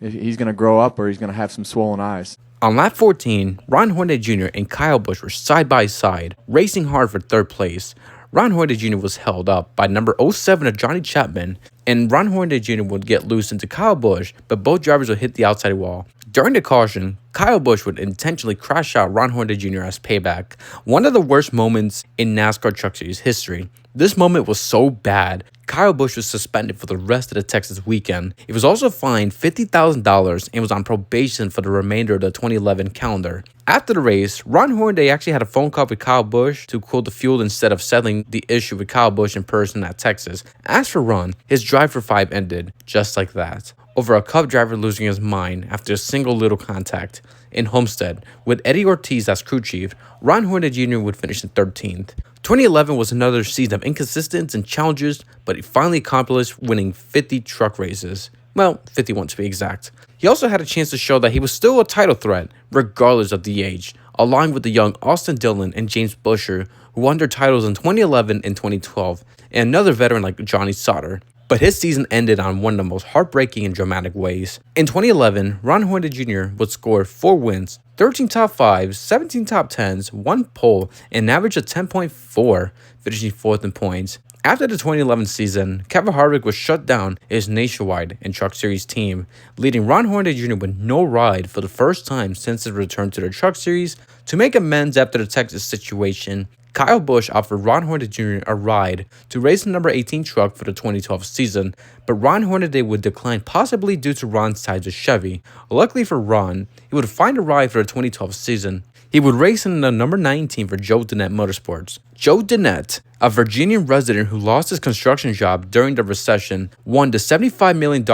he's going to grow up or he's going to have some swollen eyes. On lap 14, Ron Hornaday Jr. and Kyle Busch were side by side, racing hard for 3rd place. Ron Hornaday Jr. was held up by number 07 of Johnny Chapman, and Ron Hornaday Jr. would get loose into Kyle Busch, but both drivers would hit the outside wall. During the caution, Kyle Busch would intentionally crash out Ron Hornaday Jr. as payback, one of the worst moments in NASCAR Truck Series history. This moment was so bad, Kyle Busch was suspended for the rest of the Texas weekend. He was also fined $50,000 and was on probation for the remainder of the 2011 calendar. After the race, Ron Hornaday actually had a phone call with Kyle Busch to cool the fuel instead of settling the issue with Kyle Busch in person at Texas. As for Ron, his drive for 5 ended just like that, over a Cup driver losing his mind after a single little contact. In Homestead, with Eddie Ortiz as crew chief, Ron Hornaday Jr. would finish in 13th. 2011 was another season of inconsistencies and challenges, but he finally accomplished winning 50 truck races. Well, 51 to be exact. He also had a chance to show that he was still a title threat, regardless of the age, along with the young Austin Dillon and James Buescher, who won their titles in 2011 and 2012, and another veteran like Johnny Sauter. But his season ended on one of the most heartbreaking and dramatic ways. In 2011, Ron Hornaday Jr. would score 4 wins, 13 top 5s, 17 top 10s, 1 pole, and an average of 10.4, finishing 4th in points. After the 2011 season, Kevin Harvick was shut down his nationwide and Truck Series team, leaving Ron Hornaday Jr. with no ride for the first time since his return to the Truck Series. To make amends after the Texas situation, Kyle Busch offered Ron Hornaday Jr. a ride to race the number 18 truck for the 2012 season, but Ron Hornaday would decline, possibly due to Ron's ties with Chevy. Luckily for Ron, he would find a ride for the 2012 season. He would race in the number 19 for Joe Dennett Motorsports. Joe Dennett, a Virginian resident who lost his construction job during the recession, won the $75 million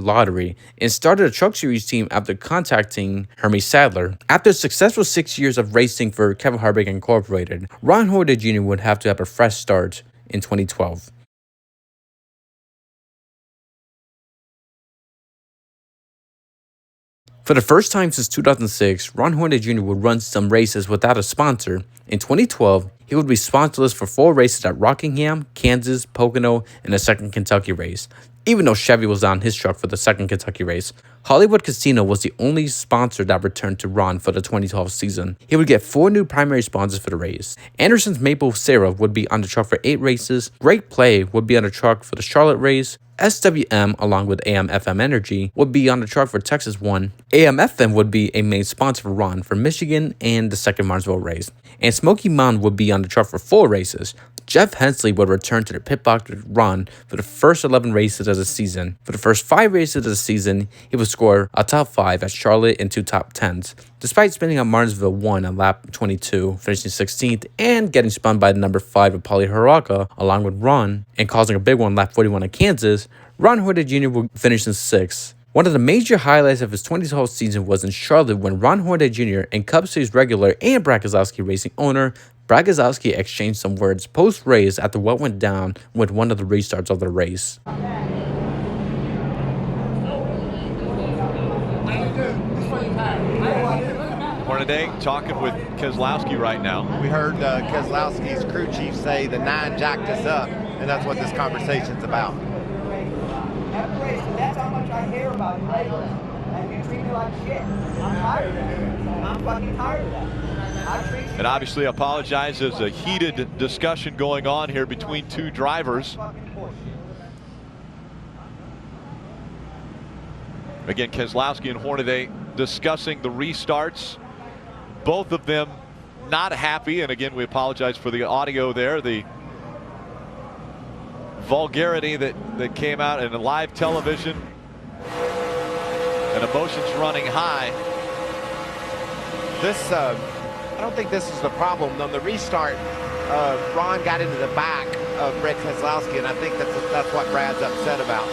lottery and started a Truck Series team after contacting Hermie Sadler. After a successful 6 years of racing for Kevin Harvick Incorporated, Ron Hornaday Jr. would have to have a fresh start in 2012. For the first time since 2006, Ron Hornaday Jr. would run some races without a sponsor. In 2012, he would be sponsorless for 4 races at Rockingham, Kansas, Pocono, and the second Kentucky race. Even though Chevy was on his truck for the second Kentucky race, Hollywood Casino was the only sponsor that returned to Ron for the 2012 season. He would get 4 new primary sponsors for the race. Anderson's Maple Syrup would be on the truck for 8 races. Great Play would be on the truck for the Charlotte race. SWM, along with AM/FM Energy, would be on the truck for Texas 1. AM/FM would be a main sponsor for Ron for Michigan and the second Martinsville race. And Smoky Mountain would be on the truck for 4 races. Jeff Hensley would return to the pit box with Ron for the first 11 races of the season. For the first 5 races of the season, he would score a top 5 at Charlotte and 2 top 10s. Despite spinning on Martinsville 1 on lap 22, finishing 16th, and getting spun by the number 5 of Paulie Hiraka along with Ron, and causing a big one lap 41 at Kansas, Ron Hornaday Jr. would finish in 6th. One of the major highlights of his 2012 season was in Charlotte when Ron Hornaday Jr. and Cup Series regular and Brad Keselowski Racing owner Brad Keselowski exchanged some words post-race after what went down with one of the restarts of the race. Hornaday talking with Keselowski right now. We heard Keselowski's crew chief say the 9 jacked us up, and that's what this conversation's about. That's how much I hear about you lately. And you treat me like shit. I'm tired of that. I'm fucking tired of that. And obviously apologize. There's a heated discussion going on here between 2 drivers. Again, Keselowski and Hornaday discussing the restarts. Both of them not happy. And again, we apologize for the audio there. The vulgarity that came out in live television. And emotions running high. This, I don't think this is the problem. On the restart, Ron got into the back of Brad Keselowski, and I think that's what Brad's upset about.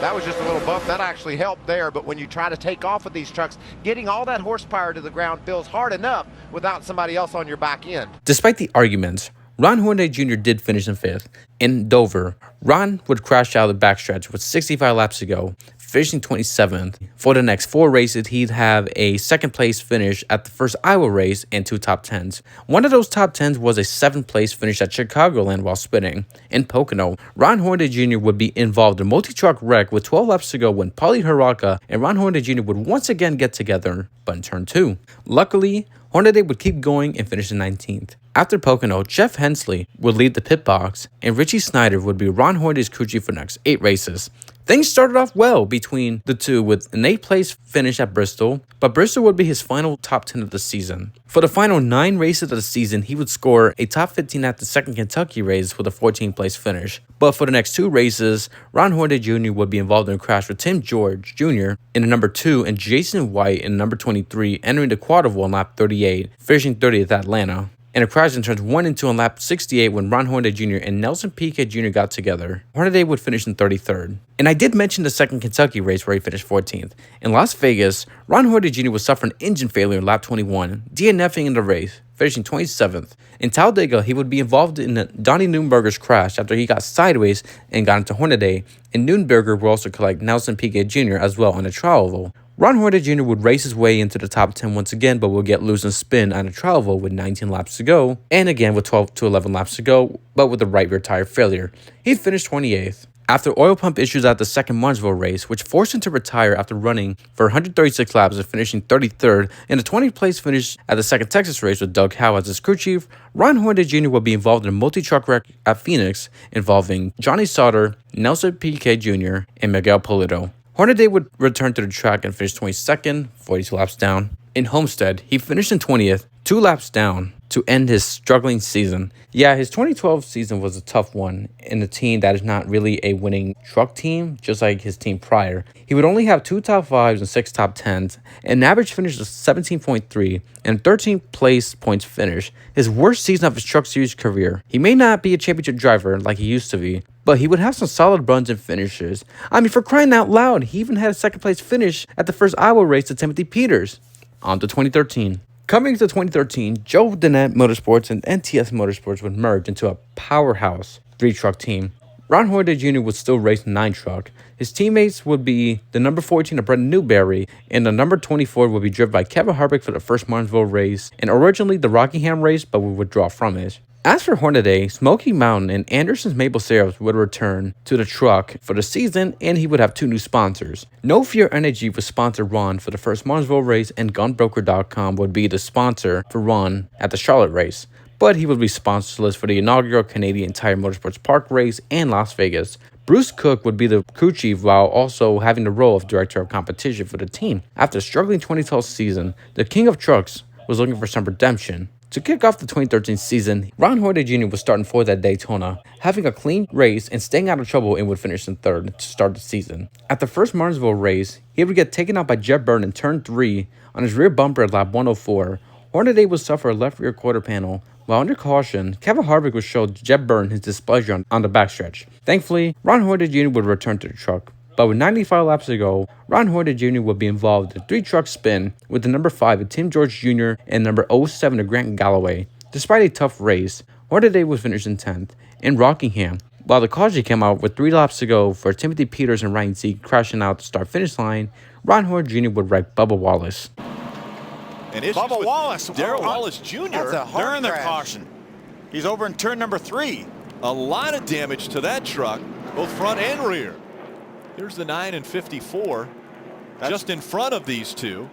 That was just a little bump. That actually helped there, but when you try to take off with these trucks, getting all that horsepower to the ground feels hard enough without somebody else on your back end. Despite the arguments, Ron Hornaday Jr. did finish in 5th. In Dover, Ron would crash out of the backstretch with 65 laps to go, finishing 27th. For the next 4 races, he'd have a 2nd place finish at the first Iowa race and 2 top 10s. One of those top 10s was a 7th place finish at Chicagoland while spinning. In Pocono, Ron Hornaday Jr. would be involved in a multi-truck wreck with 12 laps to go when Paulie Hiraka and Ron Hornaday Jr. would once again get together, but in turn 2. Luckily, Hornaday would keep going and finish in 19th. After Pocono, Jeff Hensley would lead the pit box, and Richie Snyder would be Ron Hornaday's crew chief for the next 8 races. Things started off well between the two with an 8th place finish at Bristol, but Bristol would be his final top 10 of the season. For the final 9 races of the season, he would score a top 15 at the second Kentucky race with a 14th place finish. But for the next 2 races, Ron Hornaday Jr. would be involved in a crash with Tim George Jr. in the number 2 and Jason White in the number 23, entering the quarter on lap 38, finishing 30th at Atlanta. And a crash in turns 1 and 2 on lap 68 when Ron Hornaday Jr. and Nelson Piquet Jr. got together. Hornaday would finish in 33rd. And I did mention the second Kentucky race where he finished 14th. In Las Vegas, Ron Hornaday Jr. was suffering engine failure in lap 21, DNFing in the race, finishing 27th. In Talladega, he would be involved in Donnie Neuenberger's crash after he got sideways and got into Hornaday, and Neuenberger would also collect Nelson Piquet Jr. as well on a trial oval. Ron Hornaday Jr. would race his way into the top 10 once again, but would get loose and spin on a trial oval with 19 laps to go, and again with 12 to 11 laps to go, but with a right rear tire failure. He finished 28th. After oil pump issues at the second Martinsville race, which forced him to retire after running for 136 laps and finishing 33rd, and a 20th place finish at the second Texas race with Doug Howe as his crew chief, Ron Hornaday Jr. will be involved in a multi-truck wreck at Phoenix involving Johnny Sauter, Nelson Piquet Jr., and Miguel Polito. Hornaday would return to the track and finish 22nd, 42 laps down. In Homestead, he finished in 20th, 2 laps down, to end his struggling season. Yeah, his 2012 season was a tough one in a team that is not really a winning truck team, just like his team prior. He would only have 2 top 5s and 6 top 10s, an average finish of 17.3, and 13th place points finish, his worst season of his Truck Series career. He may not be a championship driver like he used to be, but he would have some solid runs and finishes. I mean, for crying out loud, he even had a 2nd place finish at the first Iowa race to Timothy Peters. On to 2013. Coming to 2013, Joe Dennett Motorsports and NTS Motorsports would merge into a powerhouse 3-truck team. Ron Hornaday Jr. would still race the 9-truck. His teammates would be the number 14 of Brendan Newberry, and the number 24 would be driven by Kevin Harvick for the first Martinsville race, and originally the Rockingham race, but would withdraw from it. As for Hornaday, Smoky Mountain and Anderson's Maple Syrups would return to the truck for the season, and he would have 2 new sponsors. No Fear Energy would sponsor Ron for the first Martinsville race, and Gunbroker.com would be the sponsor for Ron at the Charlotte race. But he would be sponsorless for the inaugural Canadian Tire Motorsports Park race and Las Vegas. Bruce Cook would be the crew chief while also having the role of director of competition for the team. After a struggling 2012 season, the King of Trucks was looking for some redemption. To kick off the 2013 season, Ron Hornaday Jr. was starting 4th at Daytona, having a clean race and staying out of trouble, and would finish in 3rd to start the season. At the first Martinsville race, he would get taken out by Jeb Burton in turn 3 on his rear bumper at lap 104. Hornaday would suffer a left rear quarter panel, while under caution, Kevin Harvick would show Jeb Burton his displeasure on the backstretch. Thankfully, Ron Hornaday Jr. would return to the truck. But with 95 laps to go, Ron Hornaday Jr. would be involved in a 3-truck spin with the number 5 of Tim George Jr. and number 07 of Grant Galloway. Despite a tough race, Hornaday would finish in 10th. In Rockingham, while the caution came out with 3 laps to go for Timothy Peters and Ryan Sieg crashing out the start-finish line, Ron Hornaday Jr. would wreck Bubba Wallace. And Bubba Wallace, Darrell Wallace Jr. during the caution. He's over in turn number 3. A lot of damage to that truck, both front and rear. Here's the 9 and 54, just in front of these two.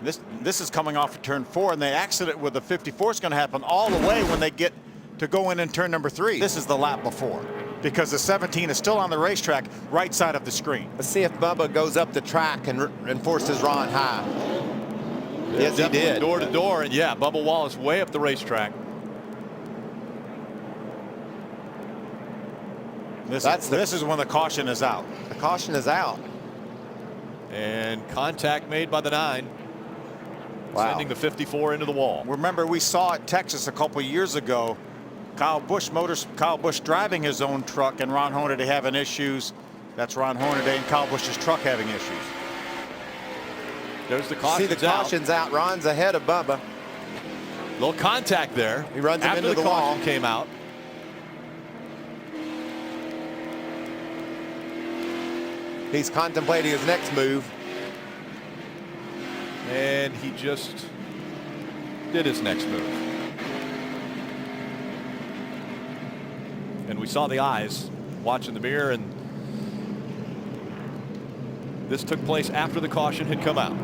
This is coming off of turn 4, and the accident with the 54 is going to happen all the way when they get to go in turn number 3. This is the lap before, because the 17 is still on the racetrack, right side of the screen. Let's see if Bubba goes up the track and forces Ron high. Yes, he did. Door to door, and yeah, Bubba Wallace way up the racetrack. This is when the caution is out. The caution is out. And contact made by the 9. Wow. Sending the 54 into the wall. Remember, we saw at Texas a couple years ago, Kyle Busch driving his own truck and Ron Hornaday having issues. That's Ron Hornaday and Kyle Busch's truck having issues. There's the caution's out. See, the caution's out. Ron's ahead of Bubba. Little contact there. He runs him into the caution wall. Came out. He's contemplating his next move. And he just did his next move. And we saw the eyes watching the mirror, and this took place after the caution had come out.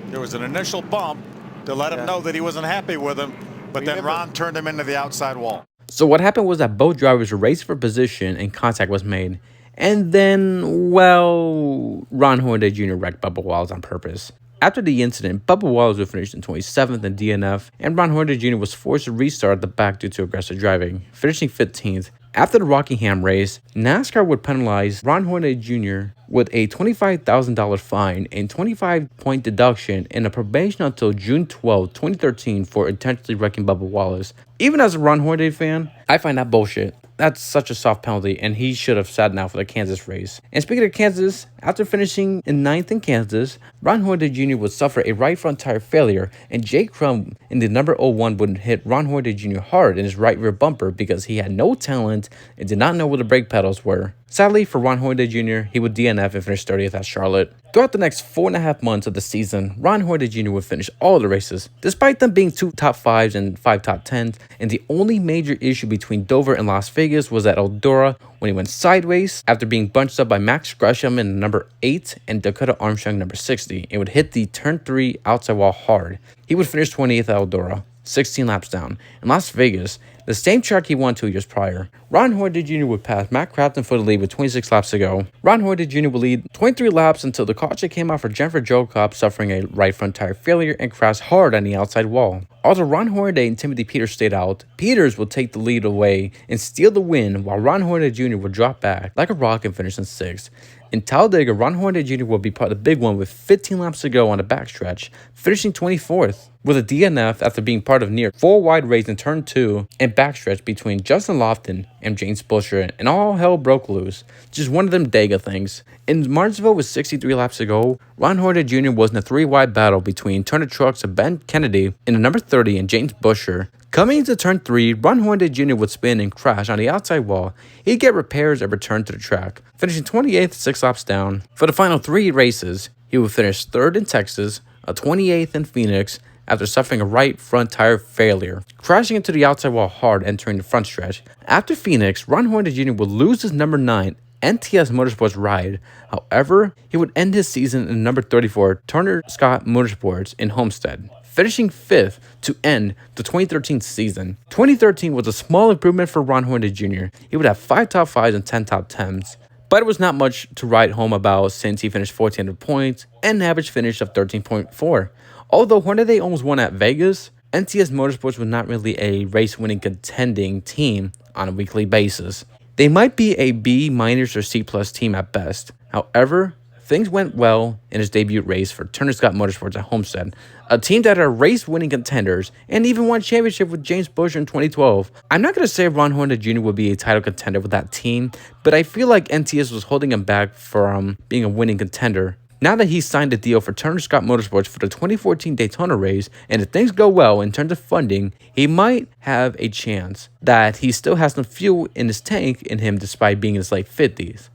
There was an initial bump, to let him know that he wasn't happy with him, but then Ron turned him into the outside wall. So what happened was that both drivers were racing for position and contact was made. And then, well, Ron Hornaday Jr. wrecked Bubba Wallace on purpose. After the incident, Bubba Wallace would finish in 27th in DNF, and Ron Hornaday Jr. was forced to restart at the back due to aggressive driving, finishing 15th. After the Rockingham race, NASCAR would penalize Ron Hornaday Jr. with a $25,000 fine and 25-point deduction and a probation until June 12, 2013 for intentionally wrecking Bubba Wallace. Even as a Ron Hornaday fan, I find that bullshit. That's such a soft penalty, and he should have sat now for the Kansas race. And speaking of Kansas, after finishing in 9th in Kansas, Ron Hornaday Jr. would suffer a right front tire failure, and Jake Crum in the number 01 would hit Ron Hornaday Jr. hard in his right rear bumper because he had no talent and did not know where the brake pedals were. Sadly for Ron Hornaday Jr., he would DNF and finish 30th at Charlotte. Throughout the next 4.5 months of the season, Ron Hornaday Jr. would finish all the races, despite them being 2 top 5s and 5 top 10s, and the only major issue between Dover and Las Vegas was at Eldora when he went sideways after being bunched up by Max Gresham in number 8 and Dakota Armstrong number 60, and would hit the turn 3 outside wall hard. He would finish 28th at Eldora, 16 laps down. In Las Vegas, the same track he won 2 years prior, Ron Hornaday Jr. would pass Matt Crafton for the lead with 26 laps to go. Ron Hornaday Jr. would lead 23 laps until the caution came out for Jennifer Jokop, suffering a right front tire failure and crashed hard on the outside wall. Although Ron Hornaday and Timothy Peters stayed out, Peters would take the lead away and steal the win, while Ron Hornaday Jr. would drop back like a rock and finish in 6th. In Talladega, Ron Hornaday Jr. will be part of the big one with 15 laps to go on the backstretch, finishing 24th. With a DNF after being part of near 4-wide race in turn 2 and backstretch between Justin Lofton and James Buescher, and all hell broke loose. Just one of them Dega things. In Martinsville with 63 laps to go, Ron Hornaday Jr. was in a 3-wide battle between Turner Trucks and Ben Kennedy in the number 30 and James Buescher. Coming into turn 3, Ron Hornaday Jr. would spin and crash on the outside wall. He'd get repairs and return to the track, finishing 28th 6 laps down. For the final 3 races, he would finish 3rd in Texas, a 28th in Phoenix, after suffering a right front tire failure, crashing into the outside wall hard entering the front stretch. After Phoenix, Ron Hornaday Jr. would lose his number 9 NTS Motorsports ride. However, he would end his season in number 34 Turner Scott Motorsports in Homestead, finishing 5th to end the 2013 season. 2013 was a small improvement for Ron Hornaday Jr. He would have 5 top 5s and 10 top 10s. But it was not much to write home about since he finished 1,400 points and an average finish of 13.4. Although Hornaday almost won at Vegas, NTS Motorsports was not really a race-winning contending team on a weekly basis. They might be a B- or C+ team at best. However, things went well in his debut race for Turner Scott Motorsports at Homestead, a team that are race-winning contenders and even won a championship with James Buescher in 2012. I'm not going to say Ron Hornaday Jr. would be a title contender with that team, but I feel like NTS was holding him back from being a winning contender. Now that he's signed a deal for Turner Scott Motorsports for the 2014 Daytona race, and if things go well in terms of funding, he might have a chance that he still has some fuel in his tank in him despite being in his late 50s.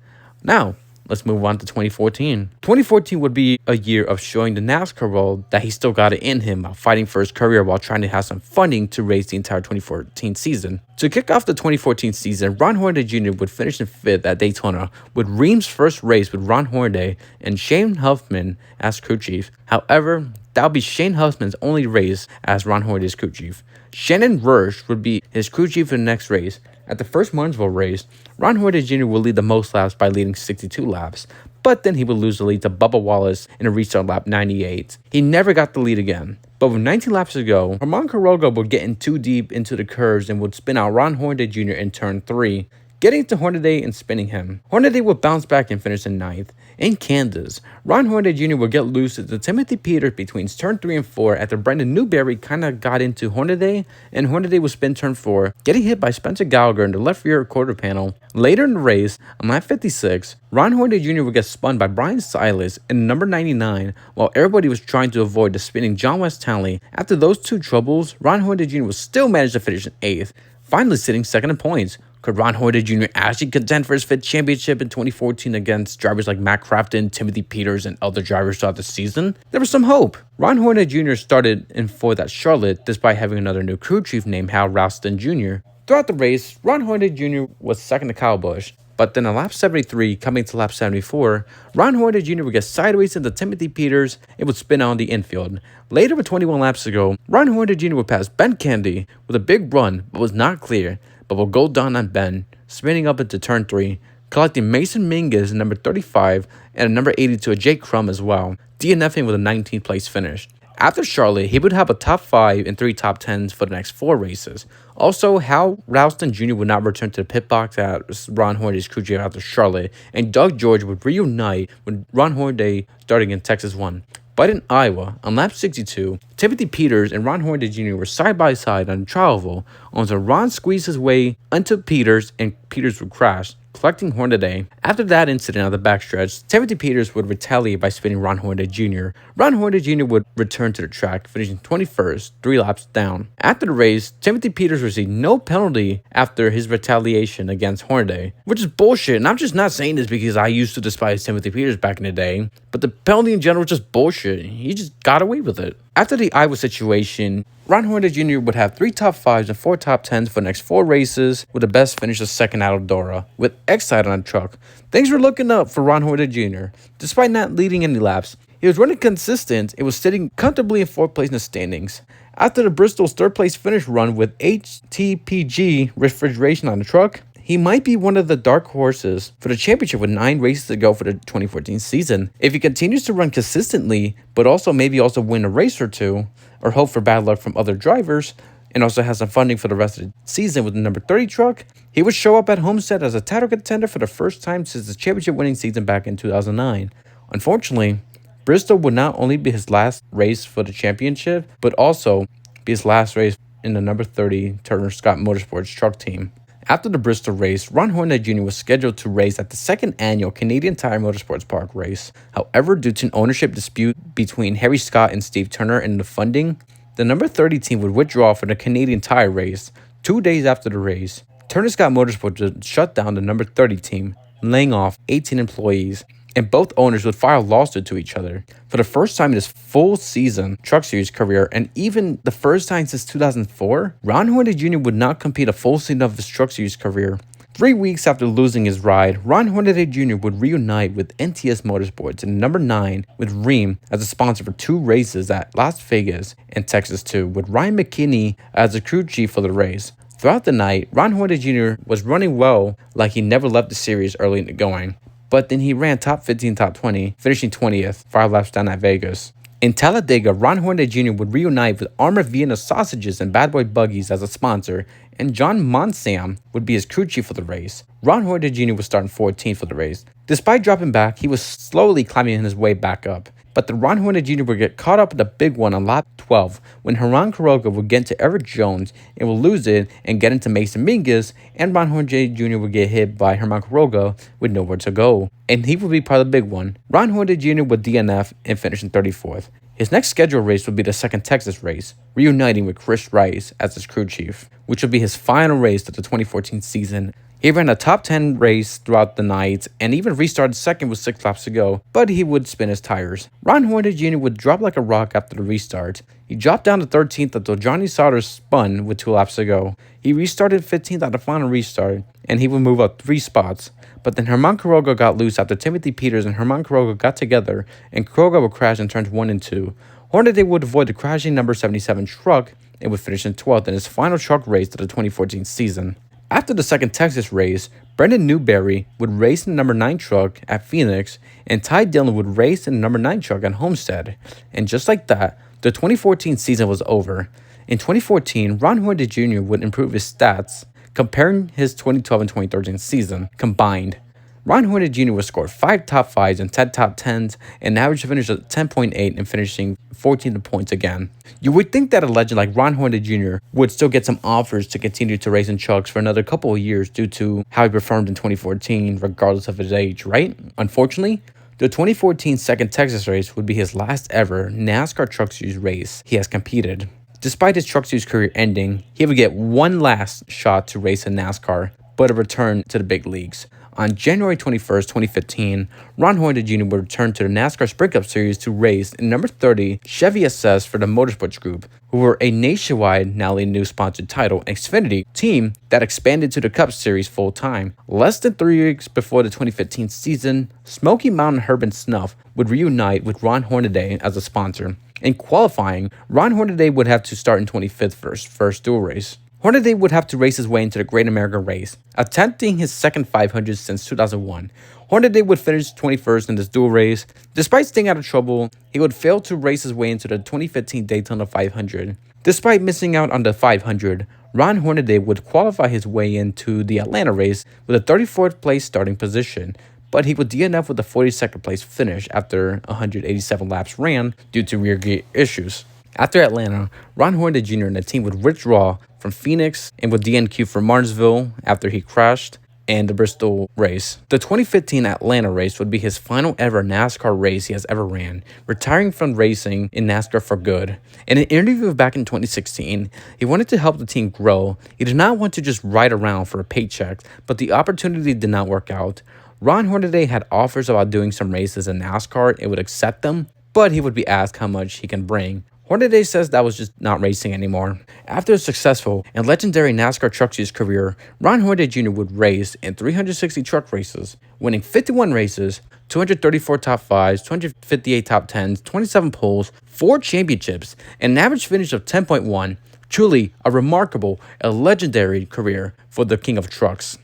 Now, let's move on to 2014. 2014 would be a year of showing the NASCAR world that he still got it in him while fighting for his career while trying to have some funding to race the entire 2014 season. To kick off the 2014 season, Ron Hornaday Jr. would finish in 5th at Daytona with Ream's first race with Ron Hornaday and Shane Huffman as crew chief. However, that would be Shane Huffman's only race as Ron Hornaday's crew chief. Shannon Rush would be his crew chief in the next race. At the first Martinsville race, Ron Hornaday Jr. would lead the most laps by leading 62 laps, but then he would lose the lead to Bubba Wallace in a restart lap 98. He never got the lead again. But with 19 laps to go, Herman Quiroga would get in too deep into the curves and would spin out Ron Hornaday Jr. in turn 3, getting to Hornaday and spinning him. Hornaday would bounce back and finish in 9th. In Kansas, Ron Hornaday Jr. would get loose to Timothy Peters between turn 3 and 4 after Brendan Newberry kind of got into Hornaday, and Hornaday would spin turn 4, getting hit by Spencer Gallagher in the left rear quarter panel. Later in the race, on lap 56, Ron Hornaday Jr. would get spun by Brian Silas in number 99 while everybody was trying to avoid the spinning John West Townley. After those 2 troubles, Ron Hornaday Jr. would still manage to finish in 8th, finally sitting 2nd in points. Could Ron Hornaday Jr. actually contend for his 5th championship in 2014 against drivers like Matt Crafton, Timothy Peters, and other drivers throughout the season? There was some hope. Ron Hornaday Jr. started in 4th at Charlotte despite having another new crew chief named Hal Ralston Jr. Throughout the race, Ron Hornaday Jr. was 2nd to Kyle Busch. But then on lap 73, coming to lap 74, Ron Hornaday Jr. would get sideways into Timothy Peters and would spin out on the infield. Later, with 21 laps to go, Ron Hornaday Jr. would pass Ben Kennedy with a big run, but was not clear, but will go down on Ben, spinning up into turn 3, collecting Mason Mingus number 35 and a number 82 Jake Crum as well, DNFing with a 19th place finish. After Charlotte, he would have a top 5 and 3 top 10s for the next 4 races. Also, Hal Ralston Jr. would not return to the pit box as Ron Hornaday's crew chief after Charlotte, and Doug George would reunite with Ron Hornaday starting in Texas 1. But in Iowa, on lap 62, Timothy Peters and Ron Hornaday Jr. were side by side on travel until Ron squeezed his way into Peters and Peters would crash, collecting Hornaday. After that incident on the backstretch, Timothy Peters would retaliate by spinning Ron Hornaday Jr. Ron Hornaday Jr. would return to the track, finishing 21st, 3 laps down. After the race, Timothy Peters received no penalty after his retaliation against Hornaday, which is bullshit. And I'm just not saying this because I used to despise Timothy Peters back in the day, but the penalty in general is just bullshit. He just got away with it. After the Iowa situation, Ron Hornaday Jr. would have 3 top 5s and 4 top 10s for the next 4 races, with the best finish of second out of Dora, with Excite on the truck. Things were looking up for Ron Hornaday Jr. Despite not leading any laps, he was running consistent and was sitting comfortably in 4th place in the standings. After the Bristol's 3rd place finish run with HTPG refrigeration on the truck, he might be one of the dark horses for the championship with 9 races to go for the 2014 season. If he continues to run consistently, but also maybe also win a race or 2, or hope for bad luck from other drivers, and also has some funding for the rest of the season with the number 30 truck, he would show up at Homestead as a title contender for the first time since the championship winning season back in 2009. Unfortunately, Bristol would not only be his last race for the championship, but also be his last race in the number 30 Turner Scott Motorsports truck team. After the Bristol race, Ron Hornaday Jr. was scheduled to race at the 2nd annual Canadian Tire Motorsports Park race. However, due to an ownership dispute between Harry Scott and Steve Turner and the funding, the number 30 team would withdraw from the Canadian Tire race. 2 days after the race, Turner Scott Motorsports would shut down the number 30 team, laying off 18 employees, and both owners would file a lawsuit to each other. For the first time in his full season Truck Series career, and even the first time since 2004, Ron Hornaday Jr. would not compete a full season of his Truck Series career. 3 weeks after losing his ride, Ron Hornaday Jr. would reunite with NTS Motorsports in number 9 with Rheem as a sponsor for 2 races at Las Vegas and Texas 2, with Ryan McKinney as the crew chief for the race. Throughout the night, Ron Hornaday Jr. was running well like he never left the series early in the going. But then he ran top 15, top 20, finishing 20th, 5 laps down at Vegas. In Talladega, Ron Hornaday Jr. would reunite with Armour Vienna Sausages and Bad Boy Buggies as a sponsor, and John Monsam would be his crew chief for the race. Ron Hornaday Jr. was starting 14th for the race. Despite dropping back, he was slowly climbing his way back up. But the Ron Hornaday Jr. would get caught up in the big one on lap 12 when Herman Quiroga would get into Eric Jones and would lose it and get into Mason Mingus, and Ron Hornaday Jr. would get hit by Herman Quiroga with nowhere to go, and he would be part of the big one. Ron Hornaday Jr. would DNF and finish in 34th. His next scheduled race would be the 2nd Texas race, reuniting with Chris Rice as his crew chief, which would be his final race of the 2014 season. He ran a top 10 race throughout the night and even restarted 2nd with 6 laps to go, but he would spin his tires. Ron Hornaday Jr. would drop like a rock after the restart. He dropped down to 13th until Johnny Sauter spun with 2 laps to go. He restarted 15th at the final restart, and he would move up 3 spots. But then Herman Quiroga got loose after Timothy Peters and Herman Quiroga got together, and Quiroga would crash in turns 1 and 2. Hornaday would avoid the crashing number 77 truck and would finish in 12th in his final truck race of the 2014 season. After the 2nd Texas race, Brendan Newberry would race in the number 9 truck at Phoenix, and Ty Dillon would race in the number 9 truck at Homestead. And just like that, the 2014 season was over. In 2014, Ron Hornaday Jr. would improve his stats, comparing his 2012 and 2013 season combined. Ron Hornaday Jr. would score 5 top 5s and 10 top 10s, and an average finish of 10.8 and finishing 14 points again. You would think that a legend like Ron Hornaday Jr. would still get some offers to continue to race in trucks for another couple of years due to how he performed in 2014, regardless of his age, right? Unfortunately, the 2014 2nd Texas race would be his last ever NASCAR Truck Series race he has competed. Despite his Truck Series career ending, he would get one last shot to race in NASCAR, but a return to the big leagues. On January 21st, 2015, Ron Hornaday Jr. would return to the NASCAR Sprint Cup Series to race in number 30 Chevy SS for the Motorsports Group, who were a nationwide, now new sponsored title, Xfinity team that expanded to the Cup Series full-time. Less than 3 weeks before the 2015 season, Smoky Mountain Herb and Snuff would reunite with Ron Hornaday as a sponsor. In qualifying, Ron Hornaday would have to start in 25th for his first dual race. Hornaday would have to race his way into the Great American Race, attempting his second 500 since 2001. Hornaday would finish 21st in this dual race. Despite staying out of trouble, he would fail to race his way into the 2015 Daytona 500. Despite missing out on the 500, Ron Hornaday would qualify his way into the Atlanta race with a 34th place starting position, but he would DNF with a 42nd place finish after 187 laps ran due to rear gear issues. After Atlanta, Ron Hornaday Jr. and the team would withdraw from Phoenix and would DNQ for Martinsville after he crashed and the Bristol race. The 2015 Atlanta race would be his final ever NASCAR race he has ever ran, retiring from racing in NASCAR for good. In an interview back in 2016, he wanted to help the team grow. He did not want to just ride around for a paycheck, but the opportunity did not work out. Ron Hornaday had offers about doing some races in NASCAR and would accept them, but he would be asked how much he can bring. Hornaday says that was just not racing anymore. After a successful and legendary NASCAR Truck Series career, Ron Hornaday Jr. would race in 360 truck races, winning 51 races, 234 top 5s, 258 top 10s, 27 poles, 4 championships, and an average finish of 10.1. Truly a remarkable and legendary career for the King of Trucks.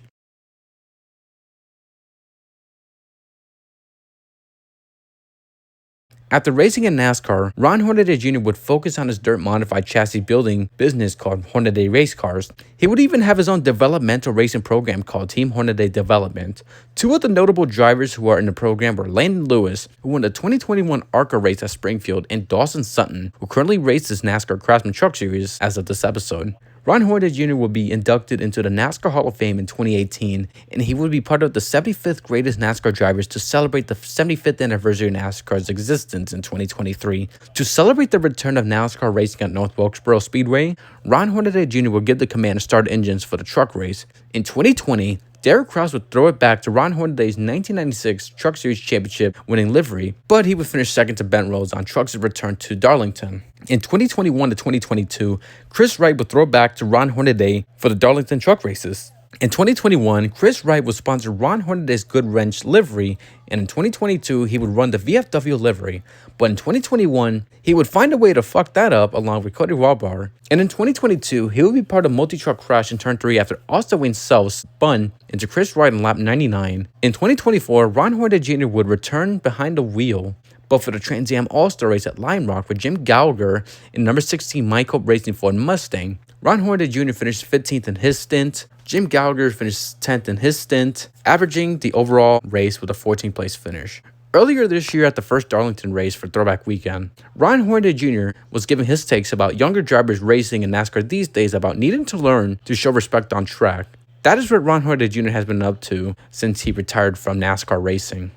After racing in NASCAR, Ron Hornaday Jr. would focus on his dirt modified chassis building business called Hornaday Race Cars. He would even have his own developmental racing program called Team Hornaday Development. Two of the notable drivers who are in the program were Landon Lewis, who won the 2021 ARCA race at Springfield, and Dawson Sutton, who currently races NASCAR Craftsman Truck Series as of this episode. Ron Hornaday Jr. will be inducted into the NASCAR Hall of Fame in 2018, and he will be part of the 75th greatest NASCAR drivers to celebrate the 75th anniversary of NASCAR's existence in 2023. To celebrate the return of NASCAR racing at North Wilkesboro Speedway, Ron Hornaday Jr. will give the command to start engines for the truck race. In 2020, Derek Kraus would throw it back to Ron Hornaday's 1996 Truck Series Championship winning livery, but he would finish second to Ben Rhodes on Trucks' return to Darlington. In 2021 to 2022, Chris Wright would throw back to Ron Hornaday for the Darlington truck races. In 2021, Chris Wright would sponsor Ron Hornaday's Good Wrench livery, and in 2022, he would run the VFW livery. But in 2021, he would find a way to fuck that up along with Cody Walbar. And in 2022, he would be part of a multi-truck crash in Turn 3 after Austin Wayne Self spun into Chris Wright on lap 99. In 2024, Ron Hornaday Jr. would return behind the wheel, but for the Trans Am All-Star race at Lime Rock with Jim Gallagher in number 16 Mike Hope Racing Ford Mustang. Ron Hornaday Jr. finished 15th in his stint. Jim Gallagher finished 10th in his stint, averaging the overall race with a 14th place finish. Earlier this year at the first Darlington race for Throwback Weekend, Ron Hornaday Jr. was giving his takes about younger drivers racing in NASCAR these days about needing to learn to show respect on track. That is what Ron Hornaday Jr. has been up to since he retired from NASCAR racing.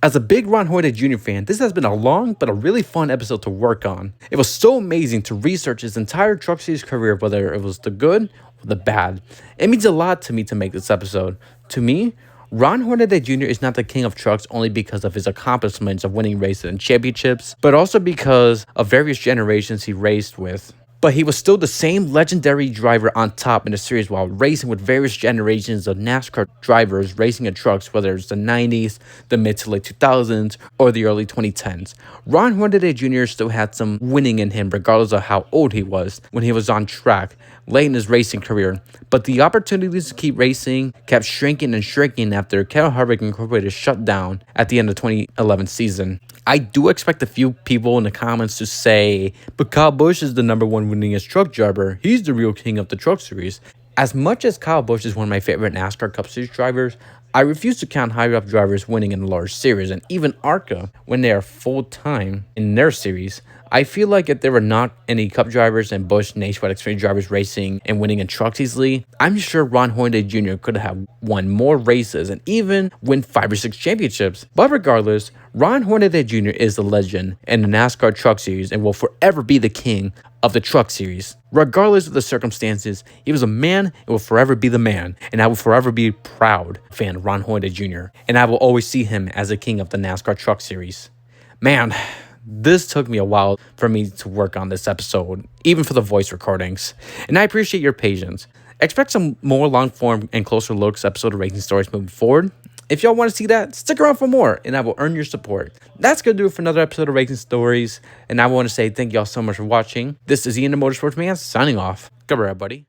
As a big Ron Hornaday Jr. fan, this has been a long but a really fun episode to work on. It was so amazing to research his entire Truck Series career, whether it was the good or the bad. It means a lot to me to make this episode. To me, Ron Hornaday Jr. is not the king of trucks only because of his accomplishments of winning races and championships, but also because of various generations he raced with. But he was still the same legendary driver on top in the series while racing with various generations of NASCAR drivers racing in trucks, whether it's the 90s, the mid to late 2000s, or the early 2010s. Ron Hornaday Jr. still had some winning in him regardless of how old he was when he was on track late in his racing career. But the opportunities to keep racing kept shrinking and shrinking after Kevin Harvick Incorporated shut down at the end of the 2011 season. I do expect a few people in the comments to say, but Kyle Busch is the number one winningest truck driver. He's the real king of the Truck Series. As much as Kyle Busch is one of my favorite NASCAR Cup Series drivers, I refuse to count higher up drivers winning in the large series and even ARCA when they are full-time in their series. I feel like if there were not any Cup drivers and Busch Nationwide Xfinity drivers racing and winning in trucks easily, I'm sure Ron Hornaday Jr. could have won more races and even win 5 or 6 championships. But regardless, Ron Hornaday Jr. is the legend in the NASCAR Truck Series and will forever be the king of the Truck Series. Regardless of the circumstances, he was a man and will forever be the man, and I will forever be a proud fan of Ron Hornaday Jr., and I will always see him as the king of the NASCAR Truck Series. Man, this took me a while for me to work on this episode, even for the voice recordings, and I appreciate your patience. Expect some more long-form and closer looks episode of Racing Stories moving forward. If y'all want to see that, stick around for more, and I will earn your support. That's going to do it for another episode of Racing Stories, and I want to say thank y'all so much for watching. This is Ian the Motorsports Man, signing off. Goodbye, everybody.